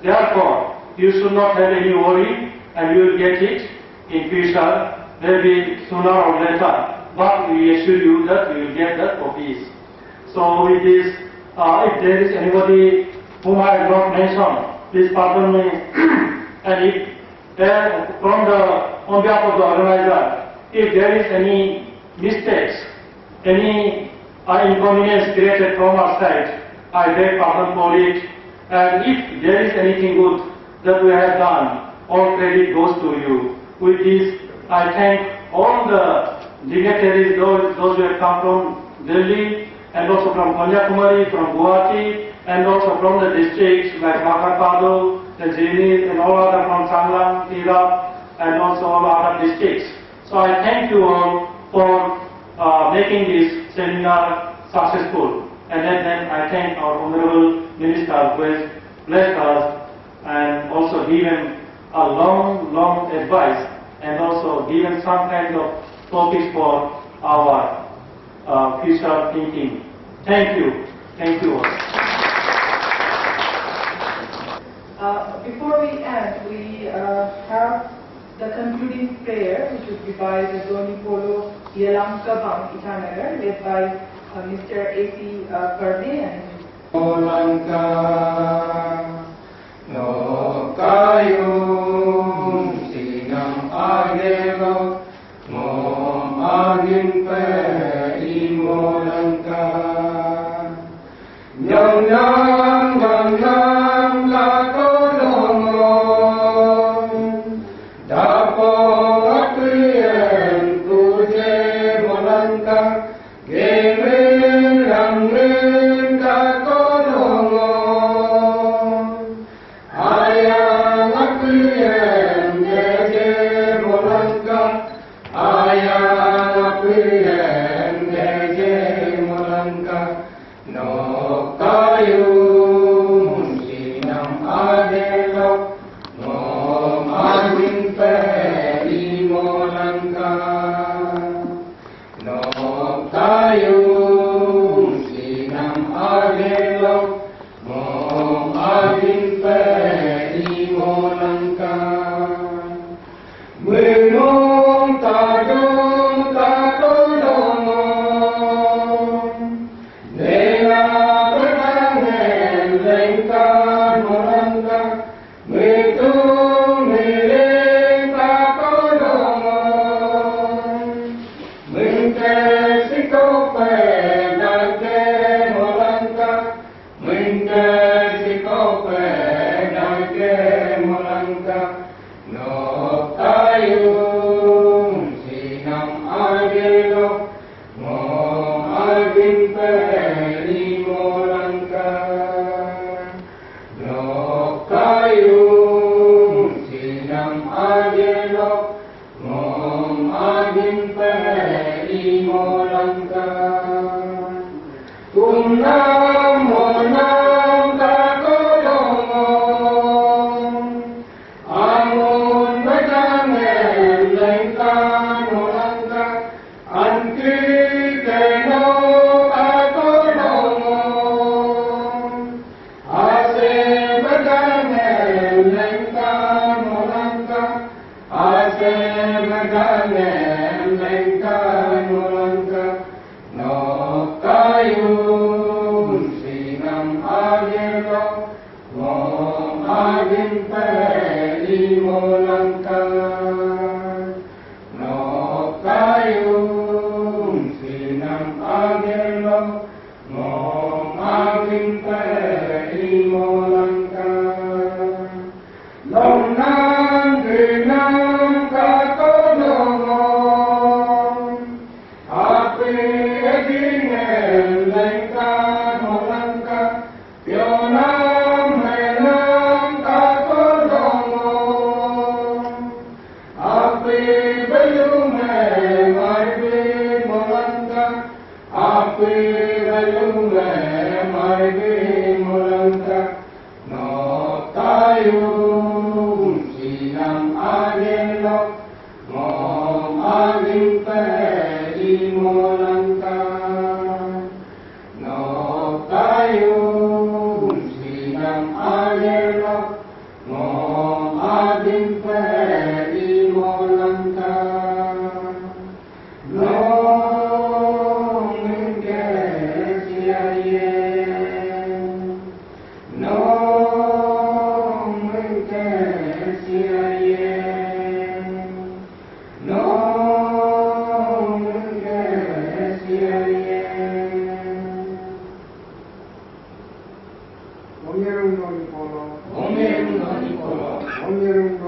Therefore, you should not have any worry, and you will get it in future, maybe sooner or later. But we assure you that you will get the copies. So with this, if there is anybody whom I have not mentioned, please pardon me. And if on behalf of the organizer, if there is any mistakes, any inconvenience created from our side, I beg pardon for it. And if there is anything good that we have done, all credit goes to you. With this, I thank all the dignitaries, those who have come from Delhi, and also from Kanyakumari, from Guwahati, and also from the districts like Makarpado, the Jini, and all other from Changlang, Tira, and also all other districts. So I thank you all for making this seminar successful. And then I thank our Honorable Minister who has blessed us and also given a long advice, and also given some kind of topics for our future thinking. Thank you. Thank you all. Before we end, we have the concluding prayer, which would be by the Doni Polo Yelamka Bang Itanagar, led by Mr. A.P. Karne and Molanka no kayum sinam agelo mom agin pe imolanka nyam nyam nyam nyam la kolomon dapo akrien tuje molanka gemen rammen da Om